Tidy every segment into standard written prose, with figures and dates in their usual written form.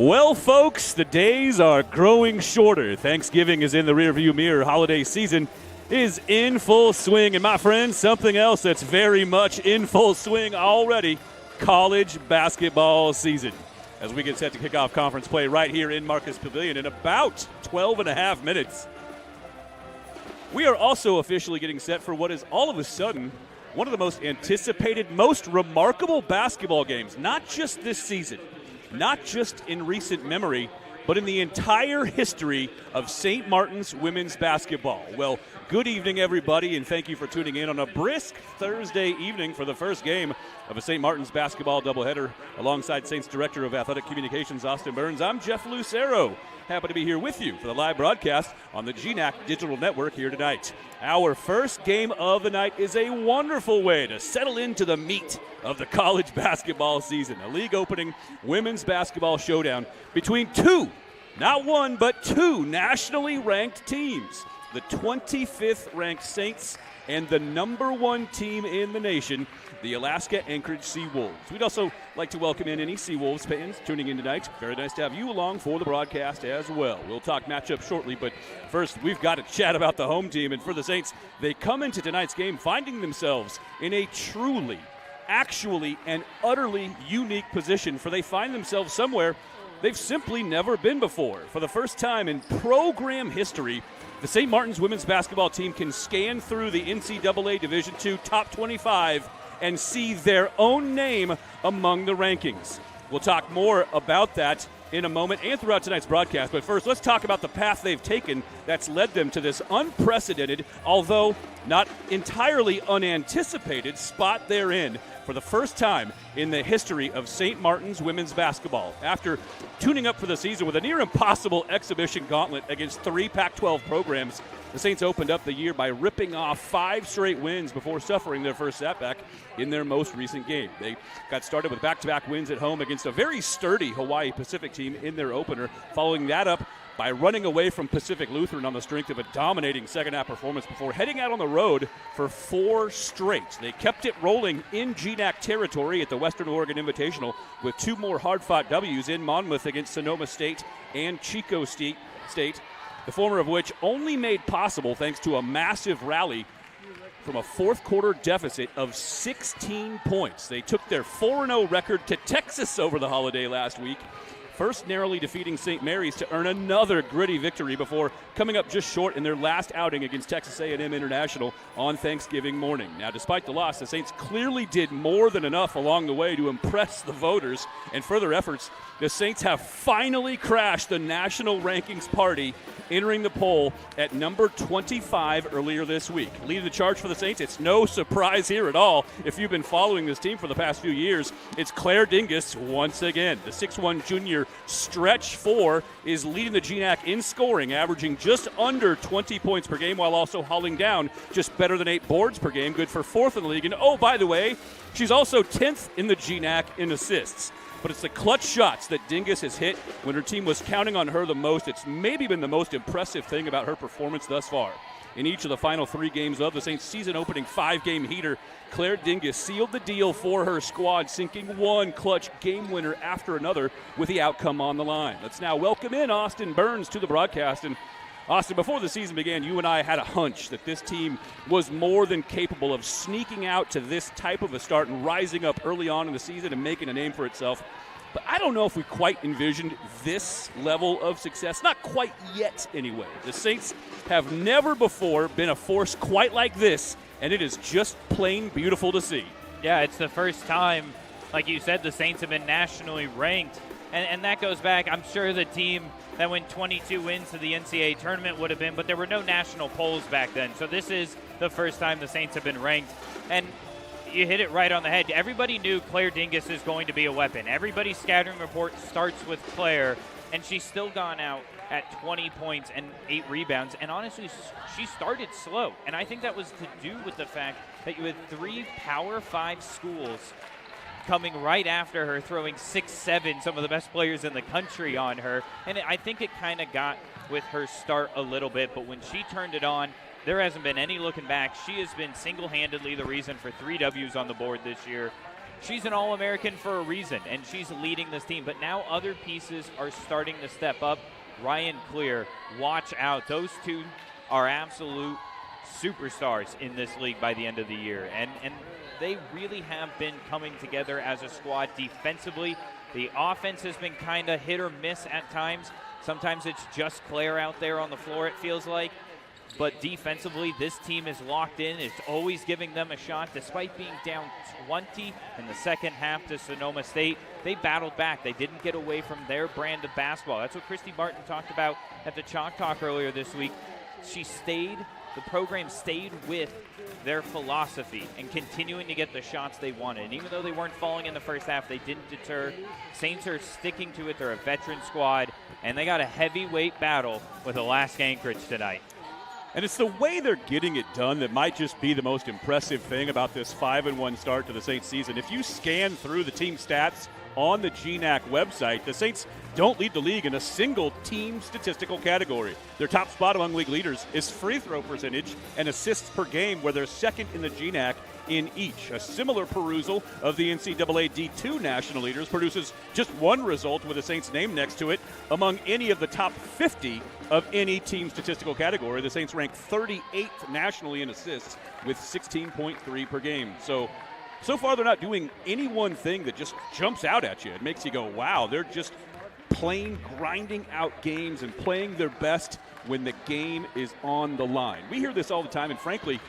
Well, folks, the days are growing shorter. Thanksgiving is in the rearview mirror. Holiday season is in full swing. And my friends, something else that's very much in full swing already, college basketball season. As we get set to kick off conference play right here in Marcus Pavilion in about 12 and a half minutes. We are also officially getting set for what is all of a sudden one of the most anticipated, most remarkable basketball games, not just this season, not just in recent memory, but in the entire history of St. Martin's women's basketball. Well, good evening, everybody, and thank you for tuning in on a brisk Thursday evening for the first game of a St. Martin's basketball doubleheader. Alongside Saints Director of Athletic Communications, Austin Burns, I'm Jeff Lucero. Happy to be here with you for the live broadcast on the GNAC Digital Network here tonight. Our first game of the night is a wonderful way to settle into the meat of the college basketball season. A league-opening women's basketball showdown between two, not one, but two nationally ranked teams. The 25th ranked Saints and the number one team in the nation, the Alaska Anchorage Seawolves. We'd also like to welcome in any Seawolves fans tuning in tonight. Very nice to have you along for the broadcast as well. We'll talk matchup shortly, but first we've got to chat about the home team. And for the Saints, they come into tonight's game finding themselves in a truly, actually, and utterly unique position, for they find themselves somewhere they've simply never been before. For the first time in program history, the St. Martin's women's basketball team can scan through the NCAA Division II Top 25 and see their own name among the rankings. We'll talk more about that in a moment and throughout tonight's broadcast. But first, let's talk about the path they've taken that's led them to this unprecedented, although not entirely unanticipated, spot they're in for the first time in the history of St. Martin's women's basketball. After tuning up for the season with a near impossible exhibition gauntlet against three Pac-12 programs, the Saints opened up the year by ripping off 5 straight wins before suffering their first setback in their most recent game. They got started with back-to-back wins at home against a very sturdy Hawaii Pacific team in their opener, following that up by running away from Pacific Lutheran on the strength of a dominating second-half performance before heading out on the road for 4 straight. They kept it rolling in GNAC territory at the Western Oregon Invitational with 2 more hard-fought W's in Monmouth against Sonoma State and Chico State, the former of which only made possible thanks to a massive rally from a fourth-quarter deficit of 16 points. They took their 4-0 record to Texas over the holiday last week, first narrowly defeating St. Mary's to earn another gritty victory before coming up just short in their last outing against Texas A&M International on Thanksgiving morning. Now, despite the loss, the Saints clearly did more than enough along the way to impress the voters, and further efforts, the Saints have finally crashed the national rankings party, entering the poll at number 25 earlier this week. Leading the charge for the Saints, it's no surprise here at all. If you've been following this team for the past few years, it's Claire Dingus once again. The 6'1 junior stretch 4 is leading the GNAC in scoring, averaging just under 20 points per game while also hauling down just better than 8 boards per game, good for 4th in the league. And oh, by the way, she's also 10th in the GNAC in assists. But it's the clutch shots that Dingus has hit when her team was counting on her the most. It's maybe been the most impressive thing about her performance thus far. In each of the final 3 games of the Saints' season-opening 5-game heater, Claire Dingus sealed the deal for her squad, sinking one clutch game winner after another with the outcome on the line. Let's now welcome in Austin Burns to the broadcast. And Austin, before the season began, you and I had a hunch that this team was more than capable of sneaking out to this type of a start and rising up early on in the season and making a name for itself. But I don't know if we quite envisioned this level of success. Not quite yet, anyway. The Saints have never before been a force quite like this, and it is just plain beautiful to see. Yeah, it's the first time, like you said, the Saints have been nationally ranked. And that goes back, I'm sure the team that went 22 wins to the NCAA tournament would have been, but there were no national polls back then. So this is the first time the Saints have been ranked. And you hit it right on the head. Everybody knew Claire Dingus is going to be a weapon. Everybody's scattering report starts with Claire, and she's still gone out at 20 points and 8 rebounds. And honestly, she started slow. And I think that was to do with the fact that you had 3 Power 5 schools coming right after her, throwing 6'7", some of the best players in the country on her. And I think it kind of got with her start a little bit, but when she turned it on, there hasn't been any looking back. She has been single-handedly the reason for 3 W's on the board this year. she's an All-American for a reason, and she's leading this team. But now other pieces are starting to step up. Ryan Clear, watch out. Those two are absolute superstars in this league by the end of the year. And they really have been coming together as a squad defensively. The offense has been kind of hit or miss at times. Sometimes it's just Claire out there on the floor, it feels like. But defensively, this team is locked in. It's always giving them a shot. Despite being down 20 in the second half to Sonoma State, they battled back. They didn't get away from their brand of basketball. That's what Christy Martin talked about at the Chalk Talk earlier this week. The program stayed with their philosophy and continuing to get the shots they wanted. And even though they weren't falling in the first half, they didn't deter. Saints are sticking to it. They're a veteran squad, and they got a heavyweight battle with Alaska Anchorage tonight. And it's the way they're getting it done that might just be the most impressive thing about this 5-1 start to the Saints season. If you scan through the team stats on the GNAC website, the Saints don't lead the league in a single team statistical category. Their top spot among league leaders is free throw percentage and assists per game, where they're second in the GNAC in each. A similar perusal of the NCAA D2 national leaders produces just one result with the Saints' name next to it among any of the top 50 of any team statistical category. The Saints rank 38th nationally in assists with 16.3 per game. So far they're not doing any one thing that just jumps out at you. It makes you go, wow, they're just plain grinding out games and playing their best when the game is on the line. We hear this all the time, and frankly,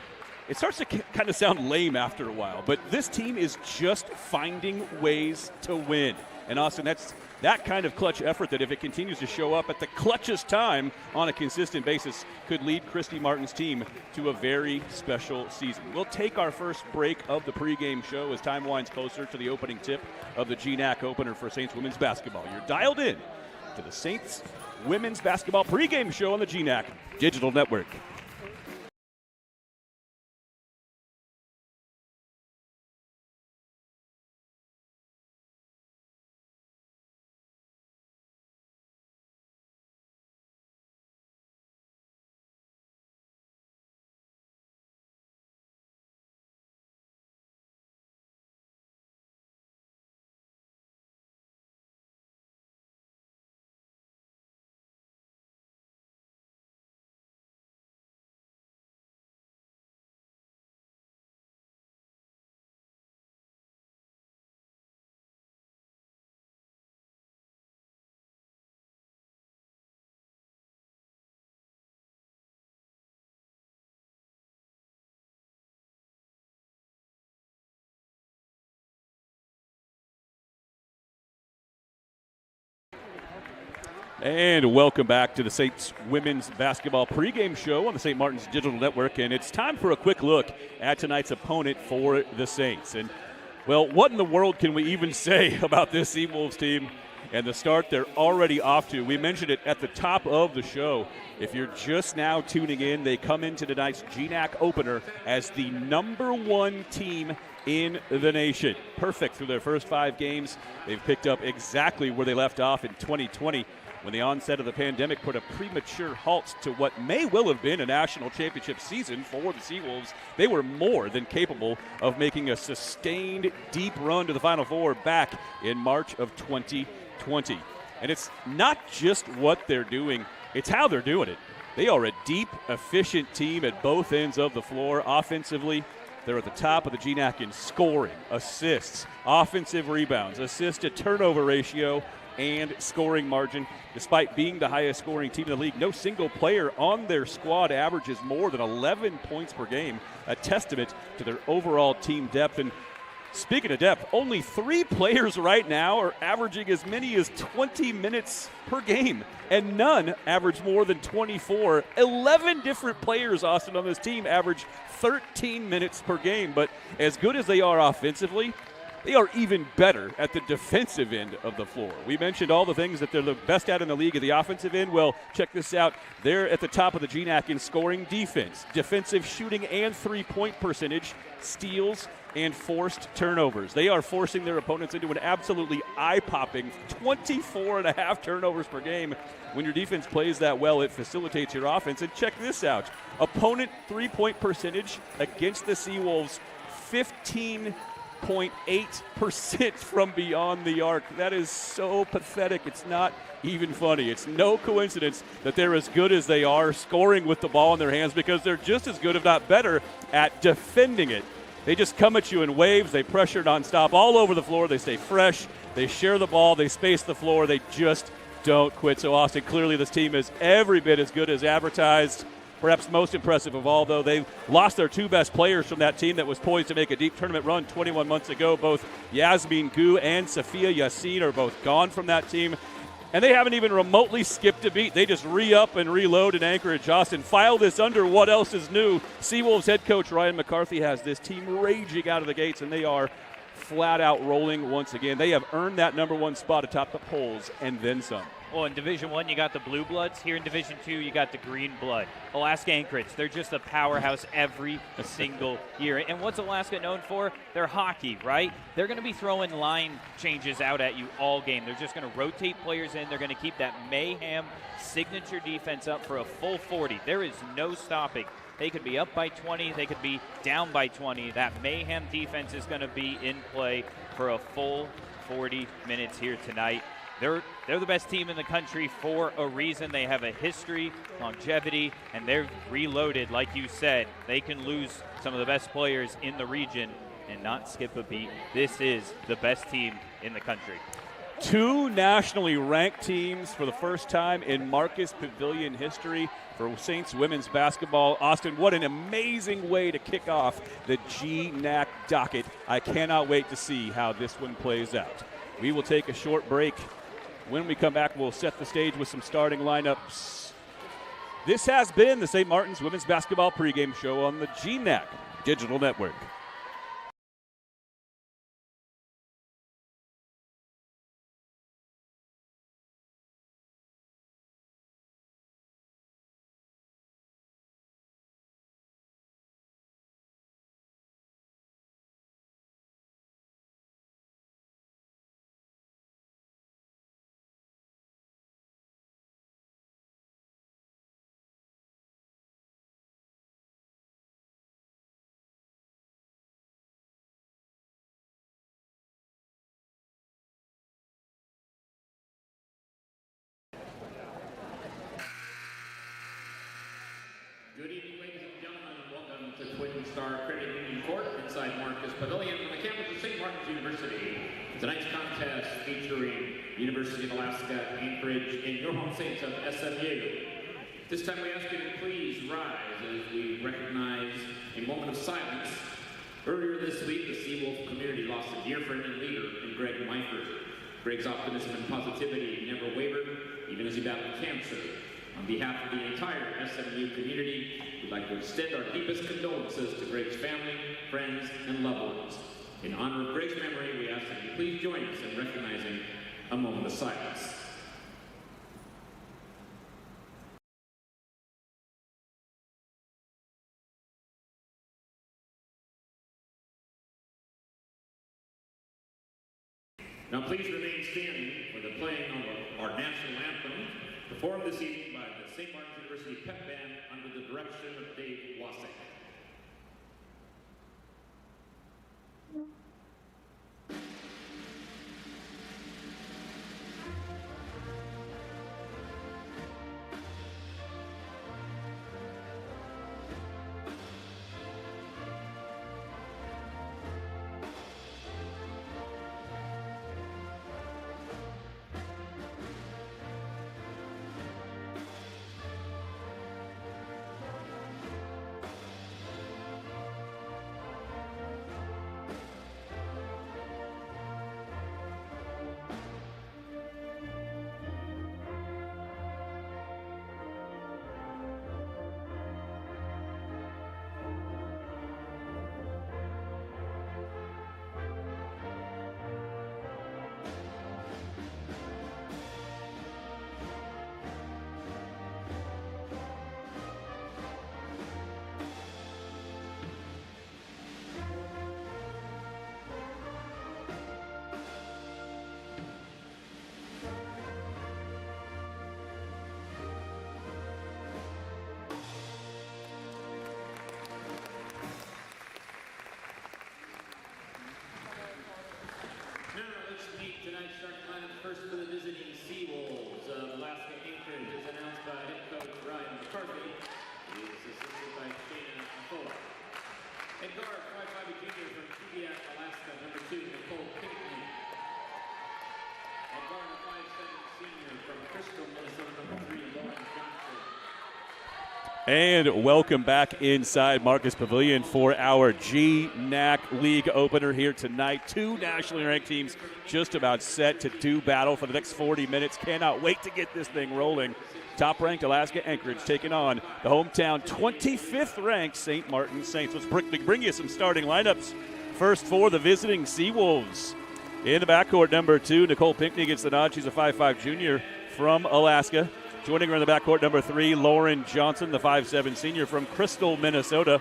it starts to kind of sound lame after a while, but this team is just finding ways to win. And Austin, that's that kind of clutch effort that, if it continues to show up at the clutchest time on a consistent basis, could lead Christy Martin's team to a very special season. We'll take our first break of the pregame show as time winds closer to the opening tip of the GNAC opener for Saints women's basketball. You're dialed in to the Saints women's basketball pregame show on the GNAC Digital Network. And welcome back to the Saints women's basketball pregame show on the St. Martin's Digital Network. And it's time for a quick look at tonight's opponent for the Saints. And, well, what in the world can we even say about this Seawolves team and the start they're already off to? We mentioned it at the top of the show. If you're just now tuning in, they come into tonight's GNAC opener as the #1 team in the nation. Perfect through their first 5 games. They've picked up exactly where they left off in 2020. When the onset of the pandemic put a premature halt to what may well have been a national championship season for the Seawolves, they were more than capable of making a sustained, deep run to the Final Four back in March of 2020. And it's not just what they're doing, it's how they're doing it. They are a deep, efficient team at both ends of the floor. Offensively, they're at the top of the GNAC in scoring, assists, offensive rebounds, assist-to-turnover ratio, and scoring margin. Despite being the highest scoring team in the league, no single player on their squad averages more than 11 points per game, a testament to their overall team depth. And speaking of depth, only 3 players right now are averaging as many as 20 minutes per game, and none average more than 24. 11 different players, Austin, on this team average 13 minutes per game. But as good as they are offensively, they are even better at the defensive end of the floor. We mentioned all the things that they're the best at in the league at the offensive end. Well, check this out. They're at the top of the GNAC in scoring defense, defensive shooting and three-point percentage, steals, and forced turnovers. They are forcing their opponents into an absolutely eye-popping 24.5 turnovers per game. When your defense plays that well, it facilitates your offense. And check this out. Opponent three-point percentage against the Seawolves, 15 0.8% from beyond the arc. That is so pathetic. It's not even funny. It's no coincidence that they're as good as they are scoring with the ball in their hands, because they're just as good, if not better, at defending it. They just come at you in waves. They pressure nonstop all over the floor. They stay fresh. They share the ball. They space the floor. They just don't quit. So, Austin, clearly this team is every bit as good as advertised. Perhaps most impressive of all, though, they lost their two best players from that team that was poised to make a deep tournament run 21 months ago. Both Yasmin Gu and Safia Yassin are both gone from that team. And they haven't even remotely skipped a beat. They just re-up and reload in Anchorage. Austin, file this under what else is new. Seawolves head coach Ryan McCarthy has this team raging out of the gates, and they are flat out rolling once again. They have earned that number one spot atop the polls and then some. Well, in Division I, you got the Blue Bloods. Here in Division II, you got the Green Blood. Alaska Anchorage, they're just a powerhouse every single year. And what's Alaska known for? Their hockey, right? They're going to be throwing line changes out at you all game. They're just going to rotate players in. They're going to keep that mayhem signature defense up for a full 40. There is no stopping. They could be up by 20. They could be down by 20. That mayhem defense is going to be in play for a full 40 minutes here tonight. They're the best team in the country for a reason. They have a history, longevity, and they're reloaded. Like you said, they can lose some of the best players in the region and not skip a beat. This is the best team in the country. Two nationally ranked teams for the first time in Marcus Pavilion history for Saints women's basketball. Austin, what an amazing way to kick off the GNAC docket. I cannot wait to see how this one plays out. We will take a short break. When we come back, we'll set the stage with some starting lineups. This has been the St. Martin's Women's Basketball Pregame Show on the GNAC Digital Network. Good evening, ladies and gentlemen. Welcome to Twin Star Credit Union Court inside Marcus Pavilion on the campus of St. Martin's University. Tonight's contest featuring University of Alaska, Anchorage, and your home Saints of SMU. This time we ask you to please rise as we recognize a moment of silence. Earlier this week, the Seawolf community lost a dear friend and leader in Greg Meifert. Greg's optimism and positivity never wavered, even as he battled cancer. On behalf of the entire SMU community, we'd like to extend our deepest condolences to Greg's family, friends, and loved ones. In honor of Greg's memory, we ask that you please join us in recognizing a moment of silence. Now please remain standing for the playing of our national anthem, performed this evening by the St. Martin's University Pep Band under the direction of Dave Wasek. starting lineup first for the visiting Seawolves of Alaska Anchorage is announced by head coach Ryan McCarthy. He is assisted by Shayna Nicola. At guard, 5'5" junior from Kubiak, Alaska, number 2, Nicole Pinckney. At guard, a 5'7" senior from Crystal, Minnesota, number 3, Lauren Johnson. And welcome back inside Marcus Pavilion for our GNAC League opener here tonight. Two nationally ranked teams just about set to do battle for the next 40 minutes. Cannot wait to get this thing rolling. Top-ranked Alaska Anchorage taking on the hometown 25th-ranked St. Martin Saints. Let's bring you some starting lineups. First for the visiting Seawolves. In the backcourt, number 2, Nicole Pinckney gets the nod. She's a 5'5" junior from Alaska. Joining her in the backcourt, number 3, Lauren Johnson, the 5'7" senior from Crystal, Minnesota.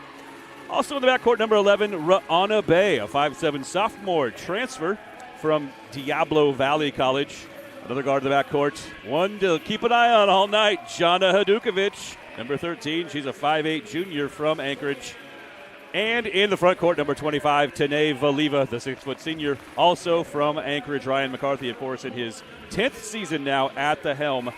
Also in the backcourt, number 11, Ra'ana Bay, a 5'7" sophomore transfer from Diablo Valley College. Another guard in the backcourt, one to keep an eye on all night, Jana Hadukovic, number 13. She's a 5'8" junior from Anchorage. And in the front court, number 25, Tanae Valiva, the 6' senior, also from Anchorage. Ryan McCarthy, of course, in his 10th season now at the helm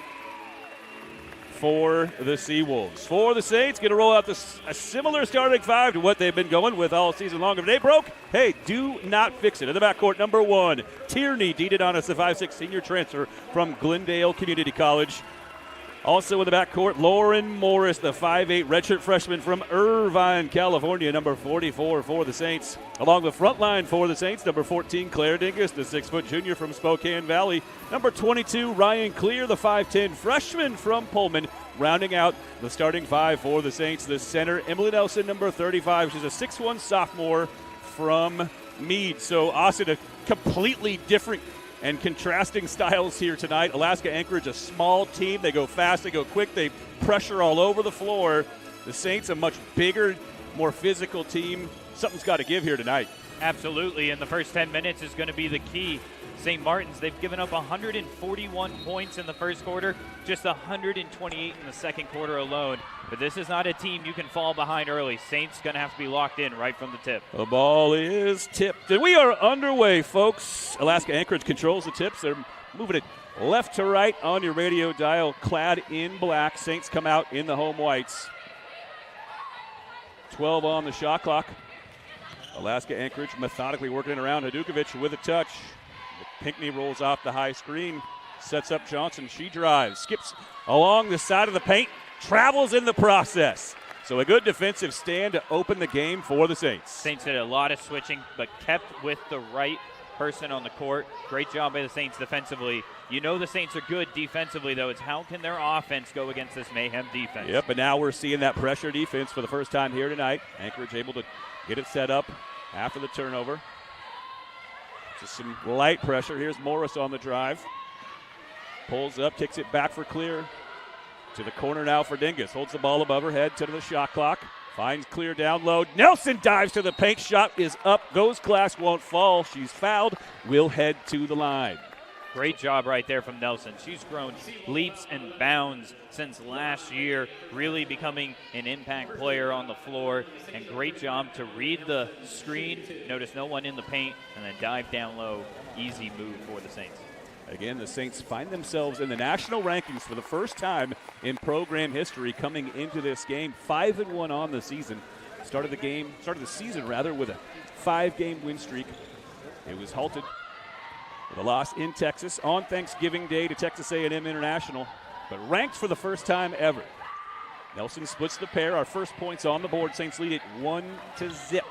for the Seawolves. For the Saints, going to roll out a similar starting five to what they've been going with all season long. If they broke, hey, do not fix it. In the backcourt, number 1, Tierney Didadonis, the 5'6" senior transfer from Glendale Community College. Also in the backcourt, Lauren Morris, the 5'8" redshirt freshman from Irvine, California, number 44 for the Saints. Along the front line for the Saints, number 14, Claire Dingus, the 6' junior from Spokane Valley. Number 22, Ryan Clear, the 5'10" freshman from Pullman. Rounding out the starting five for the Saints, the center, Emily Nelson, number 35. She's a 6'1" sophomore from Meade. So, Austin, a completely different and contrasting styles here tonight. Alaska Anchorage, a small team. They go fast, they go quick, they pressure all over the floor. The Saints, a much bigger, more physical team. Something's got to give here tonight. Absolutely, and the first 10 minutes is going to be the key. St. Martin's, they've given up 141 points in the first quarter, just 128 in the second quarter alone. But this is not a team you can fall behind early. Saints going to have to be locked in right from the tip. The ball is tipped, and we are underway, folks. Alaska Anchorage controls the tips. They're moving it left to right on your radio dial, clad in black. Saints come out in the home whites. 12 on the shot clock. Alaska Anchorage methodically working around Hadukovic with a touch. Pinckney rolls off the high screen, sets up Johnson. She drives, skips along the side of the paint, travels in the process. So a good defensive stand to open the game for the Saints. Saints did a lot of switching, but kept with the right person on the court. Great job by the Saints defensively. You know the Saints are good defensively, though. It's how can their offense go against this mayhem defense? Yep, but now we're seeing that pressure defense for the first time here tonight. Anchorage able to get it set up after the turnover. Just some light pressure. Here's Morris on the drive. Pulls up, kicks it back for Clear. To the corner now for Dingus. Holds the ball above her head to the shot clock. Finds Clear down low. Nelson dives to the paint. Shot is up. Goes glass, won't fall. She's fouled. Will head to the line. Great job right there from Nelson. She's grown leaps and bounds since last year, really becoming an impact player on the floor. And great job to read the screen, notice no one in the paint, and then dive down low. Easy move for the Saints. Again, the Saints find themselves in the national rankings for the first time in program history coming into this game. 5-1 on the season. Started the season with a 5-game win streak. It was halted with a loss in Texas on Thanksgiving Day to Texas A&M International, but ranked for the first time ever. Nelson splits the pair. Our first points on the board. Saints lead it 1-0.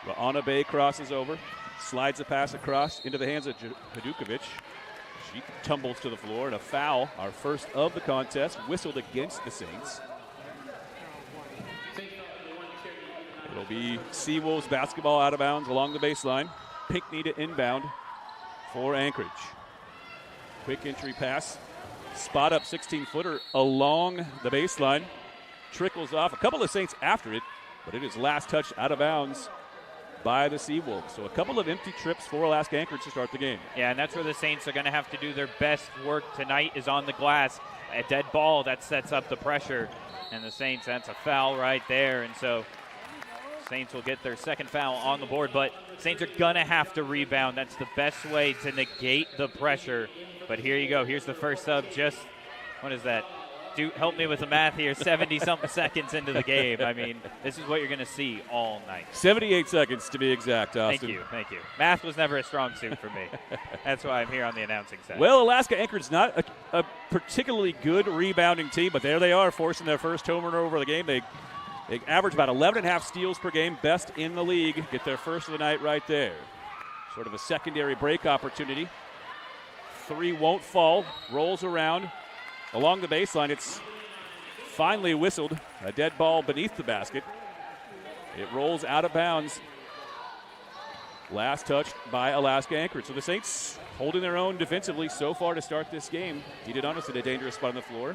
Ra'ana Bay crosses over. Slides a pass across into the hands of Hadukovic. She tumbles to the floor, and a foul, our first of the contest, whistled against the Saints. It'll be Seawolves basketball out of bounds along the baseline. Pinckney to inbound for Anchorage. Quick entry pass. Spot up 16-footer along the baseline. Trickles off. A couple of Saints after it, but it is last touched out of bounds by the Seawolves. So a couple of empty trips for Alaska Anchorage to start the game. Yeah, and that's where the Saints are going to have to do their best work tonight is on the glass. A dead ball that sets up the pressure. And the Saints, that's a foul right there. And so Saints will get their second foul on the board, but Saints are going to have to rebound. That's the best way to negate the pressure. But here you go. Here's the first sub. Just, what is that? Help me with the math here. 70-something seconds into the game. I mean, this is what you're going to see all night. 78 seconds to be exact, Austin. Thank you. Math was never a strong suit for me. That's why I'm here on the announcing side. Well, Alaska Anchorage not a particularly good rebounding team, but there they are forcing their first turnover of the game. They average about 11.5 steals per game, best in the league. Get their first of the night right there. Sort of a secondary break opportunity. Three won't fall, rolls around. Along the baseline, it's finally whistled. A dead ball beneath the basket. It rolls out of bounds. Last touch by Alaska Anchorage. So the Saints holding their own defensively so far to start this game. Didadonis in a dangerous spot on the floor.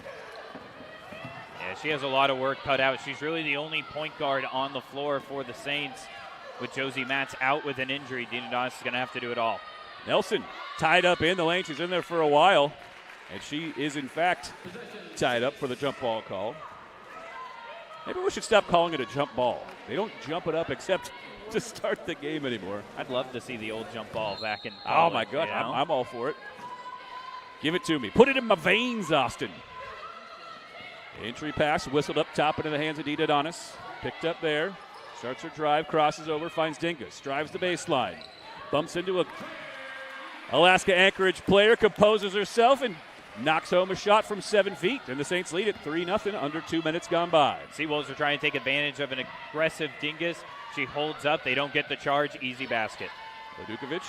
Yeah, she has a lot of work cut out. She's really the only point guard on the floor for the Saints. With Josie Matz out with an injury, Didadonis is going to have to do it all. Nelson tied up in the lane. She's in there for a while. And she is, in fact, tied up for the jump ball call. Maybe we should stop calling it a jump ball. They don't jump it up except to start the game anymore. I'd love to see the old jump ball back in college. Oh, my God. You know? I'm all for it. Give it to me. Put it in my veins, Austin. Entry pass whistled up top into the hands of Didadonis. Picked up there. Starts her drive, crosses over, finds Dingus. Drives the baseline. Bumps into a Alaska Anchorage player, composes herself, and knocks home a shot from 7 feet, and the Saints lead at 3-0 under 2 minutes gone by. Seawolves are trying to take advantage of an aggressive Dingus. She holds up. They don't get the charge. Easy basket. Vodukovic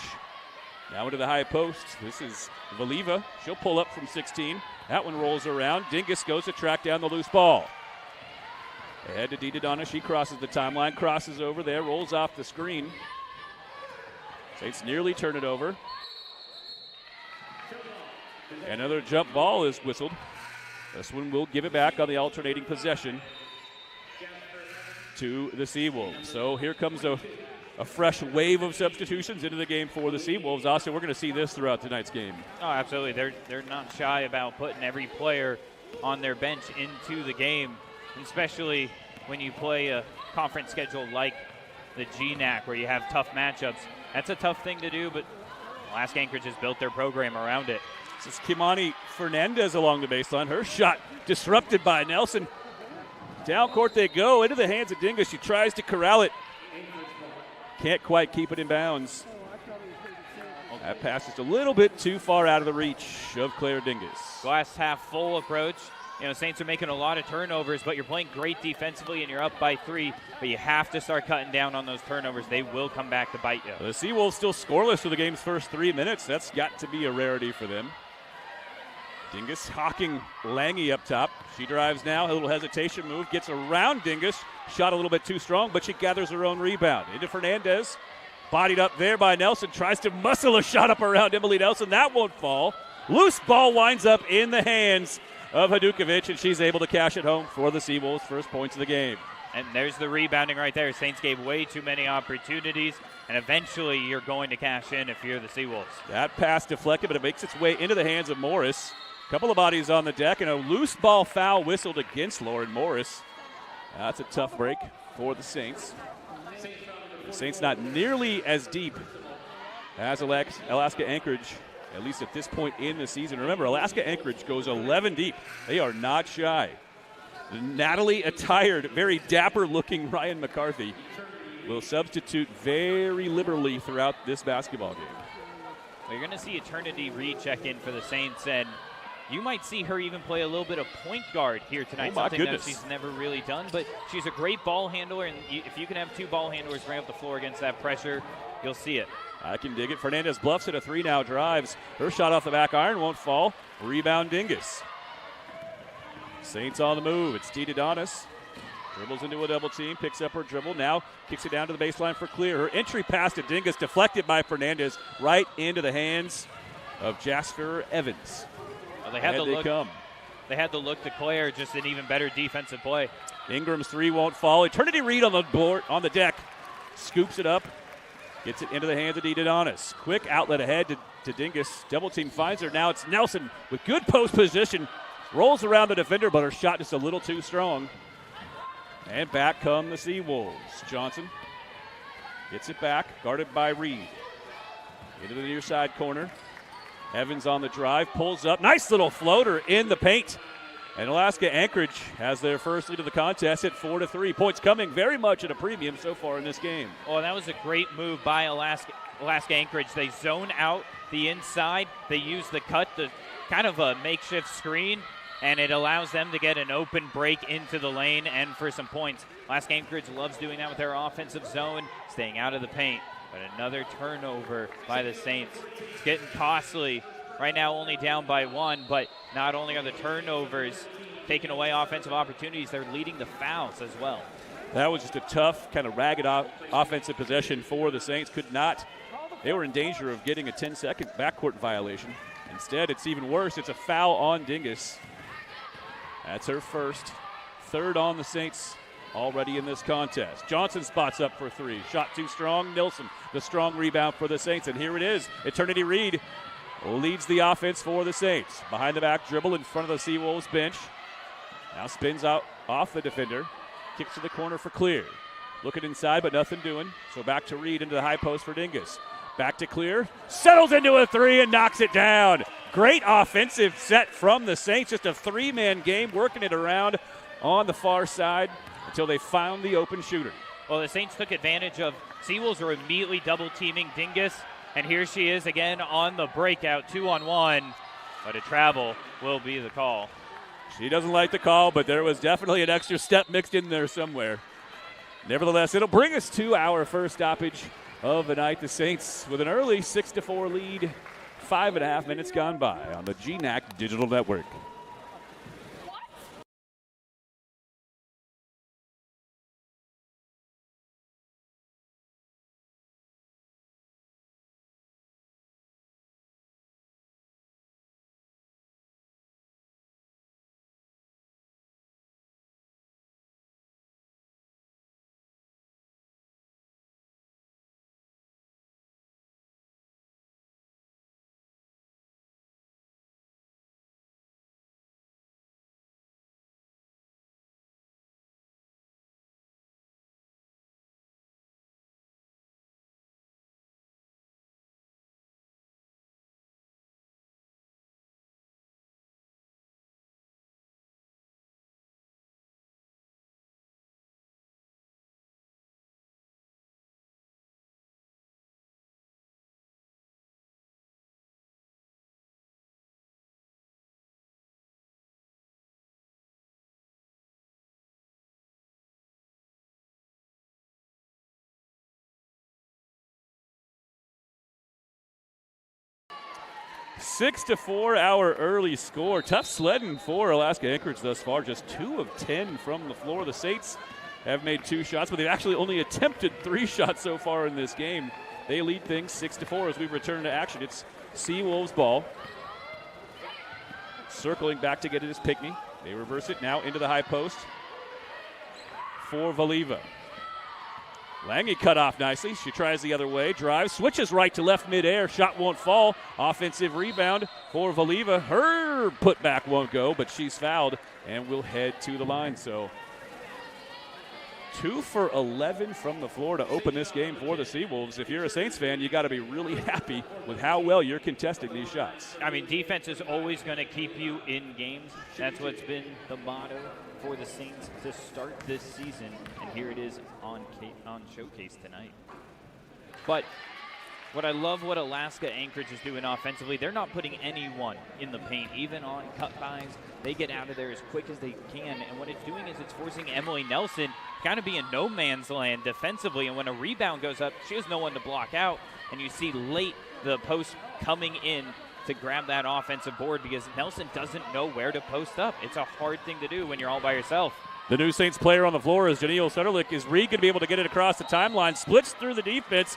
now into the high post. This is Valiva. She'll pull up from 16. That one rolls around. Dingus goes to track down the loose ball. Ahead to Didadonis. She crosses the timeline, crosses over there, rolls off the screen. Saints nearly turn it over. Another jump ball is whistled. This one will give it back on the alternating possession to the Seawolves. So here comes a fresh wave of substitutions into the game for the Seawolves. Also, we're going to see this throughout tonight's game. Oh, absolutely. They're not shy about putting every player on their bench into the game, especially when you play a conference schedule like the GNAC where you have tough matchups. That's a tough thing to do, but Alaska Anchorage has built their program around it. This is Kimani Fernandez along the baseline. Her shot disrupted by Nelson. Down court they go, into the hands of Dingus. She tries to corral it. Can't quite keep it in bounds. That pass just a little bit too far out of the reach of Claire Dingus. Glass half full approach. You know, Saints are making a lot of turnovers, but you're playing great defensively and you're up by 3, but you have to start cutting down on those turnovers. They will come back to bite you. The Seawolves still scoreless for the game's first 3 minutes. That's got to be a rarity for them. Dingus hawking Lange up top. She drives now, a little hesitation move, gets around Dingus. Shot a little bit too strong, but she gathers her own rebound. Into Fernandez, bodied up there by Nelson, tries to muscle a shot up around Emily Nelson. That won't fall. Loose ball winds up in the hands of Vodukovic, and she's able to cash it home for the Seawolves' first points of the game. And there's the rebounding right there. Saints gave way too many opportunities, and eventually you're going to cash in if you're the Seawolves. That pass deflected, but it makes its way into the hands of Morris. Couple of bodies on the deck, and a loose ball foul whistled against Lauren Morris. That's a tough break for the Saints. The Saints not nearly as deep as Alaska Anchorage, at least at this point in the season. Remember, Alaska Anchorage goes 11 deep. They are not shy. Natalie attired, very dapper-looking Ryan McCarthy will substitute very liberally throughout this basketball game. Well, you're going to see Eternity Reed check in for the Saints, and you might see her even play a little bit of point guard here tonight, something that she's never really done. But she's a great ball handler, and if you can have 2 ball handlers bring up the floor against that pressure, you'll see it. I can dig it. Fernandez bluffs at a 3 now, drives. Her shot off the back iron won't fall. Rebound Dingus. Saints on the move. It's Didadonis. Dribbles into a double team, picks up her dribble, now kicks it down to the baseline for clear. Her entry pass to Dingus deflected by Fernandez right into the hands of Jasper Evans. Well, they had the look to Claire, just an even better defensive play. Ingram's 3 won't fall. Eternity Reed on the board, on the deck, scoops it up, gets it into the hands of Didadonis. Quick outlet ahead to Dingus. Double team finds her. Now it's Nelson with good post position. Rolls around the defender, but her shot just a little too strong. And back come the Seawolves. Johnson gets it back, guarded by Reed. Into the near side corner. Evans on the drive, pulls up. Nice little floater in the paint. And Alaska Anchorage has their first lead of the contest at 4-3. Points coming very much at a premium so far in this game. Oh, that was a great move by Alaska Anchorage. They zone out the inside. They use the cut, the kind of a makeshift screen, and it allows them to get an open break into the lane and for some points. Alaska Anchorage loves doing that with their offensive zone, staying out of the paint. But another turnover by the Saints. It's getting costly. Right now only down by 1, but not only are the turnovers taking away offensive opportunities, they're leading the fouls as well. That was just a tough, kind of ragged offensive possession for the Saints. They were in danger of getting a 10-second backcourt violation. Instead, it's even worse. It's a foul on Dingus. That's her first. Third on the Saints already in this contest. Johnson spots up for 3. Shot too strong. Nilsson, the strong rebound for the Saints. And here it is. Eternity Reed leads the offense for the Saints. Behind the back dribble in front of the Seawolves bench. Now spins out off the defender. Kicks to the corner for Clear. Looking inside, but nothing doing. So back to Reed into the high post for Dingus. Back to Clear. Settles into a 3 and knocks it down. Great offensive set from the Saints. Just a 3-man game, working it around on the far side until they found the open shooter. Well, the Saints took advantage of Seawolves were immediately double-teaming Dingus. And here she is again on the breakout, 2-on-1. But a travel will be the call. She doesn't like the call, but there was definitely an extra step mixed in there somewhere. Nevertheless, it'll bring us to our first stoppage of the night. The Saints with an early 6-4 lead, 5.5 minutes gone by on the GNAC Digital Network. Six to 4, our early score. Tough sledding for Alaska Anchorage thus far. Just 2 of 10 from the floor. The Saints have made 2 shots, but they've actually only attempted 3 shots so far in this game. They lead things 6-4 as we return to action. It's Seawolves ball. Circling back to get it is Pickney. They reverse it now into the high post for Valiva. Lange cut off nicely. She tries the other way. Drives, switches right to left midair. Shot won't fall. Offensive rebound for Valiva. Her putback won't go, but she's fouled and will head to the line. So 2 for 11 from the floor to open this game for the Seawolves. If you're a Saints fan, you got to be really happy with how well you're contesting these shots. I mean, defense is always going to keep you in games. That's what's been the motto for the Saints to start this season, and here it is on showcase tonight. But what I love what Alaska Anchorage is doing offensively, they're not putting anyone in the paint, even on cut-bys. They get out of there as quick as they can, and what it's doing is it's forcing Emily Nelson kind of be in no man's land defensively, and when a rebound goes up, she has no one to block out, and you see late the post coming in to grab that offensive board because Nelson doesn't know where to post up. It's a hard thing to do when you're all by yourself. The new Saints player on the floor is Janelle Sutterlick. Is Reed going to be able to get it across the timeline? Splits through the defense.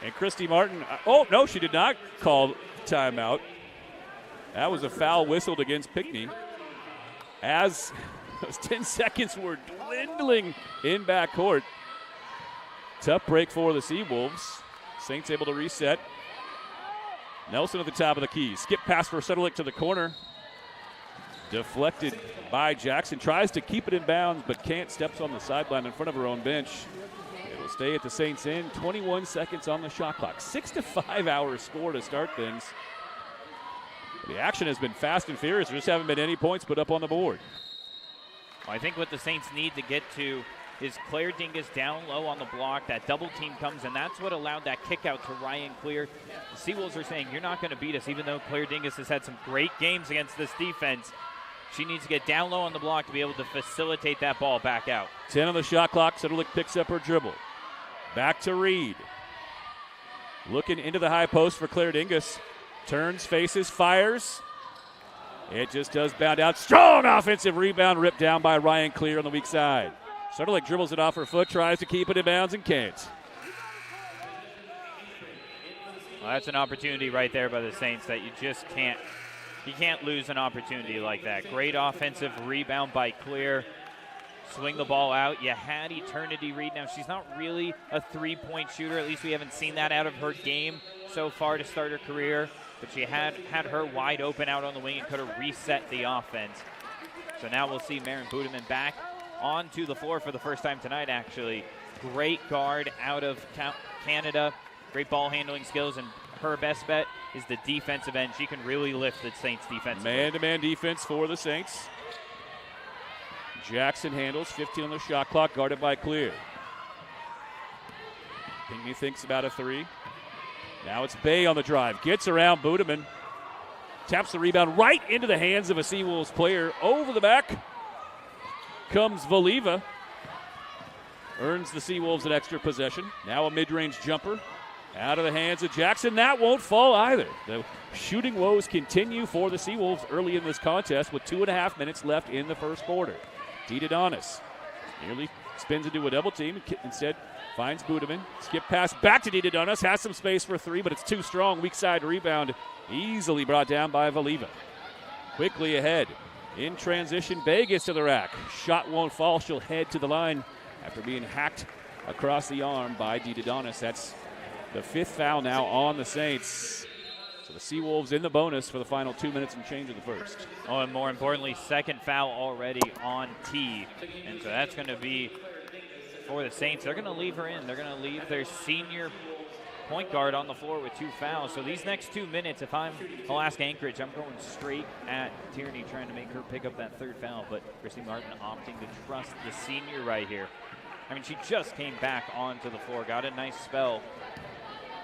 And Christy Martin, oh, no, she did not call timeout. That was a foul whistled against Pickney. As those 10 seconds were dwindling in backcourt. Tough break for the Seawolves. Saints able to reset. Nelson at the top of the key. Skip pass for Sutterlick to the corner. Deflected by Jackson. Tries to keep it in bounds, but can't. Steps on the sideline in front of her own bench. It'll stay at the Saints end. 21 seconds on the shot clock. 6 to 5 hour score to start things. The action has been fast and furious. There just haven't been any points put up on the board. Well, I think what the Saints need to get to is Claire Dingus down low on the block. That double team comes, and that's what allowed that kick out to Ryan Clear. The Seawolves are saying, you're not going to beat us, even though Claire Dingus has had some great games against this defense. She needs to get down low on the block to be able to facilitate that ball back out. 10 on the shot clock. Sutterlick picks up her dribble. Back to Reed. Looking into the high post for Claire Dingus. Turns, faces, fires. It just does bound out. Strong offensive rebound ripped down by Ryan Clear on the weak side. Sutterlick dribbles it off her foot, tries to keep it in bounds and can't. Well, that's an opportunity right there by the Saints that you just can't. You can't lose an opportunity like that. Great offensive rebound by Clear. Swing the ball out. You had Eternity Reed. Now, she's not really a three-point shooter. At least we haven't seen that out of her game so far to start her career. But she had her wide open out on the wing and could have reset the offense. So now we'll see Maren Budeman back onto the floor for the first time tonight, actually. Great guard out of Canada. Great ball handling skills, and her best bet is the defensive end. She can really lift the Saints defense. Man-to-man defense for the Saints. Jackson handles, 15 on the shot clock, guarded by Clear. Pinckney thinks about a three. Now it's Bay on the drive. Gets around Budeman. Taps the rebound right into the hands of a Seawolves player. Over the back comes Valiva. Earns the Seawolves an extra possession. Now a mid-range jumper. Out of the hands of Jackson. That won't fall either. The shooting woes continue for the Seawolves early in this contest with 2.5 minutes left in the first quarter. Didadonis nearly spins into a double team. Instead finds Budeman. Skip pass back to Didadonis. Has some space for three, but it's too strong. Weak side rebound. Easily brought down by Valiva. Quickly ahead. In transition, Bay gets to the rack. Shot won't fall. She'll head to the line after being hacked across the arm by Didadonis. That's the fifth foul now on the Saints. So the Seawolves in the bonus for the final 2 minutes and change of the first. Oh, and more importantly, second foul already on T. And so that's going to be for the Saints. They're going to leave her in. They're going to leave their senior point guard on the floor with 2 fouls. So these next 2 minutes, if I'm Alaska Anchorage, I'm going straight at Tierney, trying to make her pick up that third foul. But Christy Martin opting to trust the senior right here. I mean, she just came back onto the floor, got a nice spell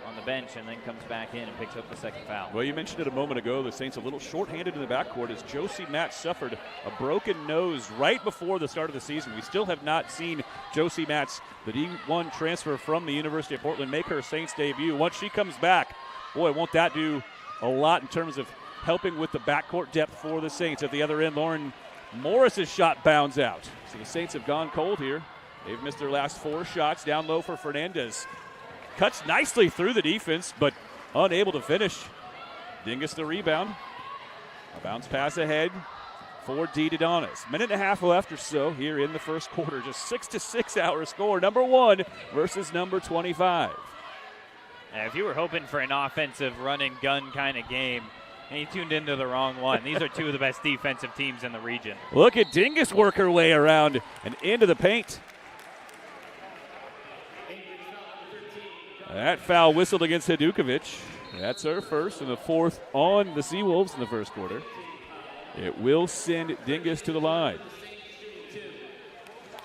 on the bench, and then comes back in and picks up the second foul. Well, you mentioned it a moment ago. The Saints a little short-handed in the backcourt as Josie Matz suffered a broken nose right before the start of the season. We still have not seen Josie Matz, the D1 transfer from the University of Portland, make her Saints debut. Once she comes back, boy, won't that do a lot in terms of helping with the backcourt depth for the Saints. At the other end, Lauren Morris's shot bounds out. So the Saints have gone cold here. They've missed their last 4 shots. Down low for Fernandez. Cuts nicely through the defense, but unable to finish. Dingus the rebound. A bounce pass ahead for Didadonis. Minute and a half left or so here in the first quarter. Just 6 to 6 hour score. Number 1 versus number 25. If you were hoping for an offensive run and gun kind of game, and you tuned into the wrong one. These are 2 of the best defensive teams in the region. Look at Dingus work her way around and into the paint. That foul whistled against Hadukovic. That's her first and the 4th on the Seawolves in the first quarter. It will send Dingus to the line.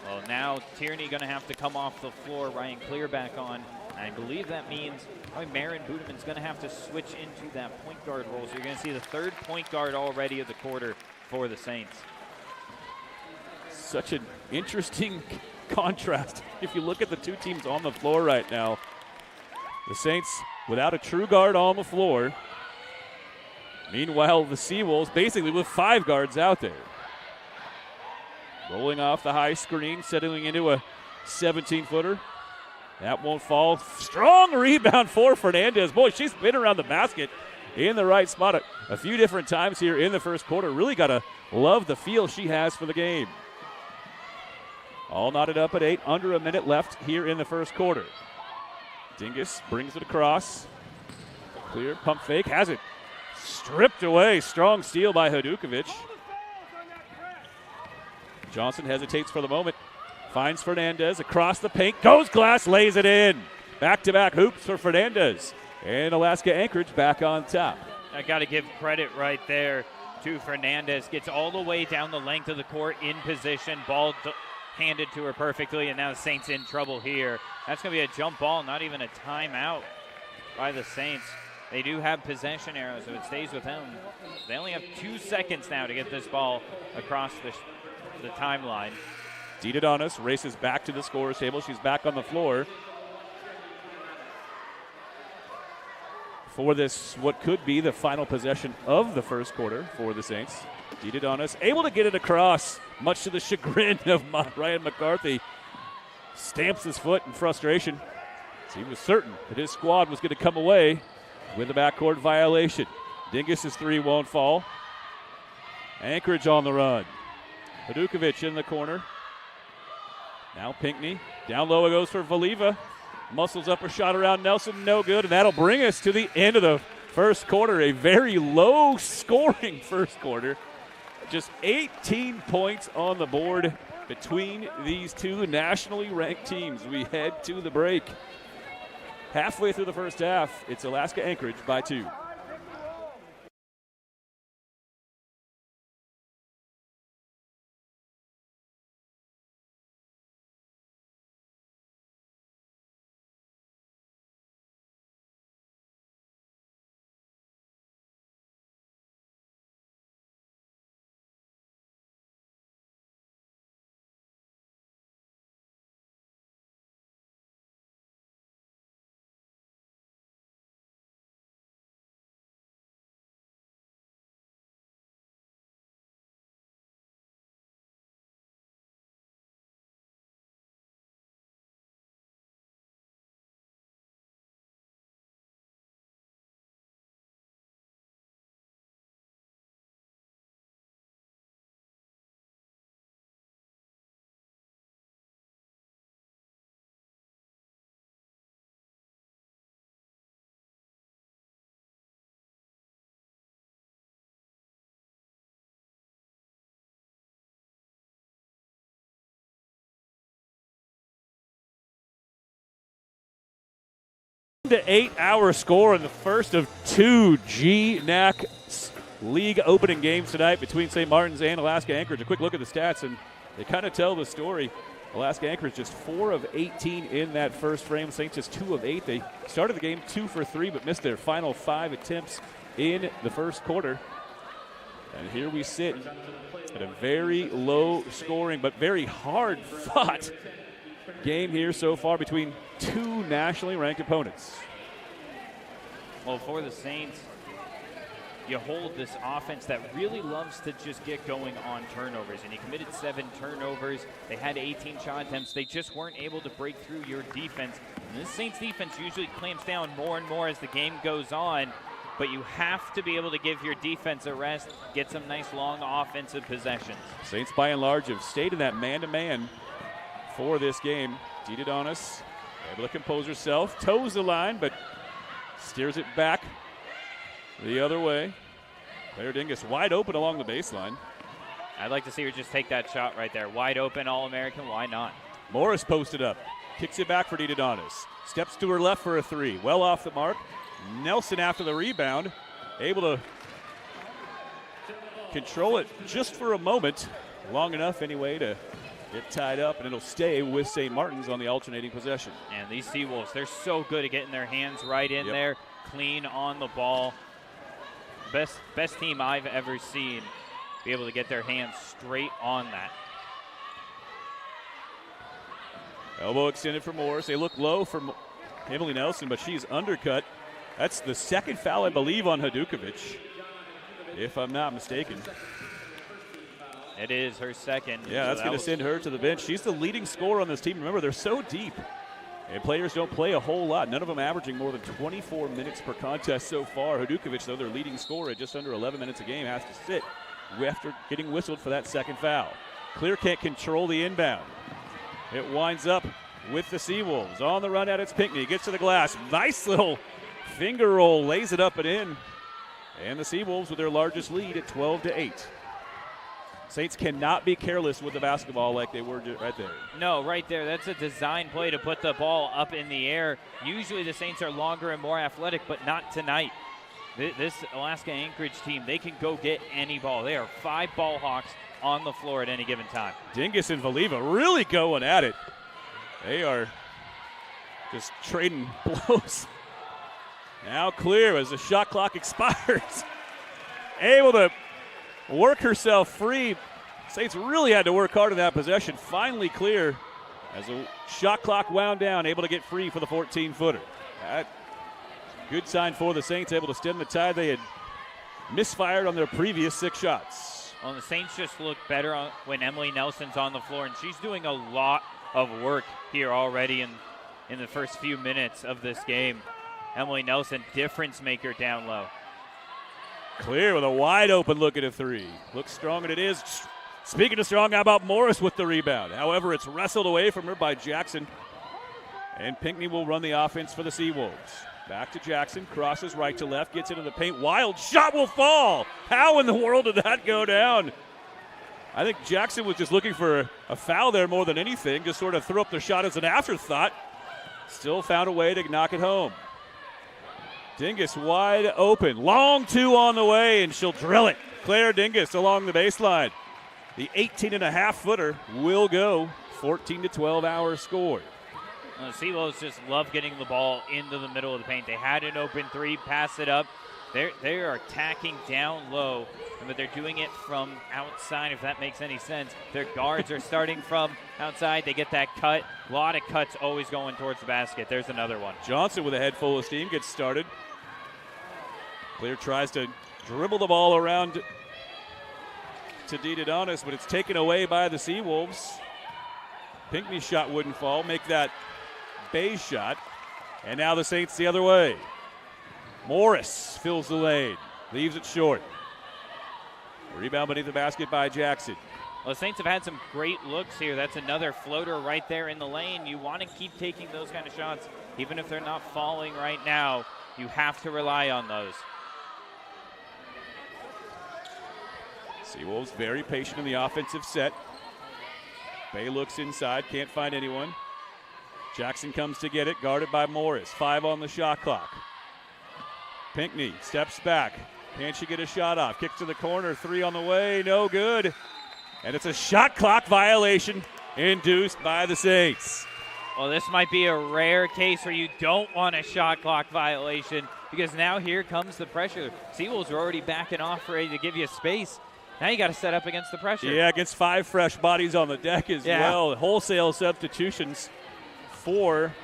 Well, now Tierney going to have to come off the floor. Ryan Clear back on. I believe that means Maren Budeman's going to have to switch into that point guard role. So you're going to see the 3rd point guard already of the quarter for the Saints. Such an interesting contrast. If you look at the 2 teams on the floor right now, the Saints without a true guard on the floor. Meanwhile, the Seawolves basically with 5 guards out there. Rolling off the high screen, settling into a 17-footer. That won't fall. Strong rebound for Fernandez. Boy, she's been around the basket in the right spot a few different times here in the first quarter. Really got to love the feel she has for the game. All knotted up at 8, under a minute left here in the first quarter. Dingus brings it across. Clear, pump fake, has it stripped away. Strong steal by Hadukovic. Johnson hesitates for the moment. Finds Fernandez across the paint. Goes glass, lays it in. Back-to-back hoops for Fernandez. And Alaska Anchorage back on top. I got to give credit right there to Fernandez. Gets all the way down the length of the court in position. Ball handed to her perfectly, and now the Saints in trouble here. That's going to be a jump ball, not even a timeout by the Saints. They do have possession arrows, so it stays with them. They only have 2 seconds now to get this ball across the timeline. DeDonis races back to the scorer's table. She's back on the floor for this, what could be the final possession of the first quarter for the Saints. DeDonis able to get it across, much to the chagrin of Ryan McCarthy. Stamps his foot in frustration. He was certain that his squad was going to come away with a backcourt violation. Dingus' three won't fall. Anchorage on the run. Hadukovic in the corner. Now Pinckney. Down low it goes for Valiva. Muscles up her shot around Nelson. No good. And that'll bring us to the end of the first quarter. A very low scoring first quarter. Just 18 points on the board between these two nationally ranked teams. We head to the break. Halfway through the first half, it's Alaska Anchorage by 2. To 8-hour score in the first of 2 GNAC League opening games tonight between St. Martin's and Alaska Anchorage. A quick look at the stats, and they kind of tell the story. Alaska Anchorage just 4 of 18 in that first frame. Saints just 2 of 8. They started the game 2 for 3, but missed their final 5 attempts in the first quarter. And here we sit at a very low scoring but very hard fought game here so far between 2 nationally ranked opponents. Well, for the Saints, you hold this offense that really loves to just get going on turnovers, and you committed 7 turnovers. They had 18 shot attempts. They just weren't able to break through your defense. And this Saints defense usually clamps down more and more as the game goes on, but you have to be able to give your defense a rest, get some nice long offensive possessions. Saints, by and large, have stayed in that man-to-man for this game. DeDonis able to compose herself, toes the line, but steers it back the other way. Claire Dingus wide open along the baseline. I'd like to see her just take that shot right there. Wide open, All-American, why not? Morris posted up, kicks it back for DeDonis. Steps to her left for a 3, well off the mark. Nelson after the rebound, able to control it just for a moment, long enough anyway to get tied up, and it'll stay with St. Martin's on the alternating possession. And these Seawolves, they're so good at getting their hands right in there, clean on the ball. Best team I've ever seen be able to get their hands straight on that. Elbow extended for Morris. They look low for Emily Nelson, but she's undercut. That's the second foul, I believe, on Hadukovic, if I'm not mistaken. It is her second. Yeah, so that's going to send her to the bench. She's the leading scorer on this team. Remember, they're so deep, and players don't play a whole lot. None of them averaging more than 24 minutes per contest so far. Hadukovic, though, their leading scorer at just under 11 minutes a game, has to sit after getting whistled for that second foul. Clear can't control the inbound. It winds up with the Seawolves. On the run at it's Pinckney. Gets to the glass. Nice little finger roll. Lays it up and in. And the Seawolves with their largest lead at 12-8. Saints cannot be careless with the basketball like they were right there. No, right there. That's a design play to put the ball up in the air. Usually the Saints are longer and more athletic, but not tonight. This Alaska Anchorage team, they can go get any ball. They are 5 ball hawks on the floor at any given time. Dingus and Valiva really going at it. They are just trading blows. Now clear as the shot clock expires. Able to work herself free. Saints really had to work hard in that possession. Finally clear as the shot clock wound down, able to get free for the 14-footer. Good sign for the Saints, able to stem the tide. They had misfired on their previous 6 shots. Well, the Saints just look better when Emily Nelson's on the floor, and she's doing a lot of work here already in the first few minutes of this game. Emily Nelson, difference maker down low. Clear with a wide open look at a 3. Looks strong, and it is. Speaking of strong, how about Morris with the rebound? However, it's wrestled away from her by Jackson. And Pinckney will run the offense for the Seawolves. Back to Jackson, crosses right to left, gets into the paint. Wild shot will fall. How in the world did that go down? I think Jackson was just looking for a foul there more than anything. Just sort of threw up the shot as an afterthought. Still found a way to knock it home. Dingus wide open. Long 2 on the way, and she'll drill it. Claire Dingus along the baseline. The 18.5-footer will go. 14-12 our score. The Seawolves just love getting the ball into the middle of the paint. They had an open 3, pass it up. They are attacking down low, but they're doing it from outside, if that makes any sense. Their guards are starting from outside. They get that cut. A lot of cuts always going towards the basket. There's another one. Johnson with a head full of steam gets started. Clear tries to dribble the ball around to DeDonis, but it's taken away by the Seawolves. Pinckney's shot wouldn't fall. Make that Bay's shot. And now the Saints the other way. Morris fills the lane. Leaves it short. Rebound beneath the basket by Jackson. Well, the Saints have had some great looks here. That's another floater right there in the lane. You want to keep taking those kind of shots. Even if they're not falling right now, you have to rely on those. Seawolves very patient in the offensive set. Bay looks inside, can't find anyone. Jackson comes to get it, guarded by Morris. 5 on the shot clock. Pinckney steps back. Can she get a shot off? Kick to the corner, 3 on the way, no good. And it's a shot clock violation induced by the Saints. Well, this might be a rare case where you don't want a shot clock violation, because now here comes the pressure. Seawolves are already backing off, ready to give you space. Now you got to set up against the pressure. Yeah, against 5 fresh bodies on the deck as well. Wholesale substitutions for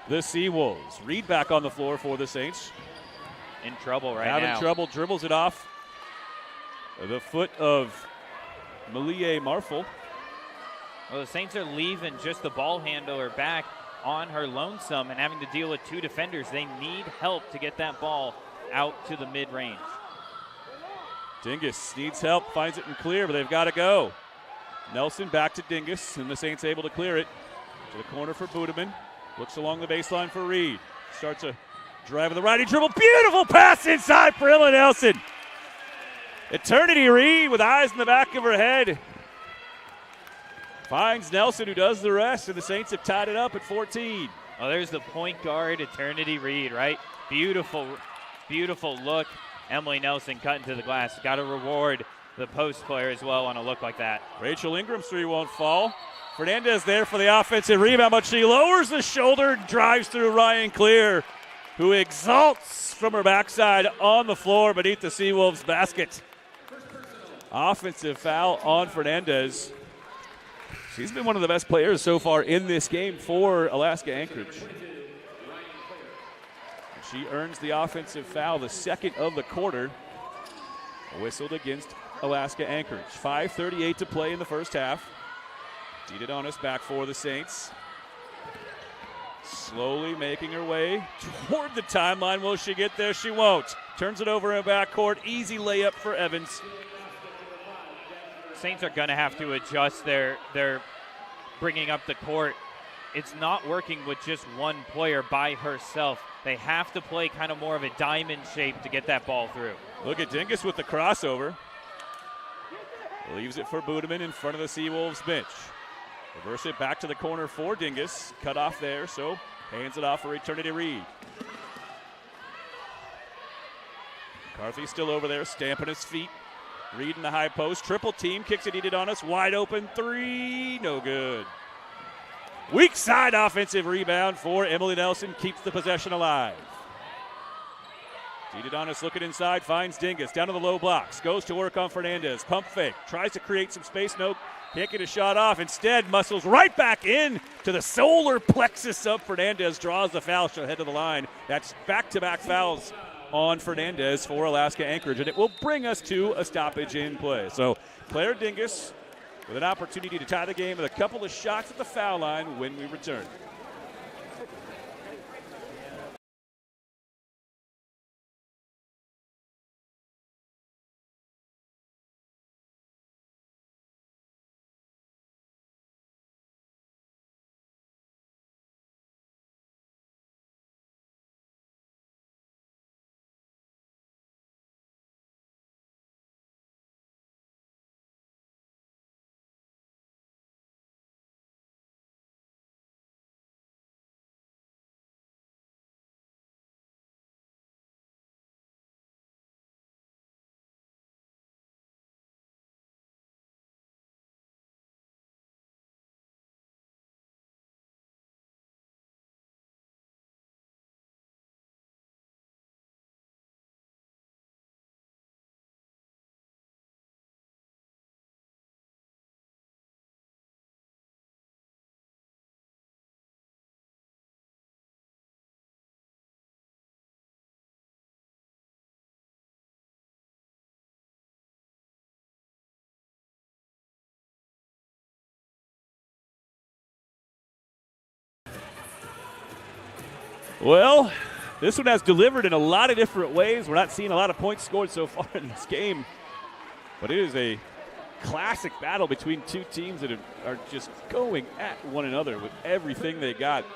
the Seawolves. Reed back on the floor for the Saints. In trouble right now. Having trouble, dribbles it off the foot of Malie Marfel. Well, the Saints are leaving just the ball handler back on her lonesome and having to deal with 2 defenders. They need help to get that ball out to the mid-range. Dingus needs help, finds it in clear, but they've got to go. Nelson back to Dingus, and the Saints able to clear it. To the corner for Budeman. Looks along the baseline for Reed. Starts a drive with the righty dribble. Beautiful pass inside for Ella Nelson. Eternity Reed with eyes in the back of her head. Finds Nelson, who does the rest, and the Saints have tied it up at 14. Oh, there's the point guard, Eternity Reed, right? Beautiful, beautiful look. Emily Nelson cutting to the glass. Got to reward the post player as well on a look like that. Rachel Ingram's 3 won't fall. Fernandez there for the offensive rebound, but she lowers the shoulder, drives through Ryan Clear, who exalts from her backside on the floor beneath the Seawolves basket. Offensive foul on Fernandez. She's been one of the best players so far in this game for Alaska Anchorage. She earns the offensive foul, the second of the quarter, whistled against Alaska Anchorage. 5:38 to play in the first half. DeDonis back for the Saints. Slowly making her way toward the timeline. Will she get there? She won't. Turns it over in backcourt. Easy layup for Evans. Saints are going to have to adjust their bringing up the court. It's not working with just one player by herself. They have to play kind of more of a diamond shape to get that ball through. Look at Dingus with the crossover. Leaves it for Budeman in front of the Seawolves bench. Reverse it back to the corner for Dingus. Cut off there, so hands it off for Eternity Reed. McCarthy still over there, stamping his feet. Reed in the high post. Triple team, kicks it, needed on us. Wide open three, no good. Weak side offensive rebound for Emily Nelson, keeps the possession alive. Didonis looking inside, finds Dingus, down to the low blocks, goes to work on Fernandez, pump fake, tries to create some space, no, can't get a shot off, instead muscles right back in to the solar plexus of Fernandez, draws the foul, she'll head to the line. That's back-to-back fouls on Fernandez for Alaska Anchorage, and it will bring us to a stoppage in play. So Claire Dingus with an opportunity to tie the game with a couple of shots at the foul line when we return. Well, this one has delivered in a lot of different ways. We're not seeing a lot of points scored so far in this game, but it is a classic battle between two teams that are just going at one another with everything they got.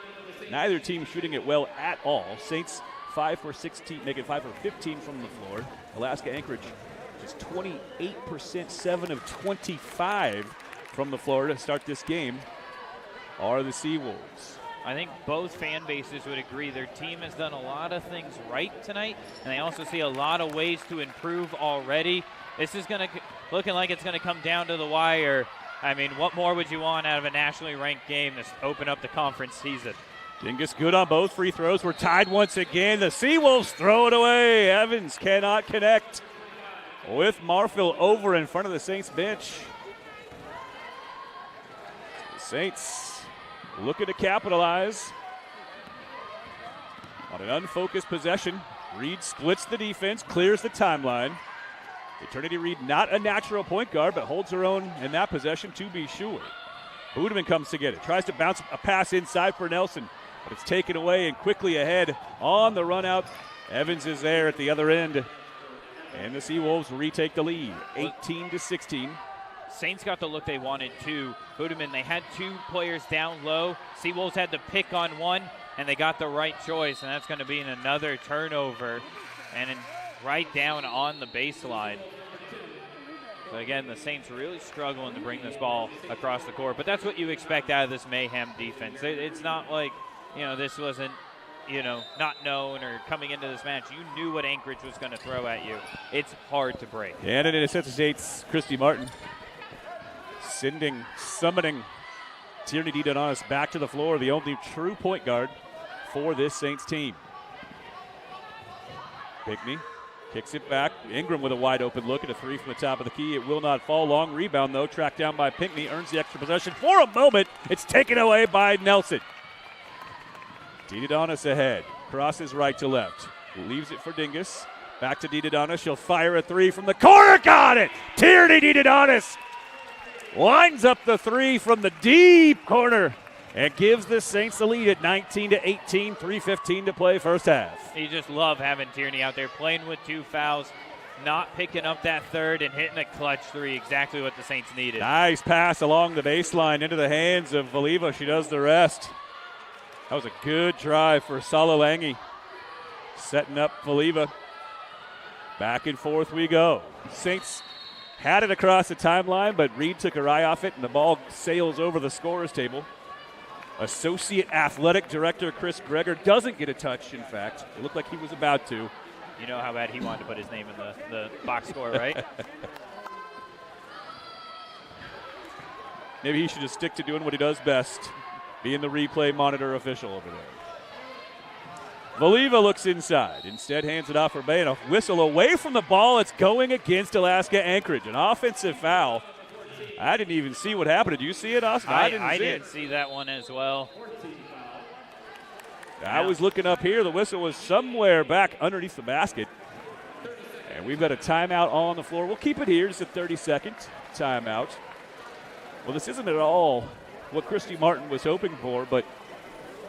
Neither team shooting it well at all. Saints 5 for 16, making 5 for 15 from the floor. Alaska Anchorage just 28%, 7 of 25 from the floor to start this game are the Seawolves. I think both fan bases would agree their team has done a lot of things right tonight, and they also see a lot of ways to improve already. This is looking like it's going to come down to the wire. I mean, what more would you want out of a nationally ranked game to open up the conference season? Dingus good on both free throws. We're tied once again. The Seawolves throw it away. Evans cannot connect with Marfil over in front of the Saints bench. The Saints looking to capitalize on an unfocused possession. Reed splits the defense, clears the timeline. Eternity Reed, not a natural point guard, but holds her own in that possession to be sure. Budeman comes to get it, tries to bounce a pass inside for Nelson, but it's taken away and quickly ahead on the run out. Evans is there at the other end, and the Seawolves retake the lead, 18-16. Saints got the look they wanted too. Budeman, they had two players down low. Seawolves had to pick on one, and they got the right choice, and that's going to be another turnover, and right down on the baseline. So again, the Saints really struggling to bring this ball across the court, but that's what you expect out of this Mayhem defense. It's not like, this wasn't, not known or coming into this match. You knew what Anchorage was going to throw at you. It's hard to break. And it is State's Christy Martin summoning Tierney Didonis back to the floor, the only true point guard for this Saints team. Pickney kicks it back. Ingram with a wide open look at a three from the top of the key. It will not fall. Long rebound, though. Tracked down by Pinckney. Earns the extra possession. For a moment, it's taken away by Nelson. Didonis ahead. Crosses right to left. Leaves it for Dingus. Back to Didonis. She'll fire a three from the corner. Got it! Tierney Didonis lines up the three from the deep corner and gives the Saints the lead at 19-18, 3:15 to play first half. You just love having Tierney out there playing with two fouls, not picking up that third and hitting a clutch three, exactly what the Saints needed. Nice pass along the baseline into the hands of Valiva. She does the rest. That was a good drive for Salalangi. Setting up Valiva. Back and forth we go. Saints had it across the timeline, but Reed took her eye off it, and the ball sails over the scorer's table. Associate Athletic Director Chris Greger doesn't get a touch, in fact. It looked like he was about to. You know how bad he wanted to put his name in the box score, right? Maybe he should just stick to doing what he does best, being the replay monitor official over there. Valiva looks inside. Instead, hands it off for Bay, and a whistle away from the ball. It's going against Alaska Anchorage. An offensive foul. I didn't even see what happened. Did you see it, Austin? I didn't see that one as well. I was looking up here. The whistle was somewhere back underneath the basket. And we've got a timeout on the floor. We'll keep it here. Just a 30-second timeout. Well, this isn't at all what Christy Martin was hoping for, but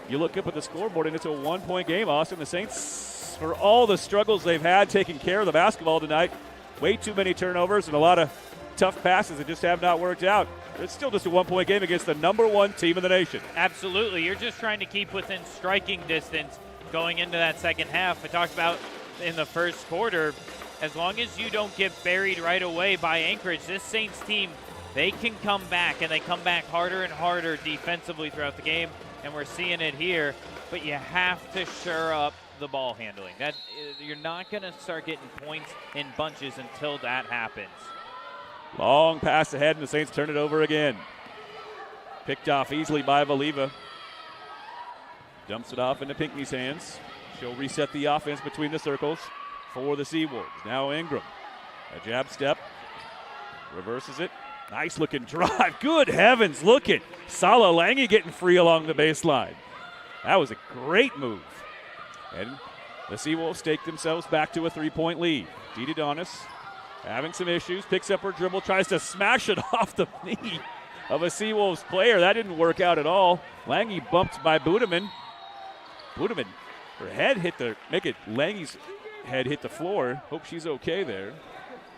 you look up at the scoreboard, and it's a 1-point game, Austin. The Saints, for all the struggles they've had taking care of the basketball tonight, way too many turnovers and a lot of tough passes that just have not worked out. It's still just a 1-point game against the #1 team in the nation. Absolutely. You're just trying to keep within striking distance going into that second half. I talked about in the first quarter, as long as you don't get buried right away by Anchorage, this Saints team, they can come back, and they come back harder and harder defensively throughout the game, and we're seeing it here. But you have to shore up the ball handling. That you're not going to start getting points in bunches until that happens. Long pass ahead, and the Saints turn it over again. Picked off easily by Valiva. Dumps it off into Pinckney's hands. She'll reset the offense between the circles for the Seawolves. Now Ingram. A jab step. Reverses it. Nice looking drive. Good heavens, look at Sala Lange getting free along the baseline. That was a great move. And the Seawolves stake themselves back to a 3-point lead. Dee Donis having some issues, picks up her dribble, tries to smash it off the knee of a Seawolves player. That didn't work out at all. Lange bumped by Budeman. Budeman, her head hit Lange's head hit the floor. Hope she's okay there.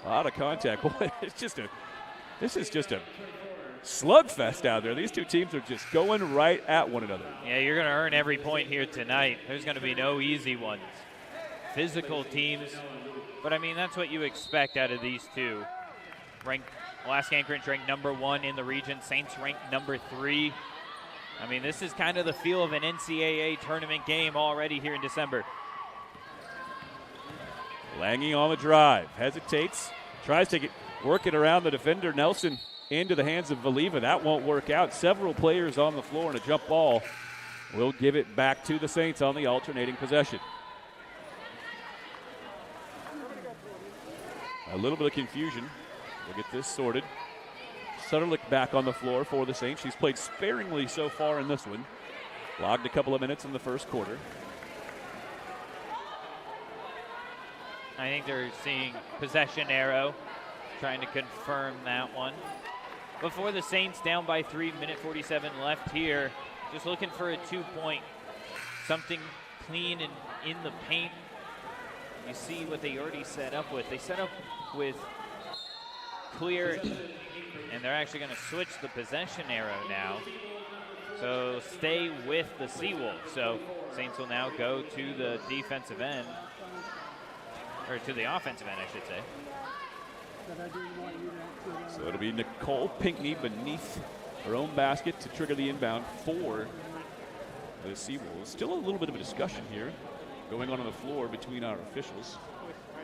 A lot of contact. Boy, this is just a slugfest out there. These two teams are just going right at one another. Yeah, you're going to earn every point here tonight. There's going to be no easy ones. Physical teams. But, I mean, that's what you expect out of these two. Alaska Anchorage ranked #1 in the region. Saints ranked #3. I mean, this is kind of the feel of an NCAA tournament game already here in December. Lange on the drive. Hesitates. Tries to work it around the defender, Nelson, into the hands of Valiva. That won't work out. Several players on the floor, and a jump ball will give it back to the Saints on the alternating possession. A little bit of confusion. We'll get this sorted. Sutterlick back on the floor for the Saints. She's played sparingly so far in this one. Logged a couple of minutes in the first quarter. I think they're seeing possession arrow, trying to confirm that one. Before the Saints down by 3, minute 47 left here. Just looking for a 2-point. Something clean and in the paint. You see what they already set up with. They set up with clear, and they're actually going to switch the possession arrow now. So stay with the Seawolves. So Saints will now go to the defensive end, or to the offensive end, I should say. So it'll be Nicole Pinckney beneath her own basket to trigger the inbound for the Seawolves. Still a little bit of a discussion here going on the floor between our officials.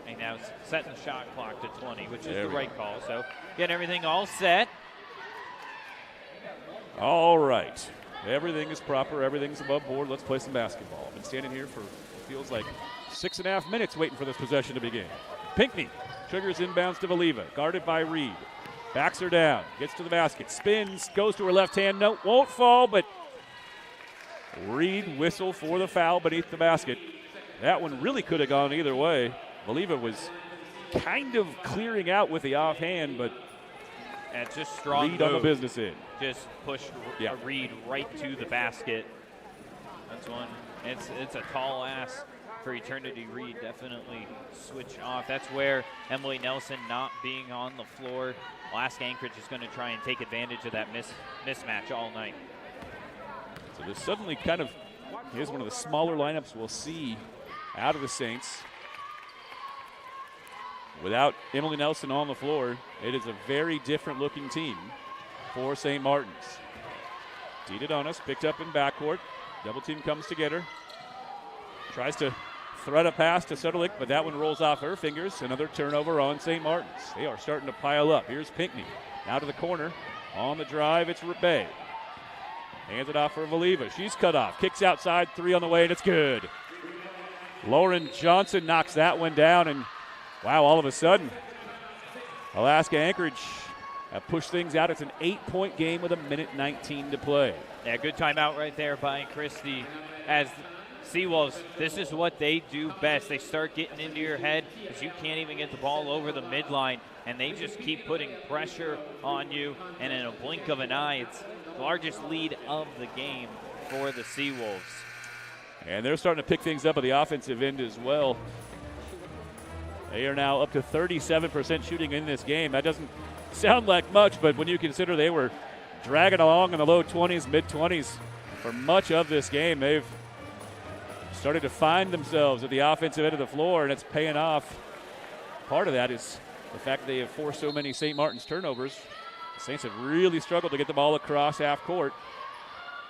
And now setting the shot clock to 20, which is the right call. So get everything all set. All right. Everything is proper. Everything's above board. Let's play some basketball. I've been standing here for, feels like, 6.5 minutes waiting for this possession to begin. Pinckney triggers inbounds to Valiva. Guarded by Reed. Backs her down. Gets to the basket. Spins. Goes to her left hand. No, won't fall, but Reed whistle for the foul beneath the basket. That one really could have gone either way. Valiva was kind of clearing out with the offhand, but it's just strong Reed move. on the business end. Just push a Reed right to the basket. That's one. It's a tall ass for Eternity Reed. Definitely switch off. That's where Emily Nelson not being on the floor. Alaska Anchorage is going to try and take advantage of that mismatch all night. So this suddenly kind of, here's one of the smaller lineups we'll see out of the Saints. Without Emily Nelson on the floor, it is a very different looking team for St. Martin's. DeDonis picked up in backcourt. Double team comes to get her. Tries to thread a pass to Sutterlick, but that one rolls off her fingers. Another turnover on St. Martin's. They are starting to pile up. Here's Pinckney. Now to the corner. On the drive, it's Rebay. Hands it off for Valiva. She's cut off. Kicks outside, 3 on the way, and it's good. Lauren Johnson knocks that one down, and wow, all of a sudden, Alaska Anchorage have pushed things out. It's an 8-point game with 1:19 to play. Yeah, good timeout right there by Christie. As Seawolves, this is what they do best. They start getting into your head because you can't even get the ball over the midline, and they just keep putting pressure on you, and in a blink of an eye, it's the largest lead of the game for the Seawolves. And they're starting to pick things up at the offensive end as well. They are now up to 37% shooting in this game. That doesn't sound like much, but when you consider they were dragging along in the low 20s, mid-20s for much of this game, they've started to find themselves at the offensive end of the floor, and it's paying off. Part of that is the fact that they have forced so many St. Martin's turnovers. The Saints have really struggled to get the ball across half court.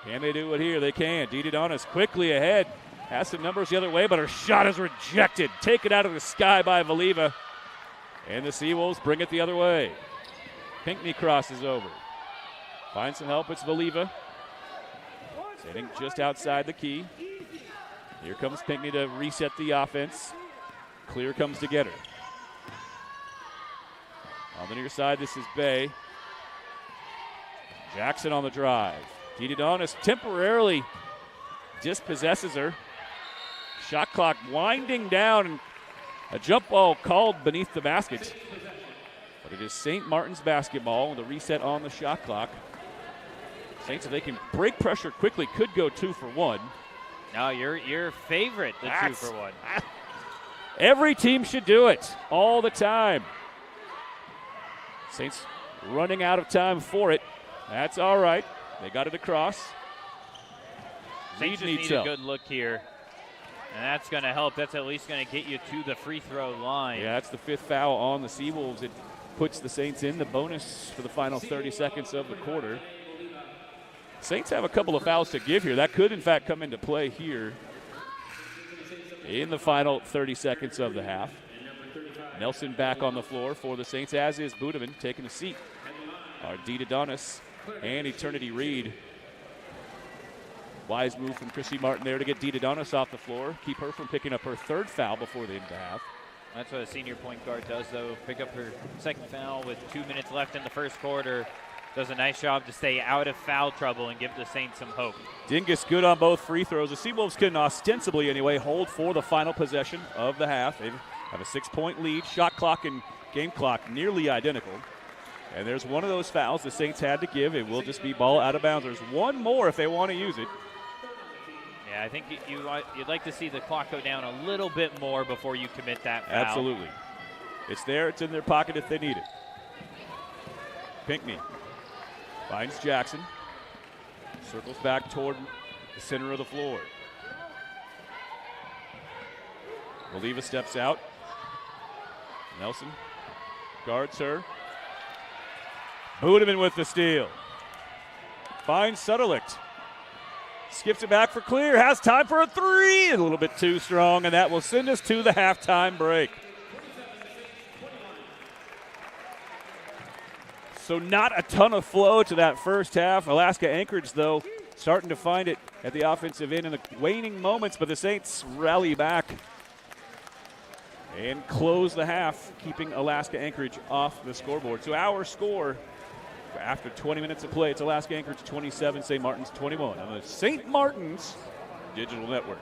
Can they do it here? They can. DeDonis quickly ahead. Has some numbers the other way, but her shot is rejected. Taken out of the sky by Valiva. And the Seawolves bring it the other way. Pinckney crosses over. Finds some help. It's Valiva. Sitting just outside the key. Here comes Pinckney to reset the offense. Clear comes to get her. On the near side, this is Bay. Jackson on the drive. DeDonis temporarily dispossesses her. Shot clock winding down, and a jump ball called beneath the basket. But it is St. Martin's basketball, and the reset on the shot clock. Saints, if they can break pressure quickly, could go 2 for 1. No, your favorite, the 2 for 1. Every team should do it all the time. Saints running out of time for it. That's all right. They got it across. Saints just need a good look here, and that's going to help. That's at least going to get you to the free throw line. Yeah, that's the 5th foul on the Seawolves. It puts the Saints in the bonus for the final 30 seconds of the quarter. Saints have a couple of fouls to give here. That could, in fact, come into play here in the final 30 seconds of the half. Nelson back on the floor for the Saints, as is Budeman taking a seat. Our DeDonis and Eternity Reed. Wise move from Chrissy Martin there to get DeDonis off the floor. Keep her from picking up her 3rd foul before the end of the half. That's what a senior point guard does, though. Pick up her 2nd foul with 2 minutes left in the first quarter. Does a nice job to stay out of foul trouble and give the Saints some hope. Dingus good on both free throws. The Seawolves can ostensibly, anyway, hold for the final possession of the half. They have a 6-point lead. Shot clock and game clock nearly identical. And there's one of those fouls the Saints had to give. It will just be ball out of bounds. There's one more if they want to use it. Yeah, I think you'd like to see the clock go down a little bit more before you commit that foul. Absolutely. It's there. It's in their pocket if they need it. Pinckney finds Jackson. Circles back toward the center of the floor. Valiva steps out. Nelson guards her. Budeman with the steal. Finds Sutterlicht. Skips it back for clear. Has time for a 3. A little bit too strong, and that will send us to the halftime break. So not a ton of flow to that first half. Alaska Anchorage, though, starting to find it at the offensive end in the waning moments, but the Saints rally back and close the half, keeping Alaska Anchorage off the scoreboard. So our score after 20 minutes of play, it's Alaska Anchorage 27, St. Martin's 21 on the St. Martin's Digital Network.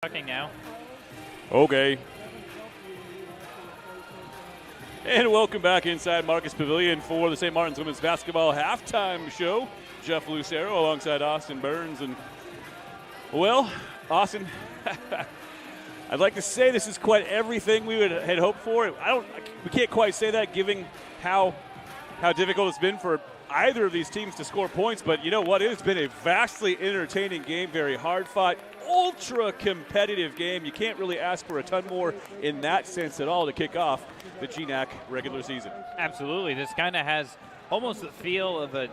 Talking now. Okay. And welcome back inside Marcus Pavilion for the St. Martin's Women's Basketball Halftime Show. Jeff Lucero alongside Austin Burns. And, well, Austin, I'd like to say this is quite everything we had hoped for. We can't quite say that given how difficult it's been for either of these teams to score points, but you know what? It has been a vastly entertaining game, very hard-fought, ultra-competitive game. You can't really ask for a ton more in that sense at all to kick off the GNAC regular season. Absolutely. This kind of has almost the feel of a,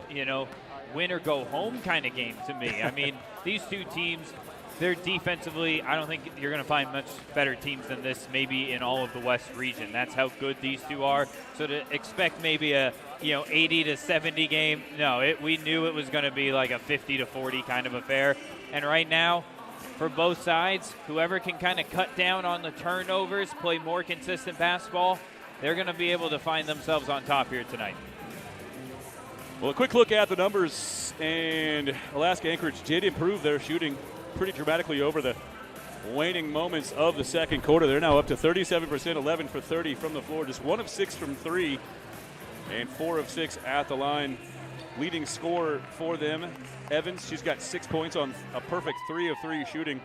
win or go home kind of game to me. I mean, these two teams, they're defensively, I don't think you're going to find much better teams than this maybe in all of the West region. That's how good these two are. So to expect maybe a 80 to 70 game, no, we knew it was going to be like a 50 to 40 kind of affair. And right now, for both sides, whoever can kind of cut down on the turnovers, play more consistent basketball, they're going to be able to find themselves on top here tonight. Well, a quick look at the numbers, and Alaska Anchorage did improve their shooting pretty dramatically over the waning moments of the second quarter. They're now up to 37%, 11 for 30 from the floor, just 1 of 6 from 3, and 4 of 6 at the line. Leading scorer for them, Evans. She's got 6 points on a perfect 3 of 3 shooting.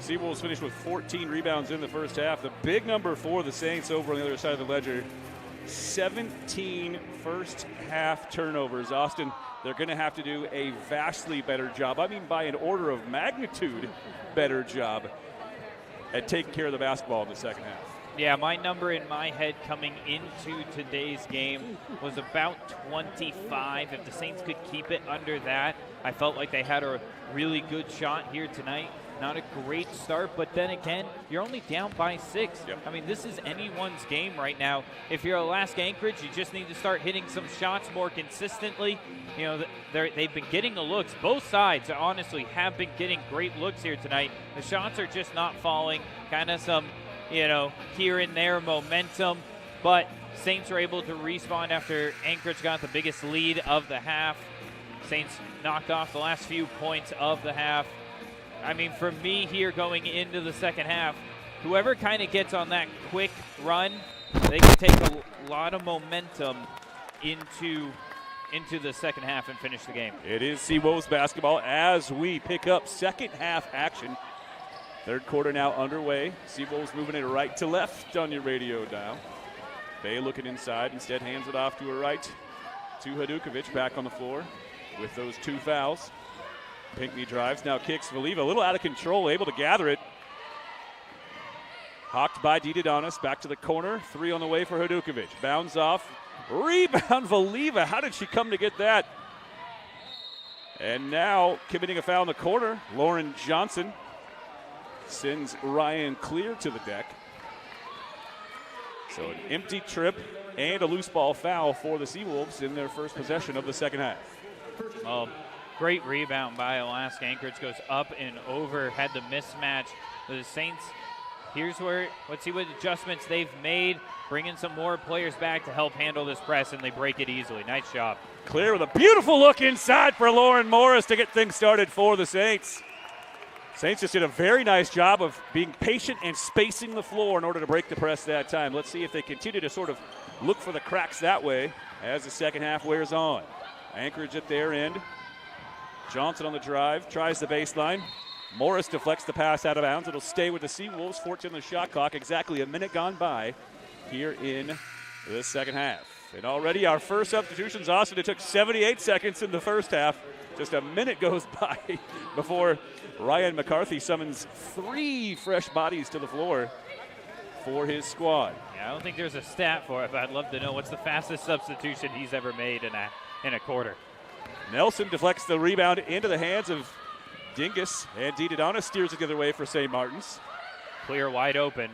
Seawolves finished with 14 rebounds in the first half. The big number for the Saints over on the other side of the ledger, 17 first half turnovers. Austin, they're going to have to do a vastly better job. I mean, by an order of magnitude better job at taking care of the basketball in the second half. Yeah, my number in my head coming into today's game was about 25. If the Saints could keep it under that, I felt like they had a really good shot here tonight. Not a great start, but then again, you're only down by 6. Yep. I mean, this is anyone's game right now. If you're Alaska Anchorage, you just need to start hitting some shots more consistently. They've been getting the looks. Both sides, honestly, have been getting great looks here tonight. The shots are just not falling. Kind of some, here and there momentum. But Saints are able to respawn after Anchorage got the biggest lead of the half. Saints knocked off the last few points of the half. I mean, for me here going into the second half, whoever kind of gets on that quick run, they can take a lot of momentum into the second half and finish the game. It is Seawolves basketball as we pick up second half action. Third quarter now underway. Seawolves moving it right to left on your radio dial. Bay looking inside, instead hands it off to her right to Hadukovic, back on the floor with those 2 fouls. Pinckney drives, now kicks. Valiva a little out of control, able to gather it. Hawked by Didadonis, back to the corner. 3 on the way for Hadukovic. Bounds off. Rebound Valiva. How did she come to get that? And now committing a foul in the corner, Lauren Johnson sends Ryan Clear to the deck. So an empty trip and a loose ball foul for the Seawolves in their first possession of the second half. Great rebound by Alaska Anchorage, goes up and over, had the mismatch. The Saints, let's see what adjustments they've made, bringing some more players back to help handle this press, and they break it easily. Nice job. Clear with a beautiful look inside for Lauren Morris to get things started for the Saints. Saints just did a very nice job of being patient and spacing the floor in order to break the press that time. Let's see if they continue to sort of look for the cracks that way as the second half wears on. Anchorage at their end. Johnson on the drive, tries the baseline. Morris deflects the pass out of bounds. It'll stay with the Seawolves. 14 on the shot clock. Exactly a minute gone by here in the second half. And already our first substitutions, Austin, it took 78 seconds in the first half. Just a minute goes by before Ryan McCarthy summons 3 fresh bodies to the floor for his squad. Yeah, I don't think there's a stat for it, but I'd love to know what's the fastest substitution he's ever made in a quarter. Nelson deflects the rebound into the hands of Dingus, and Didadonis steers it the other way for St. Martin's. Clear wide open.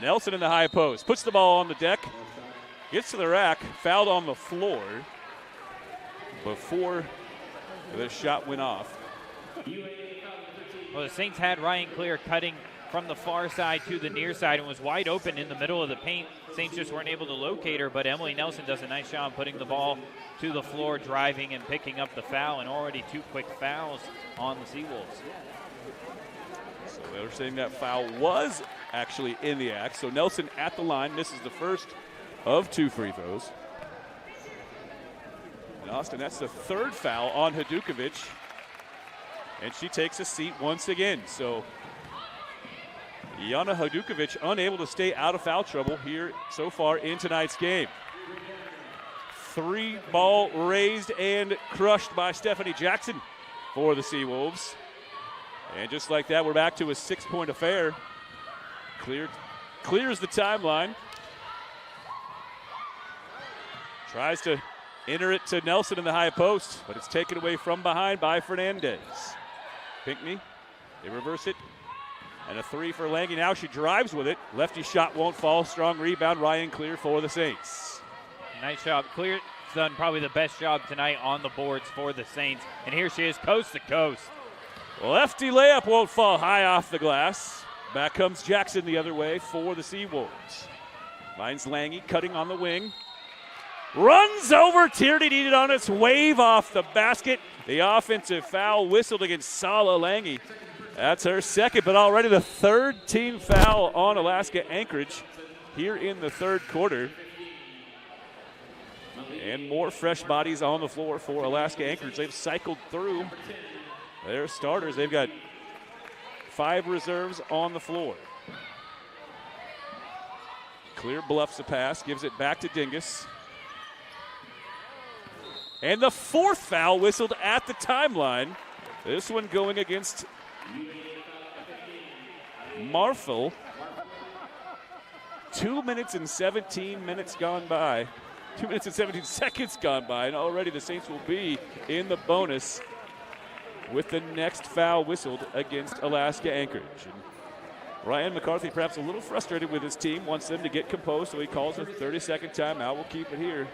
Nelson in the high post, puts the ball on the deck, gets to the rack, fouled on the floor before the shot went off. Well, the Saints had Ryan Clear cutting from the far side to the near side and was wide open in the middle of the paint. Saints just weren't able to locate her, but Emily Nelson does a nice job putting the ball to the floor, driving and picking up the foul, and already 2 quick fouls on the Seawolves. So they're saying that foul was actually in the act. So Nelson at the line misses the first of 2 free throws. And Austin, that's the 3rd foul on Hadukovic. And she takes a seat once again. So Jana Hadukovic unable to stay out of foul trouble here so far in tonight's game. 3 ball raised and crushed by Stephanie Jackson for the Seawolves. And just like that, we're back to a 6-point affair. Clears the timeline. Tries to enter it to Nelson in the high post, but it's taken away from behind by Fernandez. Pinckney, they reverse it. And a 3 for Lange. Now she drives with it. Lefty shot won't fall. Strong rebound. Ryan Clear for the Saints. Nice job. Clear's done probably the best job tonight on the boards for the Saints. And here she is, coast to coast. Lefty layup won't fall high off the glass. Back comes Jackson the other way for the Seawolves. Finds Lange cutting on the wing. Runs over. Tierney needed on its wave off the basket. The offensive foul whistled against Sala Lange. That's her second, but already the 3rd team foul on Alaska Anchorage here in the 3rd quarter. And more fresh bodies on the floor for Alaska Anchorage. They've cycled through their starters. They've got 5 reserves on the floor. Clear bluffs a pass, gives it back to Dingus. And the 4th foul whistled at the timeline. This one going against Marfel. 2 minutes and 17 minutes gone by. 2 minutes and 17 seconds gone by, and already the Saints will be in the bonus with the next foul whistled against Alaska Anchorage. And Ryan McCarthy perhaps a little frustrated with his team, wants them to get composed, so he calls a 30-second timeout. We'll keep it here.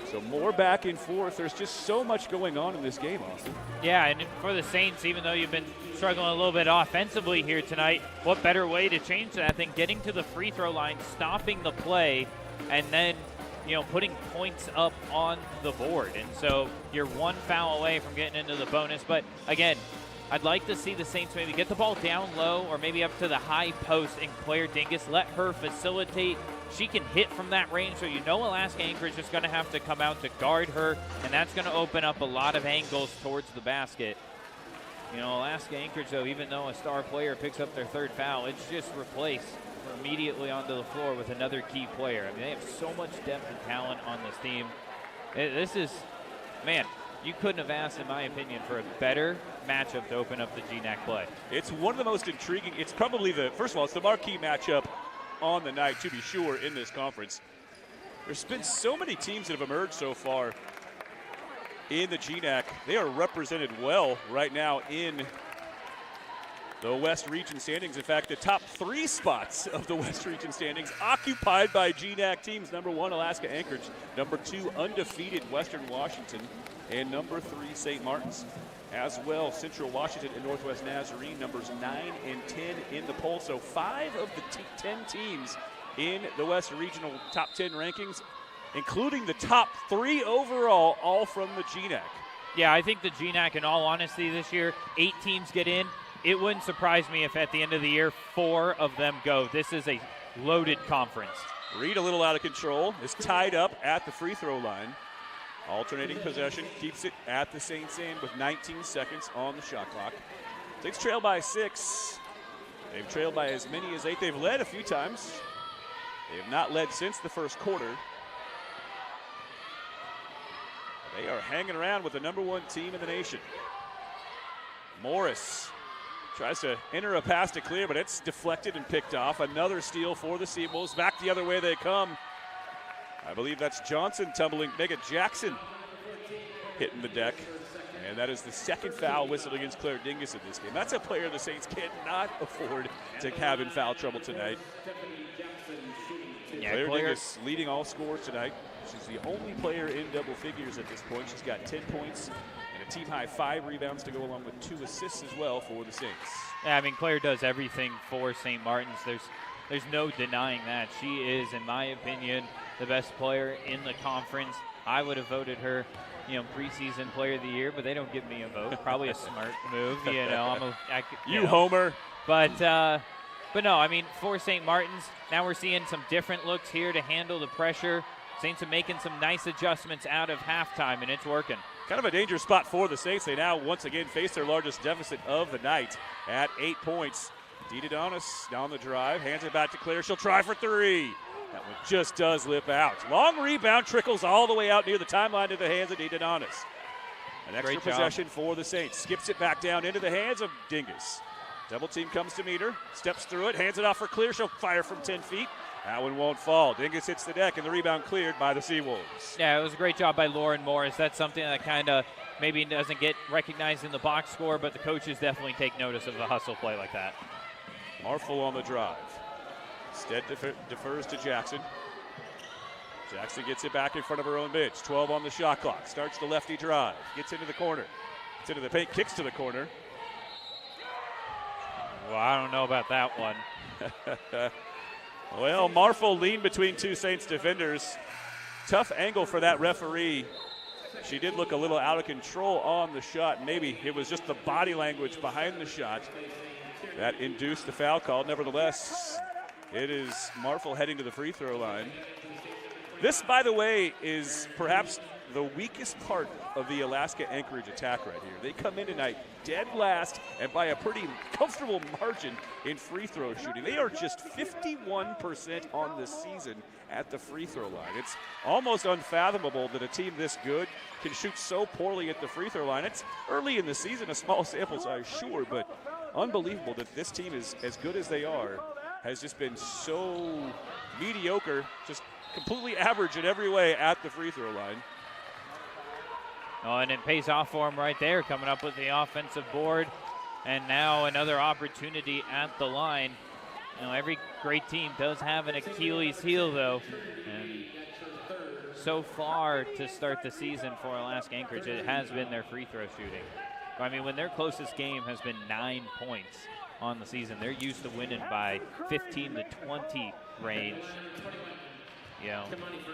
So more back and forth. There's just so much going on in this game, Austin. Yeah, and for the Saints, even though you've been struggling a little bit offensively here tonight, what better way to change that than getting to the free throw line, stopping the play, and then, putting points up on the board. And so you're 1 foul away from getting into the bonus. But again, I'd like to see the Saints maybe get the ball down low or maybe up to the high post and Claire Dingus, let her facilitate. She can hit from that range, so Alaska Anchorage is going to have to come out to guard her, and that's going to open up a lot of angles towards the basket. Alaska Anchorage, though, even though a star player picks up their 3rd foul, it's just replaced immediately onto the floor with another key player. I mean, they have so much depth and talent on this team. This is, man, you couldn't have asked, in my opinion, for a better matchup to open up the GNAC play. It's one of the most intriguing. It's probably first of all, it's the marquee matchup on the night, to be sure, in this conference. There's been so many teams that have emerged so far in the GNAC. They are represented well right now in the West Region standings. In fact, the top 3 spots of the West Region standings occupied by GNAC teams. Number 1, Alaska Anchorage. Number 2, undefeated Western Washington. And number 3, St. Martin's. As well, Central Washington and Northwest Nazarene, numbers 9 and 10 in the poll. So 5 of the 10 teams in the West Regional top 10 rankings, including the top 3 overall, all from the GNAC. Yeah, I think the GNAC, in all honesty, this year, 8 teams get in. It wouldn't surprise me if at the end of the year, 4 of them go. This is a loaded conference. Reed a little out of control, is tied up at the free throw line. Alternating possession, keeps it at the Saints end with 19 seconds on the shot clock. Saints trail by 6. They've trailed by as many as 8. They've led a few times. They have not led since the first quarter. They are hanging around with the number 1 team in the nation. Morris tries to enter a pass to Clear, but it's deflected and picked off. Another steal for the Seawolves. Back the other way they come. I believe that's Johnson tumbling. Megan Jackson hitting the deck. And that is the 2nd foul whistled against Claire Dingus in this game. That's a player the Saints cannot afford to have in foul trouble tonight. Yeah, Claire Dingus leading all scorers tonight. She's the only player in double figures at this point. She's got 10 points and a team-high 5 rebounds to go along with 2 assists as well for the Saints. Yeah, I mean, Claire does everything for St. Martin's. There's There's no denying that. She is, in my opinion, the best player in the conference. I would have voted her, preseason player of the year, but they don't give me a vote. Probably a smart move, You homer. But no, I mean, for St. Martin's, now we're seeing some different looks here to handle the pressure. Saints are making some nice adjustments out of halftime, and it's working. Kind of a dangerous spot for the Saints. They now once again face their largest deficit of the night at 8 points. DeDonis down the drive, hands it back to Claire. She'll try for 3. That one just does lip out. Long rebound, trickles all the way out near the timeline to the hands of DeDonis. An extra possession for the Saints. Skips it back down into the hands of Dingus. Double team comes to meet her, steps through it, hands it off for Clear. She'll fire from 10 feet. That one won't fall. Dingus hits the deck, and the rebound cleared by the Seawolves. Yeah, it was a great job by Lauren Morris. That's something that kind of maybe doesn't get recognized in the box score, but the coaches definitely take notice of a hustle play like that. Marful on the drive. Stead defers to Jackson. Jackson gets it back in front of her own bench. 12 on the shot clock. Starts the lefty drive. Gets into the corner. Gets into the paint. Kicks to the corner. Well, I don't know about that one. Well, Marful leaned between 2 Saints defenders. Tough angle for that referee. She did look a little out of control on the shot. Maybe it was just the body language behind the shot that induced the foul call. Nevertheless, it is Marful heading to the free throw line. This, by the way, is perhaps the weakest part of the Alaska Anchorage attack right here. They come in tonight dead last and by a pretty comfortable margin in free throw shooting. They are just 51% on the season at the free throw line. It's almost unfathomable that a team this good can shoot so poorly at the free throw line. It's early in the season, a small sample size, sure, but unbelievable that this team is as good as they are, has just been so mediocre, just completely average in every way at the free throw line. Oh, and it pays off for him right there, coming up with the offensive board. And now another opportunity at the line. Every great team does have an Achilles heel, though. And so far to start the season for Alaska Anchorage, it has been their free throw shooting. I mean, when their closest game has been 9 points on the season, they're used to winning by 15 to 20 range.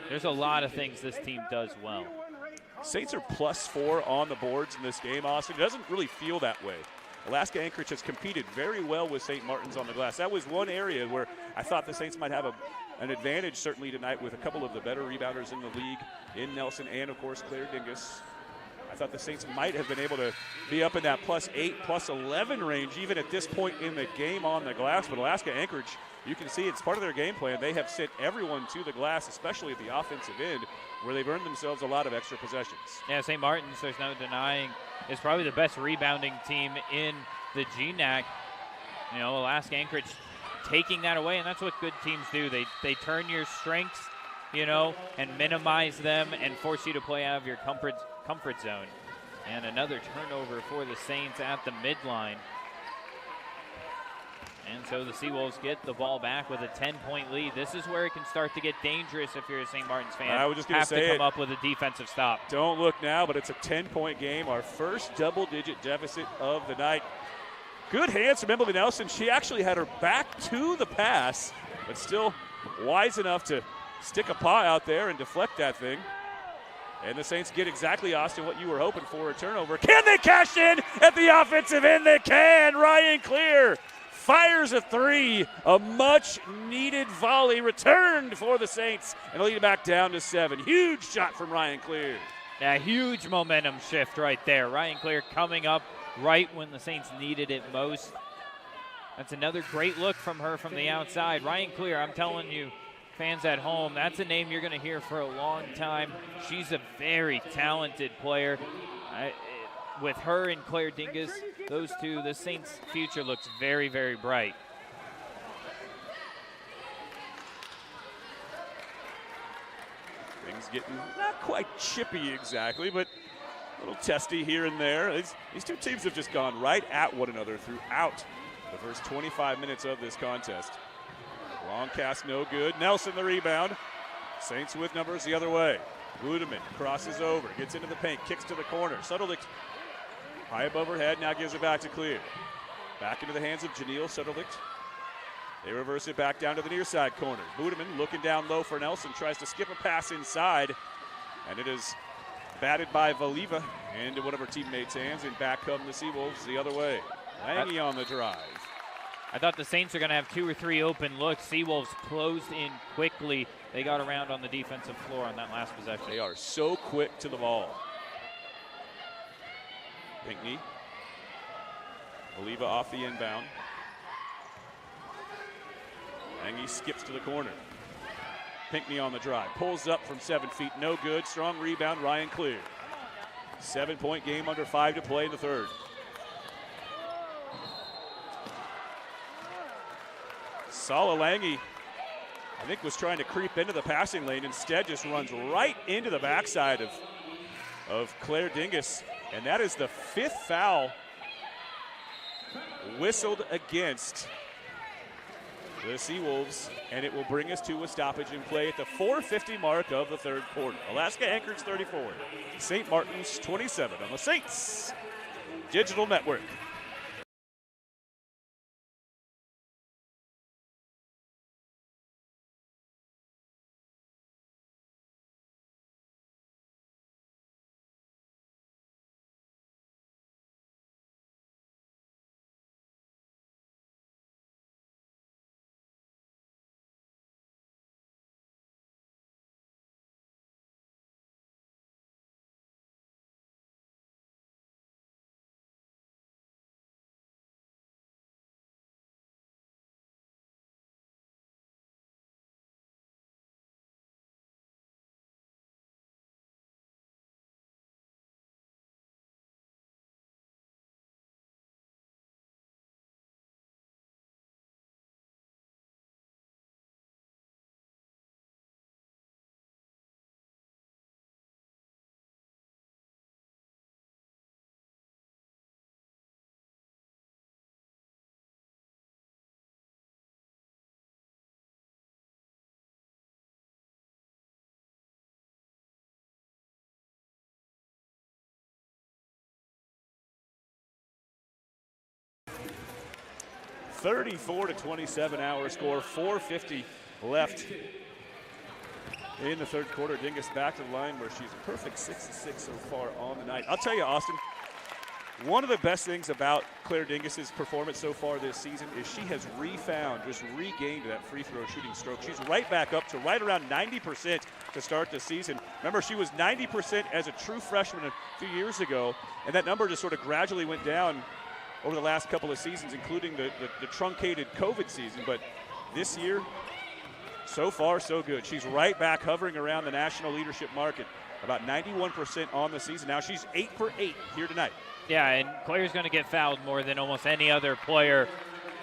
There's a lot of things this team does well. Saints are +4 on the boards in this game, Austin. It doesn't really feel that way. Alaska Anchorage has competed very well with St. Martin's on the glass. That was one area where I thought the Saints might have an advantage certainly tonight with a couple of the better rebounders in the league in Nelson and, of course, Claire Dingus. I thought the Saints might have been able to be up in that +8, +11 range even at this point in the game on the glass. But Alaska Anchorage, you can see it's part of their game plan. They have sent everyone to the glass, especially at the offensive end, where they've earned themselves a lot of extra possessions. Yeah, St. Martin's, there's no denying, is probably the best rebounding team in the GNAC. Alaska Anchorage taking that away, and that's what good teams do. They turn your strengths, and minimize them and force you to play out of your comfort zone. And another turnover for the Saints at the midline. And so the Seawolves get the ball back with a 10-point lead. This is where it can start to get dangerous if you're a St. Martin's fan. I was just going to say, come up with a defensive stop. Don't look now, but it's a 10-point game, our first double-digit deficit of the night. Good hands from Emily Nelson. She actually had her back to the pass, but still wise enough to stick a paw out there and deflect that thing. And the Saints get exactly, Austin, what you were hoping for, a turnover. Can they cash in at the offensive end? They can. Ryan Clear fires a 3, a much-needed volley returned for the Saints, and lead it back down to 7. Huge shot from Ryan Clear. Yeah, huge momentum shift right there. Ryan Clear coming up right when the Saints needed it most. That's another great look from her from the outside. Ryan Clear, I'm telling you, fans at home, that's a name you're going to hear for a long time. She's a very talented player. With her and Claire Dingus, those two, the Saints' future looks very, very bright. Things getting not quite chippy exactly, but a little testy here and there. These two teams have just gone right at one another throughout the first 25 minutes of this contest. Long cast, no good. Nelson the rebound. Saints with numbers the other way. Ludeman crosses over, gets into the paint, kicks to the corner. Suttelicht high above her head, now gives it back to Clear. Back into the hands of Janelle Suttelicht. They reverse it back down to the near side corner. Budeman looking down low for Nelson, tries to skip a pass inside, and it is batted by Valiva into one of her teammates' hands, and back come the Seawolves the other way. Lange on the drive. I thought the Saints are going to have 2 or 3 open looks. Seawolves closed in quickly. They got around on the defensive floor on that last possession. They are so quick to the ball. Pinckney. Valiva off the inbound. Lange skips to the corner. Pinckney on the drive. Pulls up from 7 feet. No good. Strong rebound. Ryan clear. 7-point game, under 5 to play in the third. Sala Lange, I think, was trying to creep into the passing lane. Instead, just runs right into the backside of Claire Dingus. And that is the 5th foul whistled against the Seawolves, and it will bring us to a stoppage in play at the 4:50 mark of the third quarter. Alaska Anchorage 34, St. Martin's 27 on the Saints Digital Network. (34-27) our score, 4:50 left in the third quarter. Dingus back to the line where she's a perfect 6-6 so far on the night. I'll tell you, Austin, one of the best things about Claire Dingus's performance so far this season is she has regained that free throw shooting stroke. She's right back up to right around 90% to start the season. Remember, she was 90% as a true freshman a few years ago, and that number just sort of gradually went down over the last couple of seasons, including the truncated COVID season. But this year, so far, so good. She's right back hovering around the national leadership market, about 91% on the season. Now she's 8 for 8 here tonight. Yeah, and Claire's going to get fouled more than almost any other player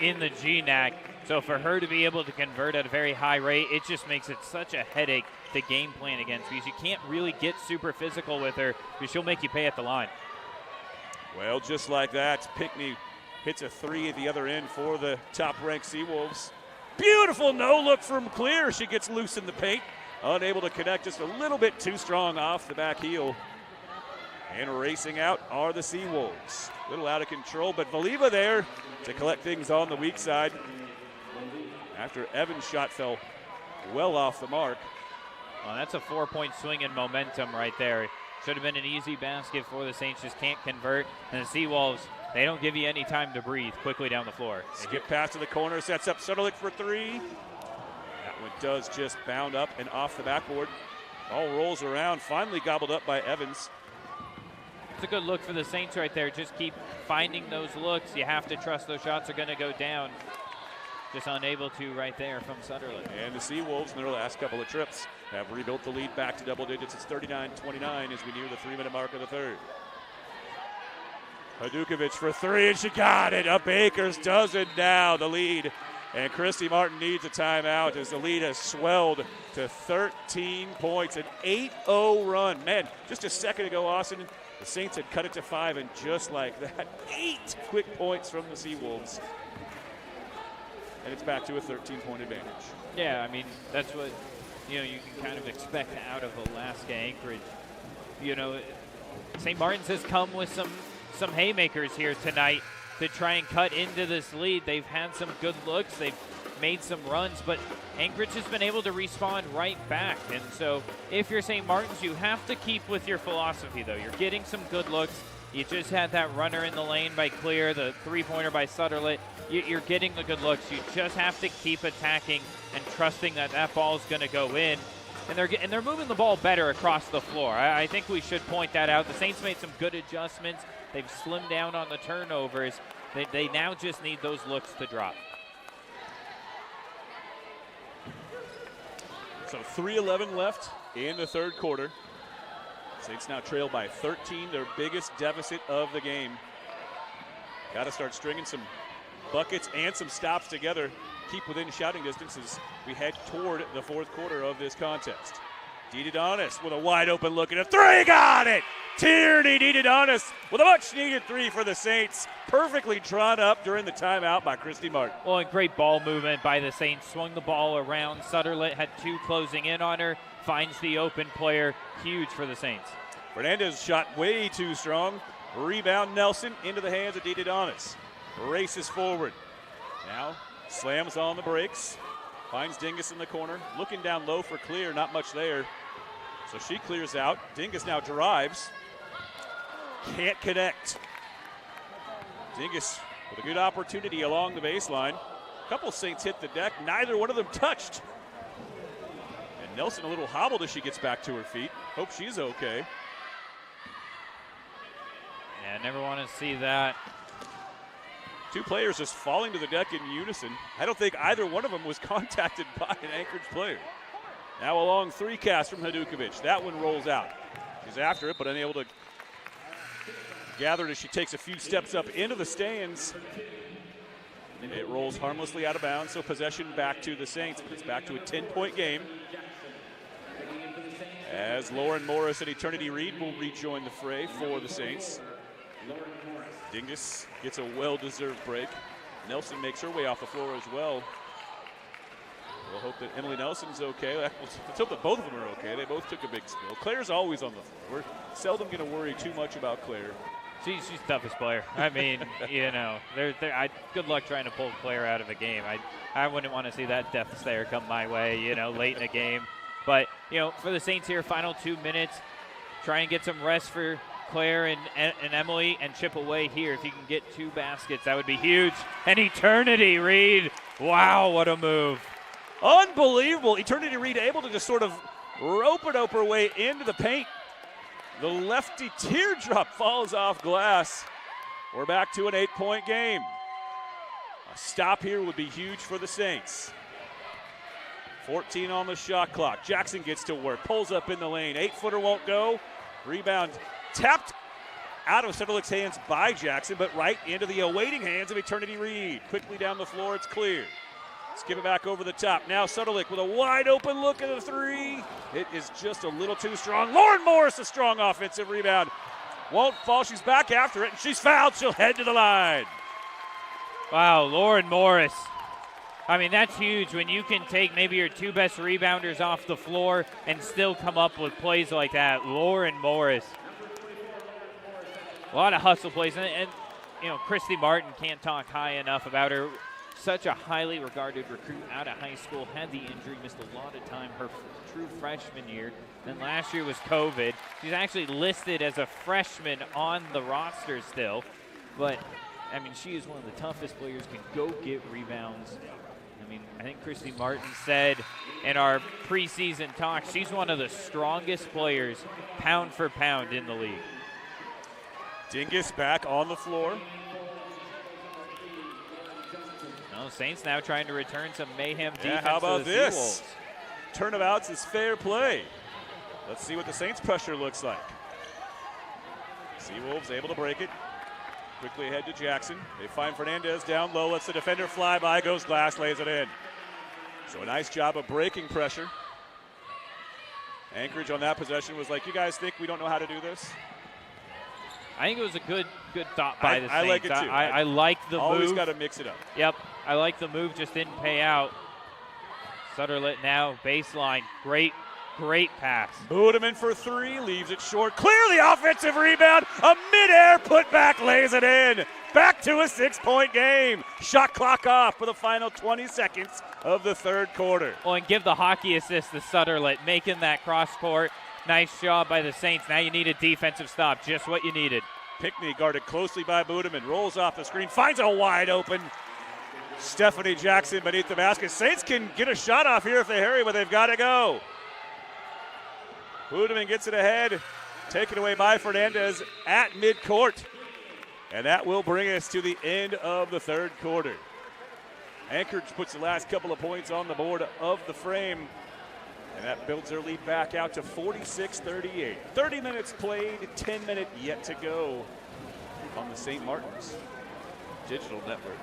in the GNAC. So for her to be able to convert at a very high rate, it just makes it such a headache to game plan against, because you can't really get super physical with her because she'll make you pay at the line. Well, just like that, Pinckney hits a 3 at the other end for the top-ranked Seawolves. Beautiful no-look from Clear. She gets loose in the paint, unable to connect, just a little bit too strong off the back heel. And racing out are the Seawolves. A little out of control, but Valiva there to collect things on the weak side after Evans' shot fell well off the mark. Well, that's a 4-point swing in momentum right there. Should have been an easy basket for the Saints, just can't convert. And the Seawolves, they don't give you any time to breathe quickly down the floor. Skip pass to the corner, sets up Sutterlick for 3. That one does just bound up and off the backboard. Ball rolls around, finally gobbled up by Evans. It's a good look for the Saints right there. Just keep finding those looks. You have to trust those shots are going to go down. Just unable to right there from Sutherland. And the Seawolves in their last couple of trips have rebuilt the lead back to double digits. It's 39-29 as we near the 3-minute mark of the third. Hadukovic for 3, and she got it. Up Akers does it now, the lead. And Christy Martin needs a timeout as the lead has swelled to 13 points, an 8-0 run. Man, just a second ago, Austin, the Saints had cut it to 5, and just like that, 8 quick points from the Seawolves. And it's back to a 13-point advantage. Yeah, I mean, that's what, you can kind of expect out of Alaska Anchorage. St. Martin's has come with some haymakers here tonight to try and cut into this lead. They've had some good looks. They've made some runs, but Anchorage has been able to respond right back. And so if you're St. Martin's, you have to keep with your philosophy, though. You're getting some good looks. You just had that runner in the lane by Clear, the three-pointer by Sutterlet. You're getting the good looks. You just have to keep attacking and trusting that that ball is going to go in. And they're moving the ball better across the floor. I think we should point that out. The Saints made some good adjustments. They've slimmed down on the turnovers. They now just need those looks to drop. So 3:11 left in the third quarter. Saints now trail by 13, their biggest deficit of the game. Got to start stringing some buckets and some stops together. Keep within shouting distance as we head toward the fourth quarter of this contest. DeDonis with a wide open look at a three. Got it! Tierney DeDonis with a much-needed three for the Saints. Perfectly drawn up during the timeout by Christy Martin. Well, and great ball movement by the Saints. Swung the ball around. Sutterlet had two closing in on her. Finds the open player. Huge for the Saints. Fernandez shot way too strong. Rebound Nelson into the hands of DeDonis. Races forward. Now slams on the brakes. Finds Dingus in the corner. Looking down low for Clear. Not much there. So she clears out. Dingus now drives. Can't connect. Dingus with a good opportunity along the baseline. A couple Saints hit the deck. Neither one of them touched. And Nelson a little hobbled as she gets back to her feet. Hope she's okay. Yeah, never want to see that. Two players just falling to the deck in unison. I don't think either one of them was contacted by an Anchorage player. Now a long three cast from Hadukovic. That one rolls out. She's after it, but unable to gather it as she takes a few steps up into the stands. It rolls harmlessly out of bounds, so possession back to the Saints. It's back to a 10-point game. As Lauren Morris and Eternity Reed will rejoin the fray for the Saints. Dingus gets a well-deserved break. Nelson makes her way off the floor as well. We'll hope that Emily Nelson's okay. Let's hope that both of them are okay. They both took a big spill. Claire's always on the floor. We're seldom going to worry too much about Claire. She's the toughest player. I mean, you know, good luck trying to pull Claire out of a game. I wouldn't want to see that death stare come my way, you know, late in the game. But, you know, for the Saints here, final 2 minutes, try and get some rest for Claire and Emily and chip away here. If you can get 2 baskets, that would be huge. And Eternity Reed, wow, what a move. Unbelievable. Eternity Reed able to just sort of rope-a-dope her way into the paint. The lefty teardrop falls off glass. We're back to an 8-point game. A stop here would be huge for the Saints. 14 on the shot clock. Jackson gets to work, pulls up in the lane. 8-footer won't go. Rebound tapped out of Sutterlick's hands by Jackson, but right into the awaiting hands of Eternity Reed. Quickly down the floor, it's clear. Skip it back over the top. Now Sutterlick with a wide open look at the three. It is just a little too strong. Lauren Morris, a strong offensive rebound. Won't fall. She's back after it, and she's fouled. She'll head to the line. Wow, Lauren Morris. I mean, that's huge when you can take maybe your 2 best rebounders off the floor and still come up with plays like that. Lauren Morris. A lot of hustle plays. And you know, Christy Martin, can't talk high enough about her. Such a highly regarded recruit out of high school. Had the injury, missed a lot of time her true freshman year. Then last year was COVID. She's actually listed as a freshman on the roster still. But, I mean, she is one of the toughest players, can go get rebounds. I mean, I think Christy Martin said in our preseason talk, she's one of the strongest players pound for pound in the league. Dingus back on the floor. No, Saints now trying to return some mayhem defense. Yeah, how about to the this? Seawolves. Turnabouts is fair play. Let's see what the Saints pressure looks like. Seawolves able to break it. Quickly ahead to Jackson. They find Fernandez down low. Lets the defender fly by. Goes Glass, lays it in. So a nice job of breaking pressure. Anchorage on that possession was like, you guys think we don't know how to do this? I think it was a good thought by the Saints. I like it too. I like the move. Always got to mix it up. Yep, I like the move, just didn't pay out. Sutterlet now, baseline, great Great pass. Budeman for three, leaves it short. Clear the offensive rebound. A midair putback lays it in. Back to a 6-point game. Shot clock off for the final 20 seconds of the third quarter. Well, and give the hockey assist to Sutterlet, making that cross court. Nice job by the Saints. Now you need a defensive stop, just what you needed. Pickney guarded closely by Budeman, rolls off the screen, finds a wide open Stephanie Jackson beneath the basket. Saints can get a shot off here if they hurry, but they've got to go. Budeman gets it ahead, taken away by Fernandez at midcourt. And that will bring us to the end of the third quarter. Anchorage puts the last couple of points on the board of the frame, and that builds their lead back out to 46-38. 30 minutes played, 10 minutes yet to go on the St. Martin's Digital Network.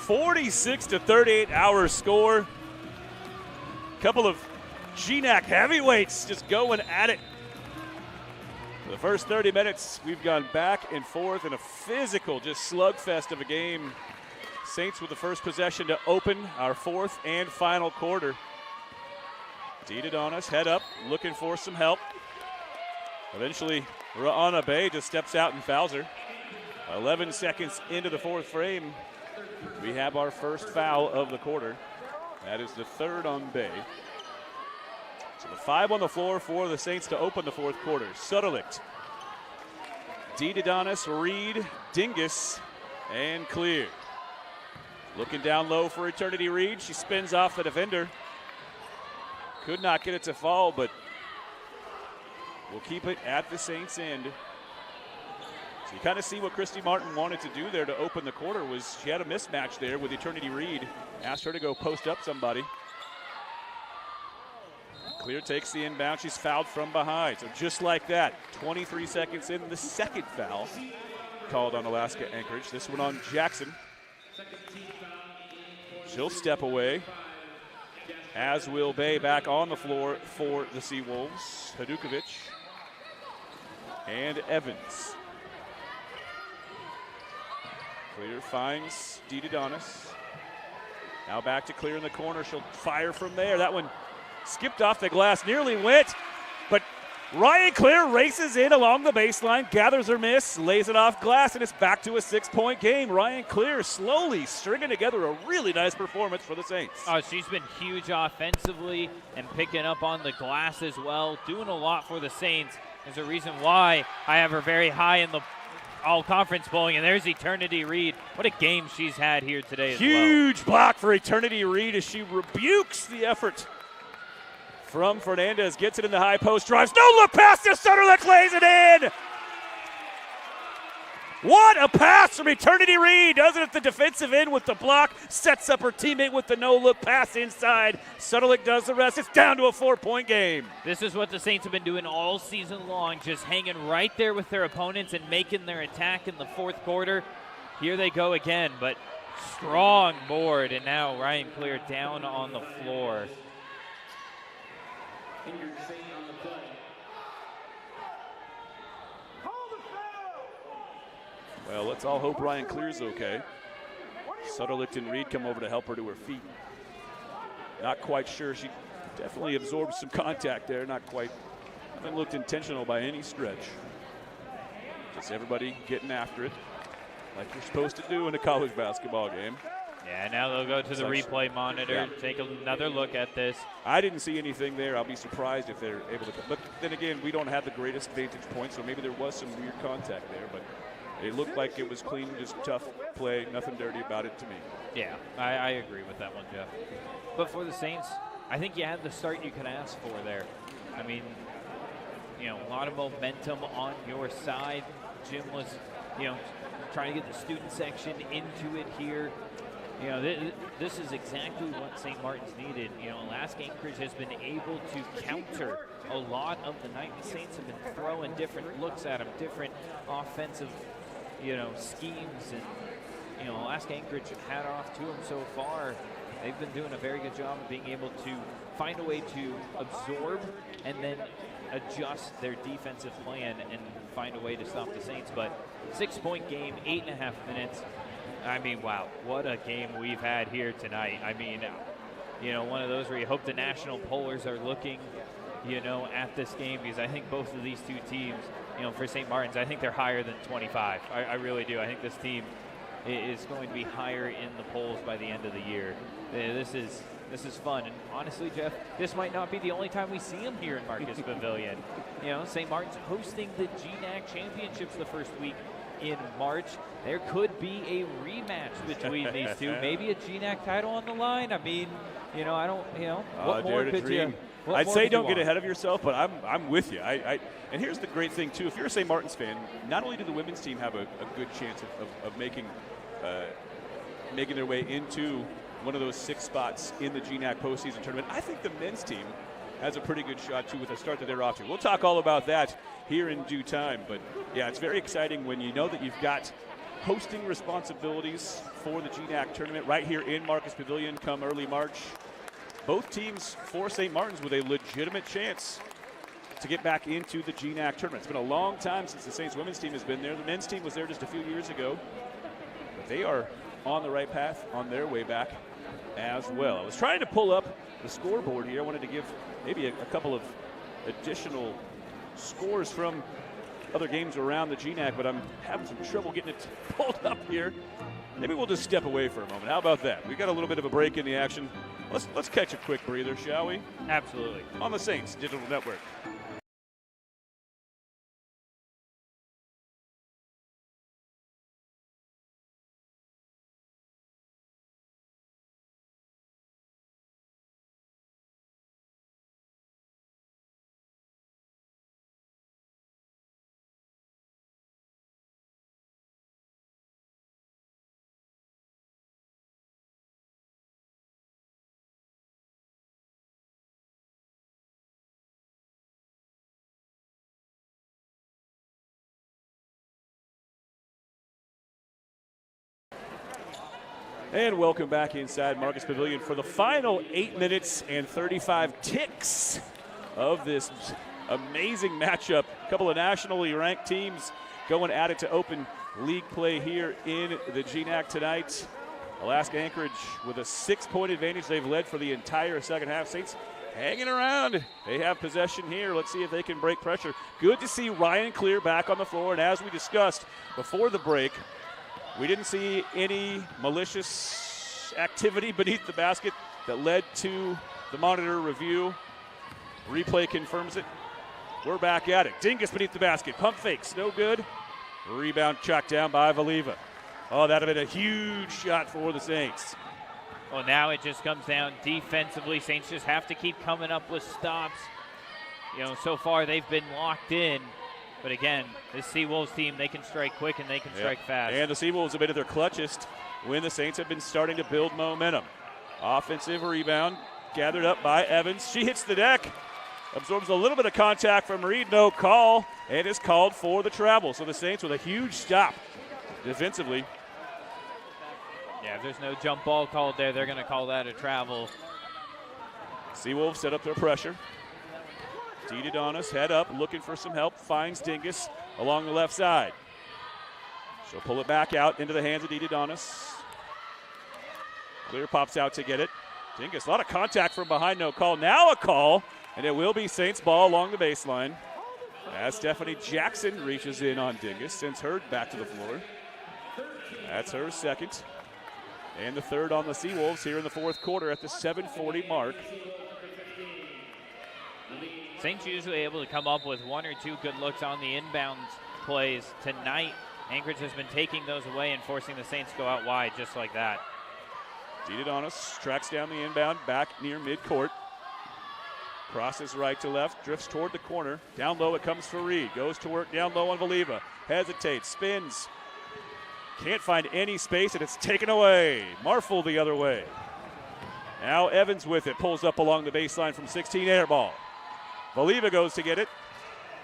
(46-38) our score. Couple of GNAC heavyweights just going at it. For the first 30 minutes, we've gone back and forth in a physical, just slugfest of a game. Saints with the first possession to open our fourth and final quarter. Deeded on us, head up, looking for some help. Eventually, Ra'ana Bay just steps out and fouls her. 11 seconds into the fourth frame, we have our first foul of the quarter. That is the third on Bay. So the 5 on the floor for the Saints to open the fourth quarter. Sutterlicht, Didadonis, Reed, Dingus, and Clear. Looking down low for Eternity Reed. She spins off the defender. Could not get it to fall, but we'll keep it at the Saints' end. So you kind of see what Christy Martin wanted to do there to open the quarter. Was she had a mismatch there with Eternity Reed. Asked her to go post up somebody. Clear takes the inbound. She's fouled from behind. So just like that, 23 seconds in, the second foul called on Alaska Anchorage. This one on Jackson. She'll step away, as will Bay back on the floor for the Seawolves. Hadukovic and Evans. Clear finds Didadonis. Now back to Clear in the corner. She'll fire from there. That one skipped off the glass, nearly went, but Ryan Clear races in along the baseline, gathers her miss, lays it off glass, and it's back to a 6-point game. Ryan Clear slowly stringing together a really nice performance for the Saints. Oh, she's been huge offensively and picking up on the glass as well, doing a lot for the Saints. There's a reason why I have her very high in the all-conference polling, and there's Eternity Reed. What a game she's had here today as well. Huge block for Eternity Reed as she rebukes the effort from Fernandez, gets it in the high post, drives, no look pass to Sutterlick, lays it in. What a pass from Eternity Reed, does it at the defensive end with the block, sets up her teammate with the no-look pass inside. Sutterlick does the rest. It's down to a 4-point game. This is what the Saints have been doing all season long, just hanging right there with their opponents and making their attack in the fourth quarter. Here they go again, but strong board, and now Ryan Clear down on the floor. Well, let's all hope Ryan Clear's okay. Sutterlicht and Reed come over to help her to her feet. Not quite sure. She definitely absorbed some contact there. Not quite. Haven't looked intentional by any stretch. Just everybody getting after it like you're supposed to do in a college basketball game. Yeah, now they'll go to the replay monitor, take another look at this. I didn't see anything there. I'll be surprised if they're able to. But then again, we don't have the greatest vantage point, so maybe there was some weird contact there. But it looked like it was clean, just tough play, nothing dirty about it to me. Yeah, I agree with that one, Jeff. But for the Saints, I think you had the start you could ask for there. I mean, a lot of momentum on your side. Jim was, trying to get the student section into it here. This is exactly what St. Martin's needed. Alaska Anchorage has been able to counter a lot of the night. The Saints have been throwing different looks at them, different offensive, schemes, and Alaska Anchorage hat off to them so far. They've been doing a very good job of being able to find a way to absorb and then adjust their defensive plan and find a way to stop the Saints. But 6-point game, 8.5 minutes. I mean, wow, what a game we've had here tonight. I mean, one of those where you hope the national pollers are looking, at this game, because I think both of these two teams, for St. Martin's, I think they're higher than 25. I really do. I think this team is going to be higher in the polls by the end of the year. This is fun. And honestly, Jeff, this might not be the only time we see them here in Marcus Pavilion. St. Martin's hosting the GNAC Championships the first week in March. There could be a rematch between these two. Maybe a GNAC title on the line. I mean, I don't, what more could you? I'd say don't get ahead of yourself, but I'm with you. And here's the great thing too. If you're a St. Martin's fan, not only do the women's team have a good chance of making their way into one of those 6 spots in the GNAC postseason tournament, I think the men's team has a pretty good shot too with the start that they're off to. We'll talk all about that here in due time. But yeah, it's very exciting when you know that you've got hosting responsibilities for the GNAC tournament right here in Marcus Pavilion come early March. Both teams for St. Martin's with a legitimate chance to get back into the GNAC tournament. It's been a long time since the Saints women's team has been there. The men's team was there just a few years ago. But they are on the right path, on their way back as well. I was trying to pull up the scoreboard here. I wanted to give maybe a couple of additional scores from other games around the GNAC, but I'm having some trouble getting it pulled up here. Maybe we'll just step away for a moment. How about that? We got a little bit of a break in the action. Let's catch a quick breather, shall we? Absolutely. On the Saints Digital Network. And welcome back inside Marcus Pavilion for the final 8 minutes and 35 ticks of this amazing matchup. A couple of nationally ranked teams going at it to open league play here in the GNAC tonight. Alaska Anchorage with a 6-point advantage. They've led for the entire second half. Saints hanging around. They have possession here. Let's see if they can break pressure. Good to see Ryan Clear back on the floor. And as we discussed before the break, we didn't see any malicious activity beneath the basket that led to the monitor review. Replay confirms it. We're back at it. Dingus beneath the basket. Pump fakes, no good. Rebound chucked down by Valiva. Oh, that would have been a huge shot for the Saints. Well, now it just comes down defensively. Saints just have to keep coming up with stops. So far they've been locked in. But again, this Seawolves team, they can strike quick and they can strike fast. And the Seawolves have been at their clutchest when the Saints have been starting to build momentum. Offensive rebound gathered up by Evans. She hits the deck, absorbs a little bit of contact from Reed, no call, and is called for the travel. So the Saints with a huge stop defensively. Yeah, if there's no jump ball called there, they're going to call that a travel. Seawolves set up their pressure. Didonis head up, looking for some help, finds Dingus along the left side. She'll pull it back out into the hands of Didonis. Clear pops out to get it. Dingus, a lot of contact from behind, no call. Now a call, and it will be Saints ball along the baseline. As Stephanie Jackson reaches in on Dingus, sends her back to the floor. That's her second. And the third on the Seawolves here in the fourth quarter at the 7:40 mark. Saints usually able to come up with one or two good looks on the inbound plays. Tonight, Anchorage has been taking those away and forcing the Saints to go out wide just like that. Didadonis tracks down the inbound back near midcourt. Crosses right to left, drifts toward the corner. Down low it comes for Reed. Goes to work down low on Valiva. Hesitates, spins. Can't find any space, and it's taken away. Marful the other way. Now Evans with it. Pulls up along the baseline from 16, air ball. Valiva goes to get it.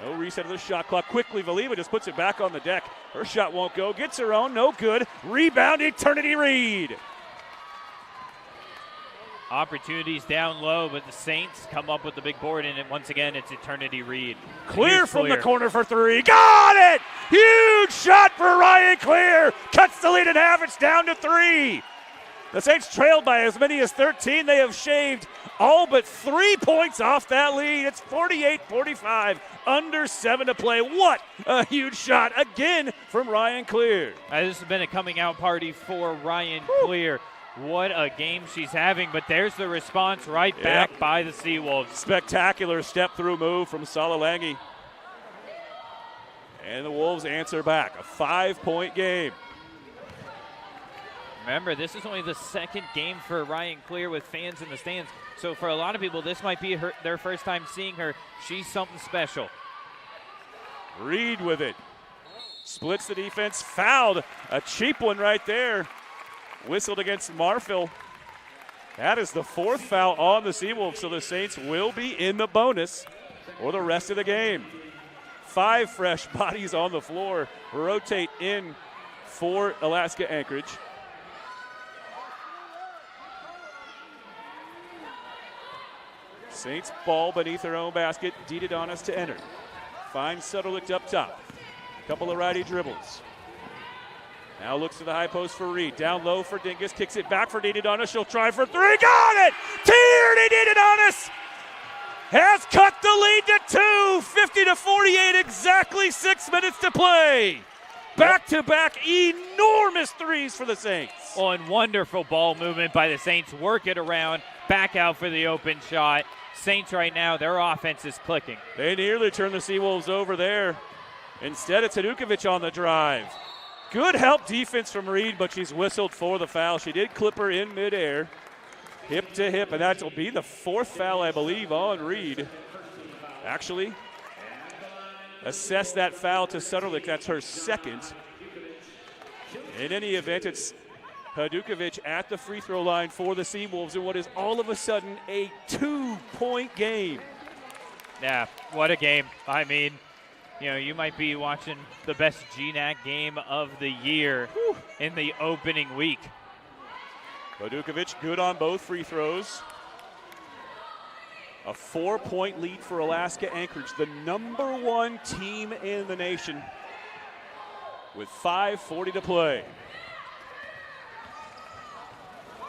No reset of the shot clock. Quickly, Valiva just puts it back on the deck. Her shot won't go. Gets her own. No good. Rebound, Eternity Reed. Opportunities down low, but the Saints come up with the big board, and once again, it's Eternity Reed. Clear from the corner for three. Got it! Huge shot for Ryan Clear. Cuts the lead in half. It's down to 3. The Saints trailed by as many as 13. They have shaved all but 3 points off that lead. It's 48-45, under 7 to play. What a huge shot again from Ryan Clear. This has been a coming out party for Ryan Clear. What a game she's having, but there's the response right back by the Seawolves. Spectacular step-through move from Salalangi. And the Wolves answer back. A 5-point game. Remember, this is only the second game for Ryan Clear with fans in the stands. So for a lot of people, this might be their first time seeing her. She's something special. Reed with it. Splits the defense. Fouled. A cheap one right there. Whistled against Marfil. That is the 4th foul on the Seawolves, so the Saints will be in the bonus for the rest of the game. 5 fresh bodies on the floor. Rotate in for Alaska Anchorage. Saints ball beneath their own basket. Didadonis to enter. Finds Sutterlicht up top. Couple of righty dribbles. Now looks to the high post for Reed. Down low for Dingus. Kicks it back for Didadonis. She'll try for 3. Got it! Tierney Didadonis has cut the lead to 2. 50-48. Exactly 6 minutes to play. Back-to-back enormous threes for the Saints. Oh, and wonderful ball movement by the Saints. Work it around. Back out for the open shot. Saints right now, their offense is clicking. They nearly turn the Seawolves over there. Instead, it's Hadukovic on the drive. Good help defense from Reed, but she's whistled for the foul. She did clip her in midair, hip to hip, and that will be the 4th foul, I believe, on Reed. Actually, assess that foul to Sutterlick. That's her 2nd. In any event, it's Hadukovic at the free throw line for the Seawolves in what is all of a sudden a 2-point game. Yeah, what a game. I mean, you know, you might be watching the best GNAC game of the year in the opening week. Hadukovic good on both free throws. A 4-point lead for Alaska Anchorage, the #1 team in the nation, with 5:40 to play.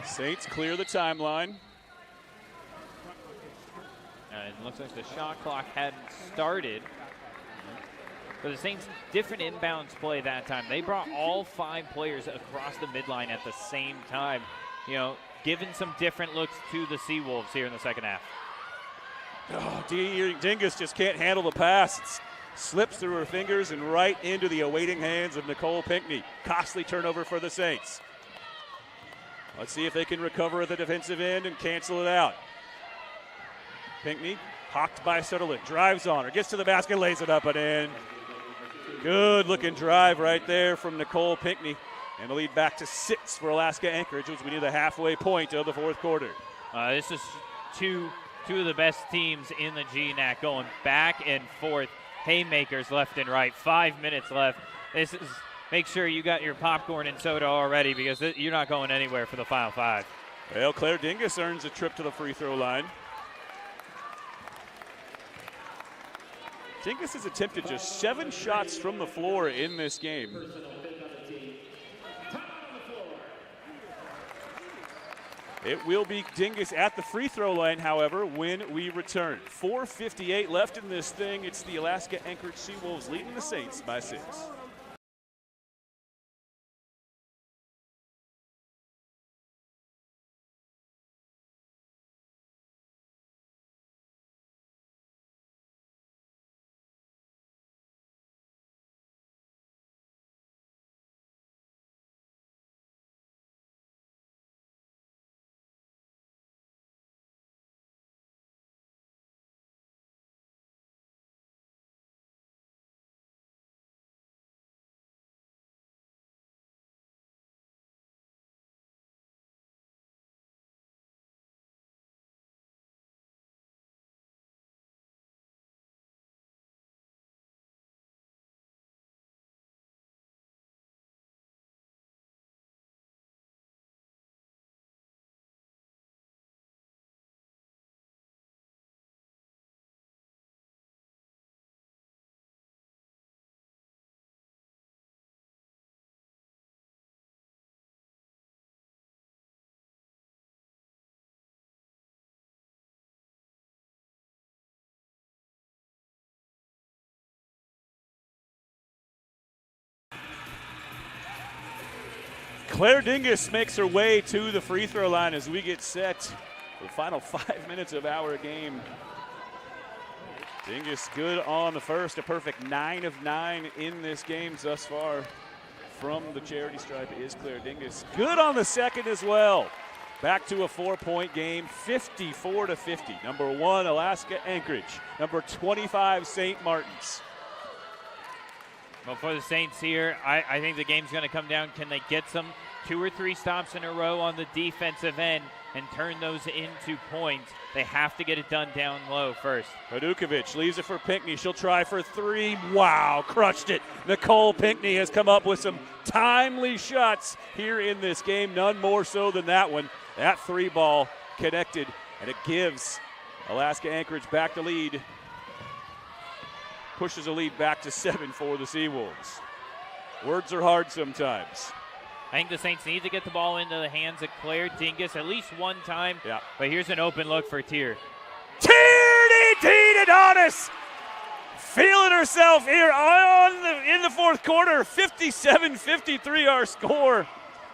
Saints clear the timeline. It looks like the shot clock hadn't started. For the Saints, different inbounds play that time. They brought all 5 players across the midline at the same time, you know, giving some different looks to the Seawolves here in the second half. Oh, Dingus just can't handle the pass. It slips through her fingers and right into the awaiting hands of Nicole Pinckney. Costly turnover for the Saints. Let's see if they can recover at the defensive end and cancel it out. Pinckney, hawked by Sutterlick, drives on her, gets to the basket, lays it up and in. Good looking drive right there from Nicole Pinckney. And the lead back to 6 for Alaska Anchorage as we near the halfway point of the 4th quarter. This is two of the best teams in the GNAC going back and forth. Haymakers left and right. 5 minutes left. This is, make sure you got your popcorn and soda already because you're not going anywhere for the final 5. Well, Claire Dingus earns a trip to the free throw line. Dingus has attempted just 7 shots from the floor in this game. It will be Dingus at the free throw line, however, when we return. 4:58 left in this thing. It's the Alaska Anchorage Seawolves leading the Saints by 6. Claire Dingus makes her way to the free throw line as we get set for the final 5 minutes of our game. Dingus good on the first, a perfect 9 of 9 in this game thus far. From the charity stripe is Claire Dingus. Good on the second as well. Back to a 4-point game, 54-50. Number 1, Alaska Anchorage. Number 25, St. Martin's. Well, for the Saints here, I think the game's going to come down. Can they get some 2 or 3 stops in a row on the defensive end and turn those into points? They have to get it done down low first. Padukovic leaves it for Pinckney. She'll try for 3. Wow, crushed it. Nicole Pinckney has come up with some timely shots here in this game, none more so than that one. That 3 ball connected, and it gives Alaska Anchorage back the lead. Pushes a lead back to 7 for the Seawolves. Words are hard sometimes. I think the Saints need to get the ball into the hands of Claire Dingus at least one time. Yeah. But here's an open look for Tierney. Tierney Adonis feeling herself here in the fourth quarter. 57-53 our score.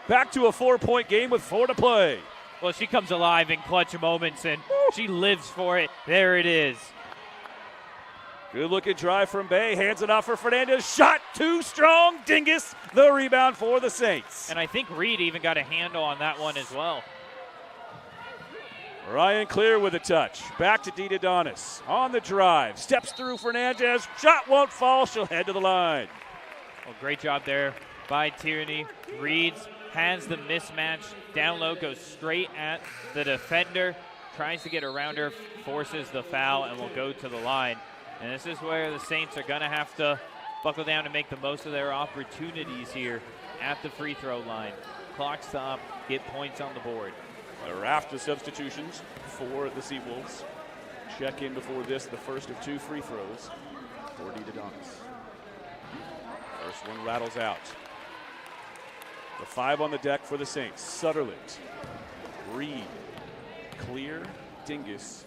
Back to a 4-point game with 4 to play. Well, she comes alive in clutch moments, and she lives for it. There it is. Good looking drive from Bay, hands it off for Fernandez. Shot too strong. Dingus, the rebound for the Saints. And I think Reed even got a handle on that one as well. Ryan Clear with a touch. Back to Dita Donis on the drive. Steps through Fernandez. Shot won't fall. She'll head to the line. Well, great job there by Tierney. Reed has the mismatch. Down low, goes straight at the defender. Tries to get around her, forces the foul, and will go to the line. And this is where the Saints are going to have to buckle down and make the most of their opportunities here at the free throw line. Clock stop, get points on the board. A raft of substitutions for the Seawolves. Check in before this, the first of 2 free throws for Dita Donis. First one rattles out. The 5 on the deck for the Saints. Sutherland, Reed, Clear, Dingus,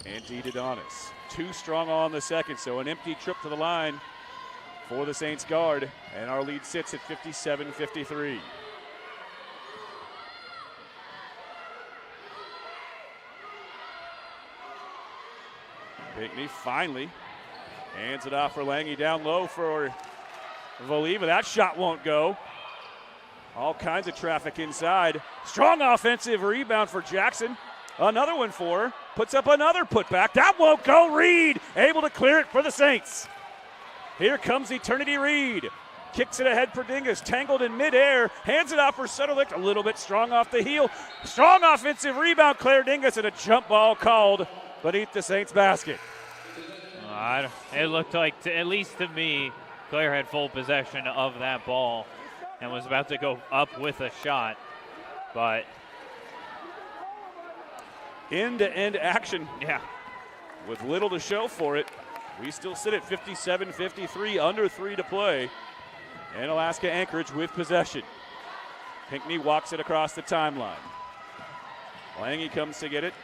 and Dita Donis. 2 strong on the second, so an empty trip to the line for the Saints guard, and our lead sits at 57-53. Pinckney finally hands it off for Lange down low for Voliva. That shot won't go. All kinds of traffic inside. Strong offensive rebound for Jackson. Another one for her. Puts up another putback. That won't go. Reed able to clear it for the Saints. Here comes Eternity Reed. Kicks it ahead for Dingus. Tangled in midair. Hands it off for Sutherland. A little bit strong off the heel. Strong offensive rebound. Claire Dingus, and a jump ball called beneath the Saints basket. It looked like, at least to me, Claire had full possession of that ball and was about to go up with a shot. But end-to-end action. Yeah. With little to show for it. We still sit at 57-53, under 3 to play. And Alaska Anchorage with possession. Pinckney walks it across the timeline. Lange comes to get it.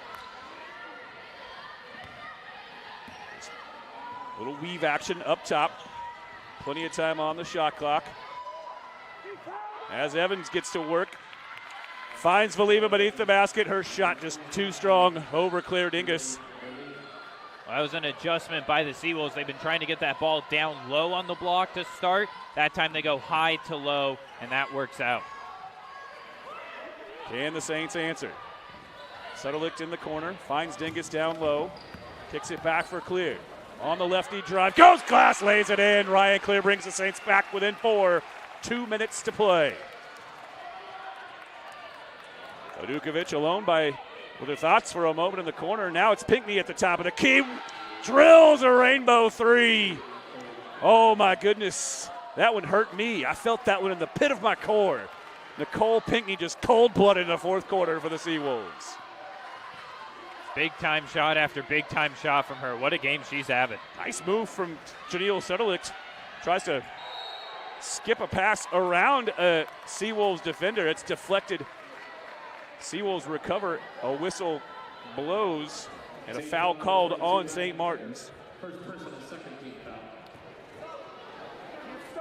Little weave action up top. Plenty of time on the shot clock. As Evans gets to work. Finds Valiva beneath the basket. Her shot just too strong over Claire Dingus. Well, that was an adjustment by the Seawolves. They've been trying to get that ball down low on the block to start. That time they go high to low, and that works out. Can the Saints answer? Suttelicht in the corner. Finds Dingus down low. Kicks it back for Clear. On the lefty drive. Goes Glass, lays it in. Ryan Clear brings the Saints back within 4. 2 minutes to play. Odukovic alone with her thoughts for a moment in the corner. Now it's Pinckney at the top of the key. Drills a rainbow 3. Oh my goodness. That one hurt me. I felt that one in the pit of my core. Nicole Pinckney just cold-blooded in the fourth quarter for the Seawolves. Big time shot after big time shot from her. What a game she's having. Nice move from Janelle Suttelicht. Tries to skip a pass around a Seawolves defender. It's deflected. Seawolves recover. A whistle blows and a foul called on St. Martin's.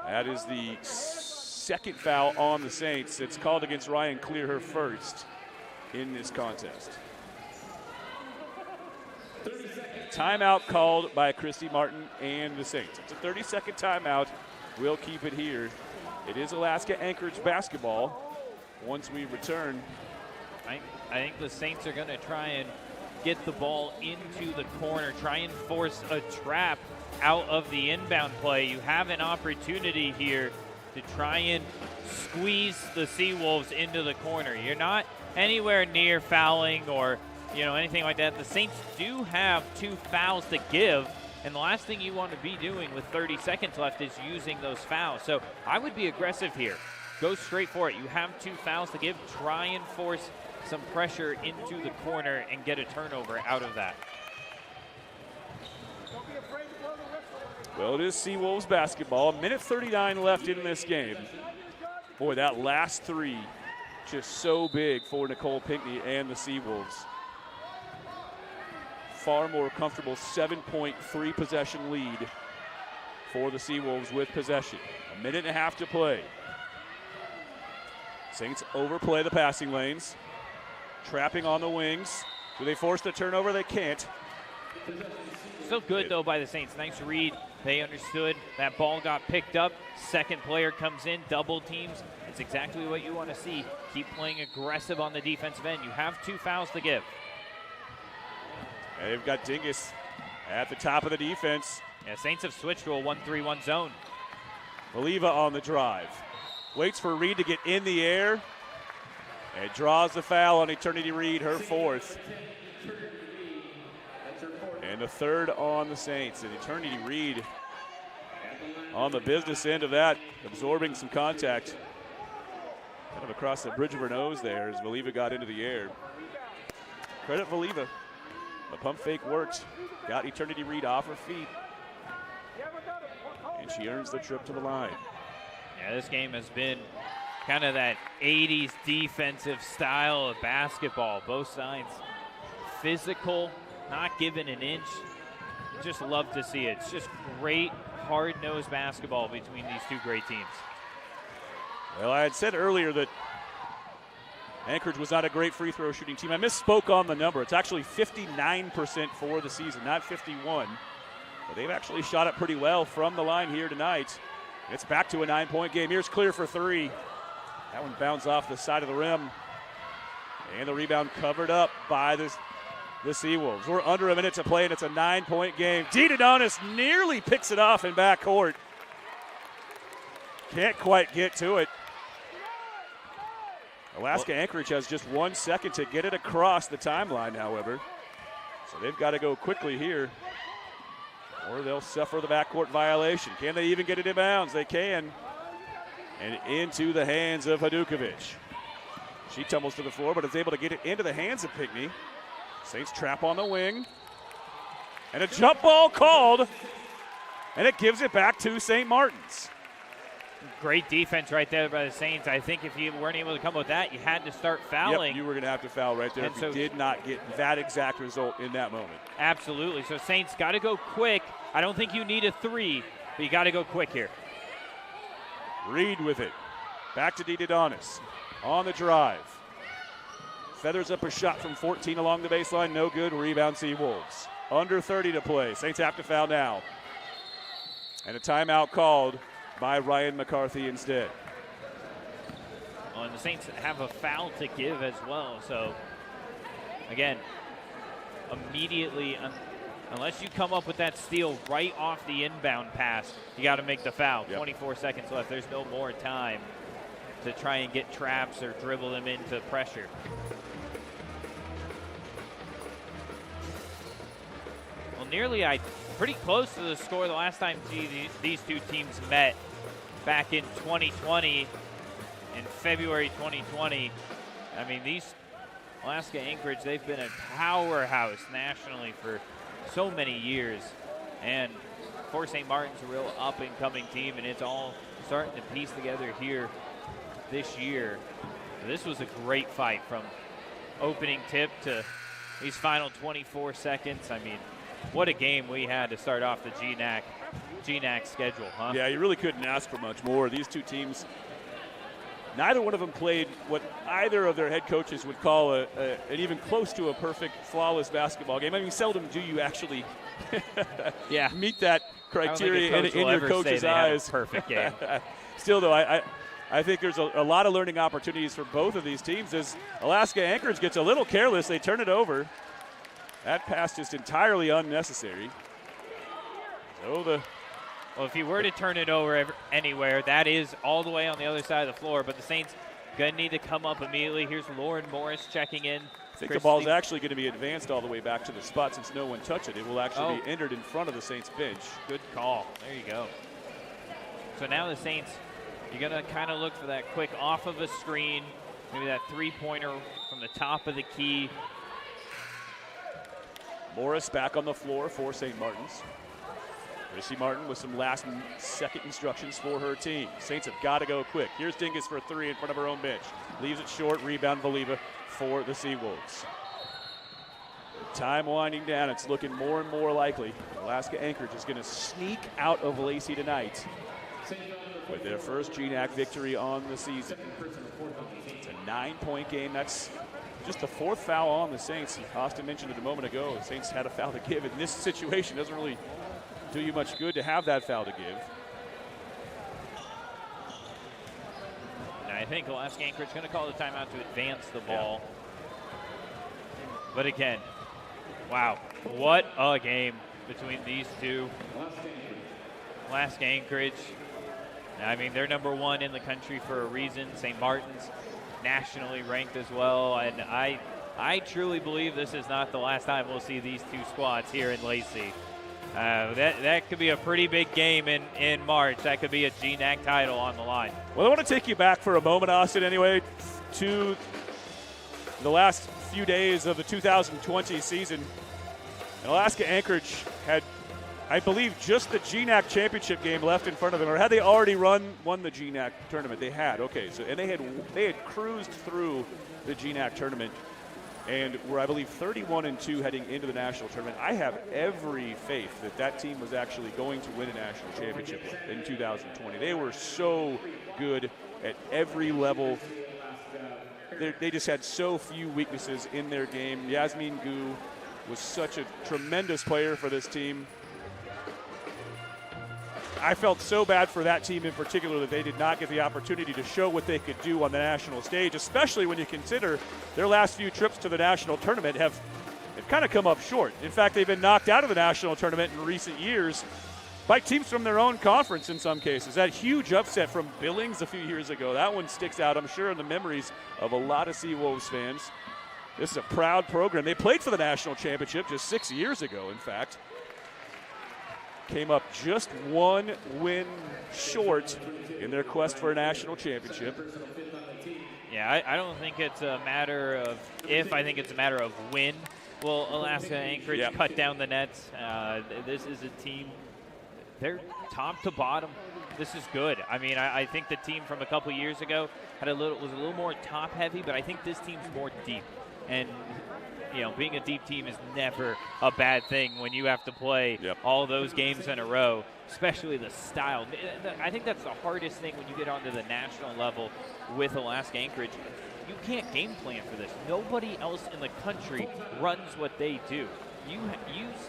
That is the second foul on the Saints. It's called against Ryan Clear, her first in this contest. Timeout called by Christy Martin and the Saints. It's a 30-second timeout. We'll keep it here. It is Alaska Anchorage basketball. Once we return, I think the Saints are going to try and get the ball into the corner, try and force a trap out of the inbound play. You have an opportunity here to try and squeeze the Seawolves into the corner. You're not anywhere near fouling or anything like that. The Saints do have 2 fouls to give, and the last thing you want to be doing with 30 seconds left is using those fouls. So I would be aggressive here. Go straight for it. You have 2 fouls to give. Try and force some pressure into the corner and get a turnover out of that. Well, it is Seawolves basketball. 1:39 left in this game. Boy, that last 3 just so big for Nicole Pinckney and the Seawolves. Far more comfortable 7.3 possession lead for the Seawolves with possession. 1.5 minutes to play. Saints overplay the passing lanes. Trapping on the wings. Do they force the turnover? They can't. Still good, though, by the Saints. Nice read. They understood that ball got picked up. Second player comes in, double teams. It's exactly what you want to see. Keep playing aggressive on the defensive end. You have 2 fouls to give. And they've got Dingus at the top of the defense. Yeah, Saints have switched to a 1-3-1 zone. Valiva on the drive. Waits for Reed to get in the air. And draws the foul on Eternity Reed, her 4th. And the 3rd on the Saints. And Eternity Reed on the business end of that, absorbing some contact. Kind of across the bridge of her nose there as Valiva got into the air. Credit Valiva. The pump fake worked. Got Eternity Reed off her feet. And she earns the trip to the line. Yeah, this game has been kind of that 80s defensive style of basketball. Both sides physical, not giving an inch. Just love to see it. It's just great, hard-nosed basketball between these 2 great teams. Well, I had said earlier that Anchorage was not a great free throw shooting team. I misspoke on the number. It's actually 59% for the season, not 51. But they've actually shot it pretty well from the line here tonight. It's back to a 9-point game. Here's Clear for 3. That one bounced off the side of the rim. And the rebound covered up by the Seawolves. We're under a minute to play, and it's a 9-point game. Didadonis nearly picks it off in backcourt. Can't quite get to it. Alaska Anchorage has just 1 second to get it across the timeline, however. So they've got to go quickly here, or they'll suffer the backcourt violation. Can they even get it in bounds? They can. And into the hands of Hadukovic. She tumbles to the floor, but is able to get it into the hands of Pinckney. Saints trap on the wing. And a jump ball called. And it gives it back to St. Martin's. Great defense right there by the Saints. I think if you weren't able to come with that, you had to start fouling. Yep, you were going to have to foul right there if you did not get that exact result in that moment. Absolutely. So Saints got to go quick. I don't think you need a 3, but you got to go quick here. Reed with it. Back to DeDonis on the drive. Feathers up a shot from 14 along the baseline. No good. Rebound Seawolves. Under 30 to play. Saints have to foul now. And a timeout called by Ryan McCarthy instead. Oh, and the Saints have a foul to give as well. So, again, immediately, unless you come up with that steal right off the inbound pass, you got to make the foul. Yep. 24 seconds left. There's no more time to try and get traps or dribble them into pressure. Well, pretty close to the score the last time these two teams met back in 2020, in February 2020. I mean, these Alaska Anchorage, they've been a powerhouse nationally for so many years. And Fort St. Martin's a real up-and-coming team, and it's all starting to piece together here this year. This was a great fight from opening tip to these final 24 seconds. I mean, what a game we had to start off the GNAC schedule, huh? Yeah, you really couldn't ask for much more. These two teams, neither one of them played what either of their head coaches would call an even close to a perfect, flawless basketball game. I mean, seldom do you actually meet that criteria in your coach's eyes. Perfect game. Still, though, I think there's a lot of learning opportunities for both of these teams. As Alaska Anchorage gets a little careless, they turn it over. That pass just entirely unnecessary. So well, if you were to turn it over anywhere, that is all the way on the other side of the floor. But the Saints going to need to come up immediately. Here's Lauren Morris checking in. I think the ball's actually going to be advanced all the way back to the spot since no one touched it. It will actually be entered in front of the Saints bench. Good call. There you go. So now the Saints, you're going to kind of look for that quick off of a screen, maybe that three-pointer from the top of the key. Morris back on the floor for St. Martin's. Chrissy Martin with some last-second instructions for her team. Saints have got to go quick. Here's Dingus for a 3 in front of her own bench. Leaves it short. Rebound Valiva for the Seawolves. Time winding down. It's looking more and more likely Alaska Anchorage is going to sneak out of Lacey tonight with their first GNAC victory on the season. It's a 9-point game. That's just the 4th foul on the Saints. Austin mentioned it a moment ago. The Saints had a foul to give. In this situation, it doesn't really do you much good to have that foul to give. And I think Alaska Anchorage is going to call the timeout to advance the ball. But again, wow, what a game between these two. Alaska Anchorage, I mean, they're number 1 in the country for a reason. St. Martin's nationally ranked as well, and I truly believe this is not the last time we'll see these two squads here in Lacey. That could be a pretty big game in March. That could be a GNAC title on the line. Well, I want to take you back for a moment, Austin, anyway, to the last few days of the 2020 season. Alaska Anchorage had, I believe, just the GNAC championship game left in front of them, or had they already won the GNAC tournament? They had. Okay, so and they had cruised through the GNAC tournament, and were, I believe, 31-2 heading into the national tournament. I have every faith that team was actually going to win a national championship in 2020. They were so good at every level. They just had so few weaknesses in their game. Yasmin Gu was such a tremendous player for this team. I felt so bad for that team in particular that they did not get the opportunity to show what they could do on the national stage, especially when you consider their last few trips to the national tournament have kind of come up short. In fact, they've been knocked out of the national tournament in recent years by teams from their own conference in some cases. That huge upset from Billings a few years ago, that one sticks out, I'm sure, in the memories of a lot of Seawolves fans. This is a proud program. They played for the national championship just 6 years ago, in fact. Came up just 1 win short in their quest for a national championship. Yeah, I don't think it's a matter of if, I think it's a matter of when will Alaska Anchorage cut down the nets. This is a team they're top to bottom. This is good. I mean, I think the team from a couple years ago was a little more top heavy, but I think this team's more deep. And you know, being a deep team is never a bad thing when you have to play all those games in a row, especially the style. I think that's the hardest thing when you get onto the national level with Alaska Anchorage. You can't game plan for this. Nobody else in the country runs what they do. You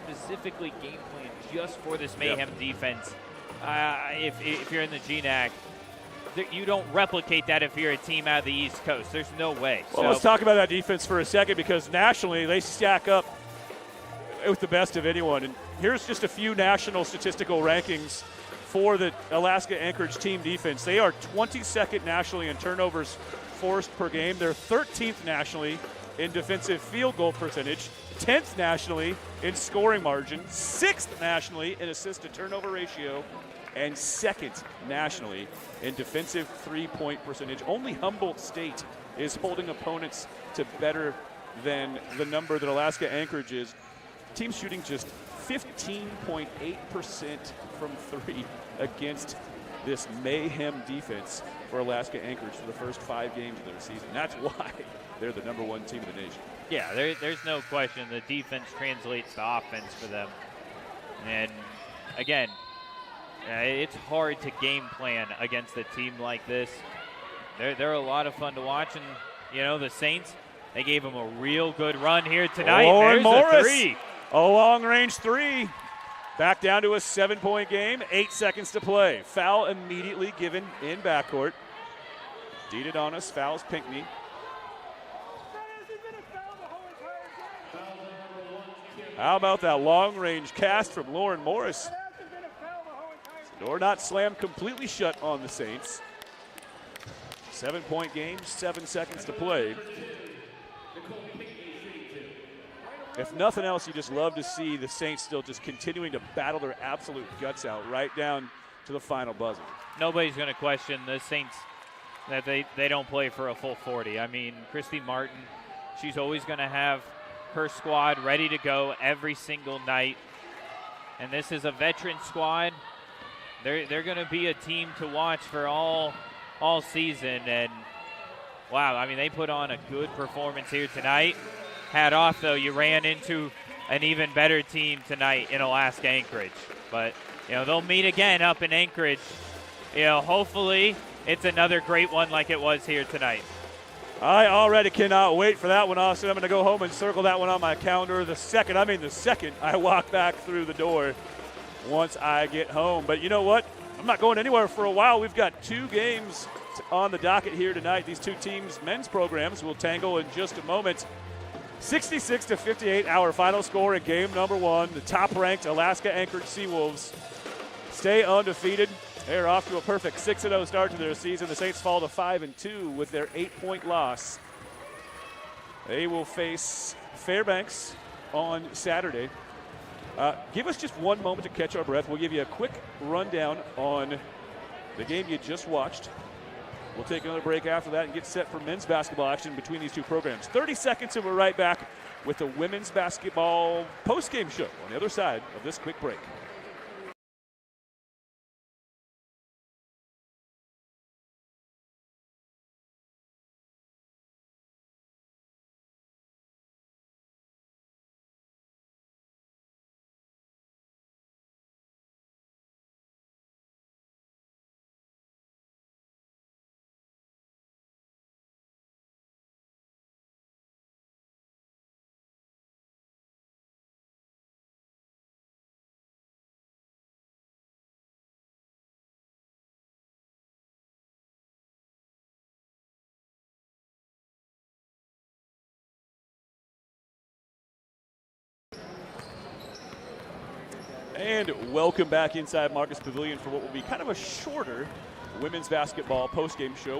specifically game plan just for this Mayhem defense. If you're in the GNAC, you don't replicate that if you're a team out of the East Coast. There's no way. Well, let's talk about that defense for a second, because nationally they stack up with the best of anyone. And here's just a few national statistical rankings for the Alaska Anchorage team defense. They are 22nd nationally in turnovers forced per game. They're 13th nationally in defensive field goal percentage, 10th nationally in scoring margin, 6th nationally in assist to turnover ratio, and 2nd nationally in defensive three-point percentage. Only Humboldt State is holding opponents to better than the number that Alaska Anchorage is. Team shooting just 15.8% from three against this Mayhem defense for Alaska Anchorage for the first 5 games of their season. That's why they're the #1 team in the nation. Yeah, there's no question. The defense translates to offense for them. And again, it's hard to game plan against a team like this. They're a lot of fun to watch. And, you know, the Saints, they gave them a real good run here tonight. There's Morris, a three. A long-range three. Back down to a 7-point game, 8 seconds to play. Foul immediately given in backcourt. Deeded on us, fouls Pinckney. How about that long-range cast from Lauren Morris? The door not slammed completely shut on the Saints. 7-point game, 7 seconds to play. If nothing else, you just love to see the Saints still just continuing to battle their absolute guts out right down to the final buzzer. Nobody's going to question the Saints that they don't play for a full 40. I mean, Christy Martin, she's always going to have her squad ready to go every single night. And this is a veteran squad. They're going to be a team to watch for all season. And, wow, I mean, they put on a good performance here tonight. Hat off, though, you ran into an even better team tonight in Alaska Anchorage. But, you know, they'll meet again up in Anchorage. You know, hopefully it's another great one like it was here tonight. I already cannot wait for that one, Austin. I'm going to go home and circle that one on my calendar the second I walk back through the door once I get home. But you know what? I'm not going anywhere for a while. We've got 2 games on the docket here tonight. These 2 teams' men's programs will tangle in just a moment. 66-58, our final score in game number 1. The top-ranked Alaska Anchorage Seawolves stay undefeated. They're off to a perfect 6-0 start to their season. The Saints fall to 5-2 with their 8-point loss. They will face Fairbanks on Saturday. Give us just one moment to catch our breath. We'll give you a quick rundown on the game you just watched. We'll take another break after that and get set for men's basketball action between these 2 programs. 30 seconds and we're right back with the women's basketball postgame show on the other side of this quick break. And welcome back inside Marcus Pavilion for what will be kind of a shorter women's basketball postgame show.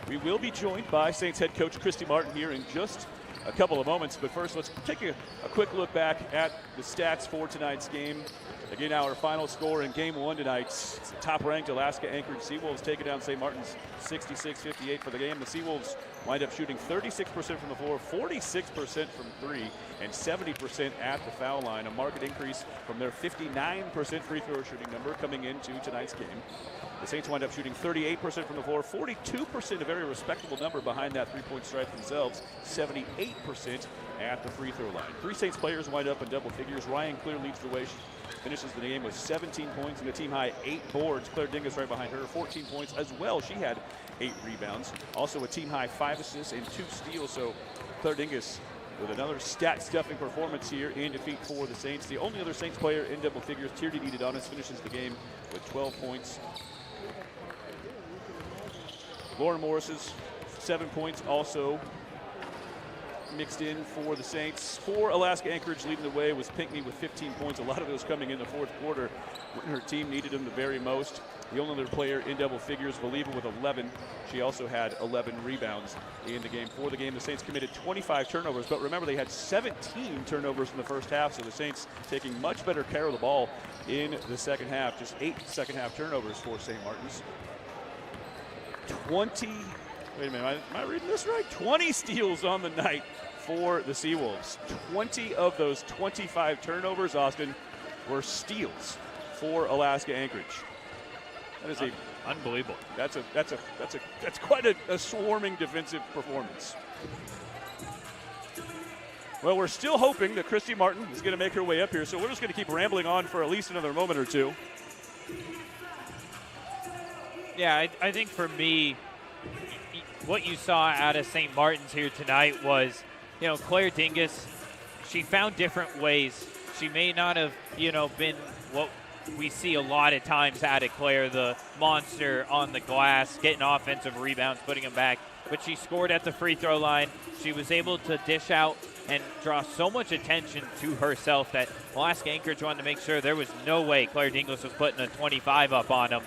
We will be joined by Saints head coach Christy Martin here in just a couple of moments. But first, let's take a quick look back at the stats for tonight's game. Again, our final score in Game 1 tonight. Top-ranked Alaska Anchorage Seawolves taking down St. Martin's 66-58 for the game. The Seawolves wind up shooting 36% from the floor, 46% from three, and 70% at the foul line. A marked increase from their 59% free throw shooting number coming into tonight's game. The Saints wind up shooting 38% from the floor, 42%, a very respectable number behind that three-point stripe themselves, 78% at the free throw line. Three Saints players wind up in double figures. Ryan Clear leads the way. She finishes the game with 17 points and a team-high 8 boards. Claire Dingus right behind her, 14 points as well. She had 8 rebounds. Also a team-high 5 assists and 2 steals. So Claire Dingus with another stat-stuffing performance here in defeat for the Saints. The only other Saints player in double figures, Tierney Adonis, finishes the game with 12 points. Lauren Morris's 7 points also mixed in for the Saints. For Alaska Anchorage, leading the way was Pinckney with 15 points. A lot of those coming in the fourth quarter when her team needed them the very most. The only other player in double figures, Valiva with 11. She also had 11 rebounds in the game. For the game, the Saints committed 25 turnovers, but remember they had 17 turnovers in the first half, so the Saints taking much better care of the ball in the second half. Just 8 second half turnovers for St. Martin's. 20 steals on the night for the Seawolves. 20 of those 25 turnovers, Austin, were steals for Alaska Anchorage. That is unbelievable. That's quite a swarming defensive performance. Well, we're still hoping that Christy Martin is going to make her way up here, so we're just going to keep rambling on for at least another moment or two. Yeah, I think for me, what you saw out of St. Martin's here tonight was, Claire Dingus, she found different ways. She may not have, been what we see a lot of times out of Claire, the monster on the glass, getting offensive rebounds, putting them back. But she scored at the free throw line. She was able to dish out and draw so much attention to herself that Alaska Anchorage wanted to make sure there was no way Claire Dingus was putting a 25 up on them.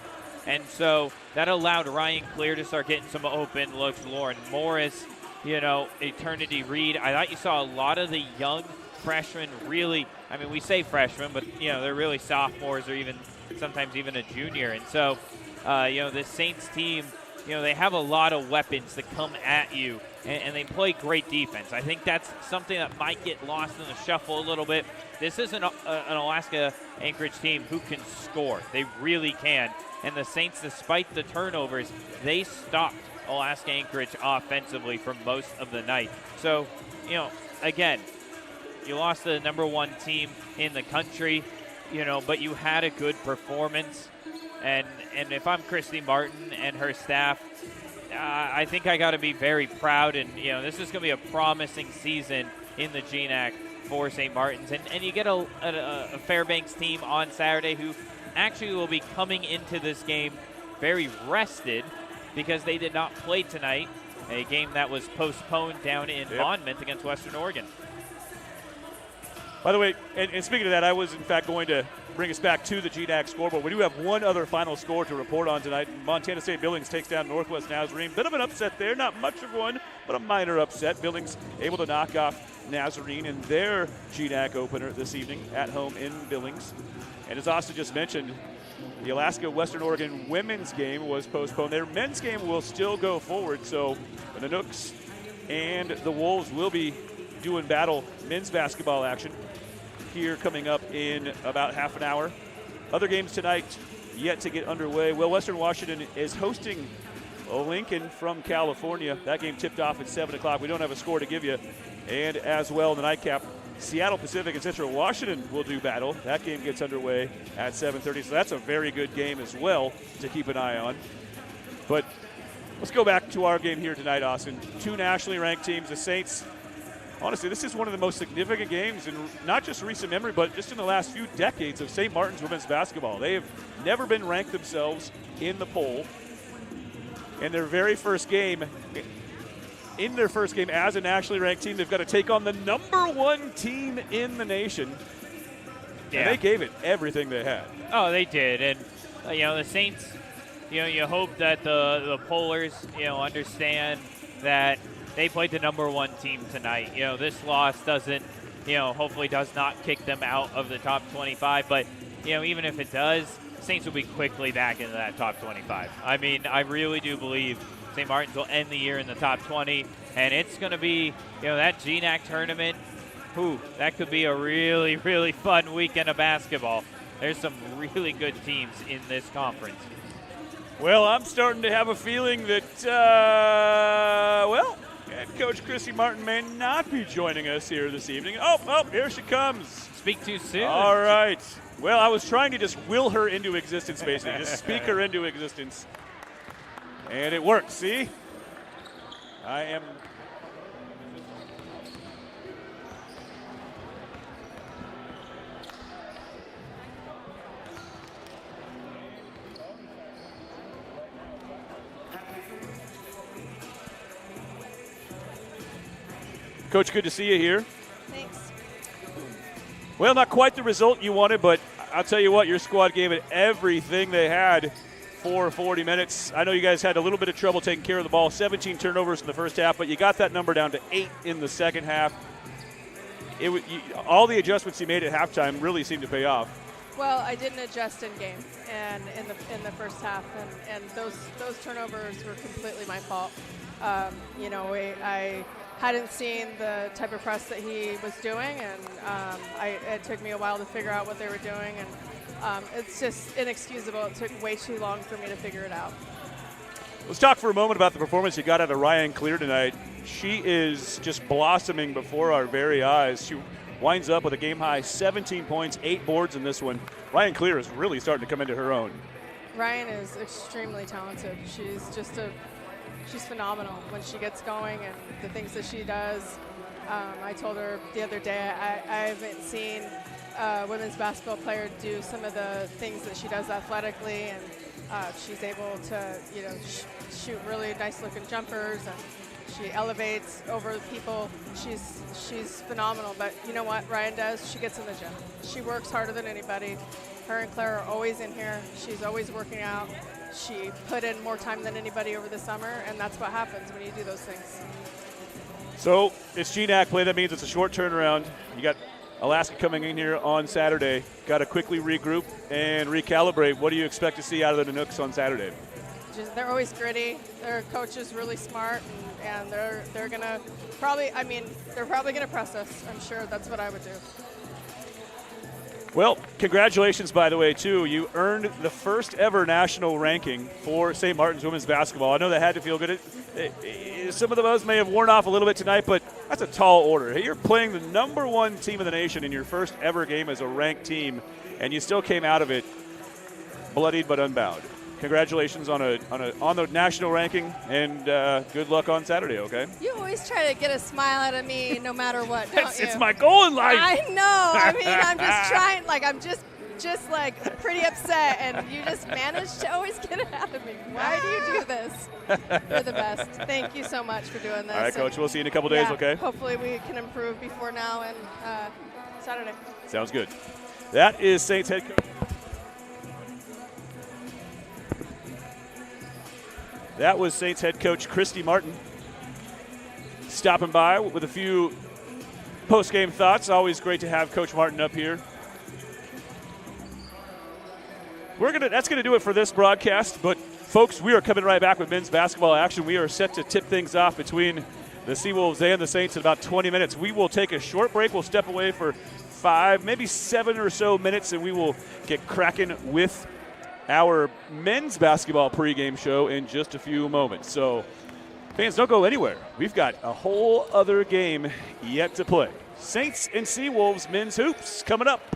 And so that allowed Ryan Clear to start getting some open looks. Lauren Morris, Eternity Reed. I thought you saw a lot of the young freshmen really, we say freshmen, but, they're really sophomores or sometimes even a junior. And so, this Saints team, they have a lot of weapons that come at you, and they play great defense. I think that's something that might get lost in the shuffle a little bit. This is an Alaska Anchorage team who can score. They really can. And the Saints, despite the turnovers, they stopped Alaska Anchorage offensively for most of the night. So, again, you lost the number 1 team in the country, but you had a good performance. And if I'm Christy Martin and her staff, I think I got to be very proud. And, this is going to be a promising season in the GNAC for St. Martin's. And you get a Fairbanks team on Saturday who actually will be coming into this game very rested because they did not play tonight, a game that was postponed down in Monmouth against Western Oregon. By the way, and speaking of that, I was in fact going to bring us back to the GNAC scoreboard. We do have one other final score to report on tonight. Montana State Billings takes down Northwest Nazarene. Bit of an upset there, not much of one, but a minor upset. Billings able to knock off Nazarene in their GNAC opener this evening at home in Billings. And as Austin just mentioned, the Alaska Western Oregon women's game was postponed. Their men's game will still go forward, so the Nooks and the Wolves will be doing battle men's basketball action here coming up in about half an hour. Other games tonight yet to get underway. Well, Western Washington is hosting Lincoln from California. That game tipped off at 7 o'clock. We don't have a score to give you. And as well, the nightcap, Seattle Pacific and Central Washington will do battle. That game gets underway at 7:30, so that's a very good game as well to keep an eye on. But let's go back to our game here tonight, Austin. 2 nationally ranked teams, the Saints. Honestly, this is one of the most significant games in not just recent memory, but just in the last few decades of St. Martin's women's basketball. They have never been ranked themselves in the poll. In their very first game, as a nationally ranked team, they've got to take on the number 1 team in the nation. Yeah. And they gave it everything they had. Oh, they did. And, the Saints, you hope that the pollers, understand that they played the number 1 team tonight. This loss doesn't, hopefully does not kick them out of the top 25. But, even if it does, Saints will be quickly back into that top 25. I mean, I really do believe St. Martin's will end the year in the top 20, and it's going to be, that GNAC tournament, that could be a really, really fun weekend of basketball. There's some really good teams in this conference. Well, I'm starting to have a feeling that, head coach Christy Martin may not be joining us here this evening. Oh, here she comes. Speak too soon. All right. Well, I was trying to just will her into existence, basically. Just speak her into existence. And it worked, see? I am... Coach, good to see you here. Thanks. Well, not quite the result you wanted, but I'll tell you what, your squad gave it everything they had for 40 minutes. I know you guys had a little bit of trouble taking care of the ball, 17 turnovers in the first half, but you got that number down to 8 in the second half. All the adjustments you made at halftime really seemed to pay off. Well, I didn't adjust in game and in the first half, and those turnovers were completely my fault. I hadn't seen the type of press that he was doing, and it took me a while to figure out what they were doing, and it's just inexcusable. It took way too long for me to figure it out. Let's talk for a moment about the performance you got out of Ryan Clear tonight. She is just blossoming before our very eyes. She winds up with a game-high 17 points, 8 boards in this one. Ryan Clear is really starting to come into her own. Ryan is extremely talented. She's phenomenal when she gets going and the things that she does. I told her the other day I haven't seen a women's basketball player do some of the things that she does athletically, and she's able to shoot really nice looking jumpers, and she elevates over people. She's phenomenal. But you know what Ryan does? She gets in the gym. She works harder than anybody. Her and Claire are always in here. She's always working out. She put in more time than anybody over the summer, and that's what happens when you do those things. So it's GNAC play. That means it's a short turnaround. You got Alaska coming in here on Saturday. Got to quickly regroup and recalibrate. What do you expect to see out of the Nanooks on Saturday? They're always gritty. Their coach is really smart, and they're gonna they're probably gonna press us. I'm sure that's what I would do. Well, congratulations, by the way, too. You earned the first ever national ranking for St. Martin's women's basketball. I know that had to feel good. Some of the buzz may have worn off a little bit tonight, but that's a tall order. You're playing the #1 team in the nation in your first ever game as a ranked team, and you still came out of it bloodied but unbowed. Congratulations on the national ranking, and good luck on Saturday, okay? You always try to get a smile out of me no matter what, don't you? It's my goal in life. I know. I mean, I'm just trying, I'm just pretty upset, and you just manage to always get it out of me. Why do you do this? You're the best. Thank you so much for doing this. All right, Coach, we'll see you in a couple days, okay? Hopefully we can improve before now and Saturday. Sounds good. That is Saints head coach. That was Saints head coach Christy Martin stopping by with a few post-game thoughts. Always great to have Coach Martin up here. That's gonna do it for this broadcast. But folks, we are coming right back with men's basketball action. We are set to tip things off between the Seawolves and the Saints in about 20 minutes. We will take a short break. We'll step away for 5, maybe 7 or so minutes, and we will get cracking with our men's basketball pregame show in just a few moments. So fans, don't go anywhere. We've got a whole other game yet to play. Saints and Seawolves men's hoops coming up.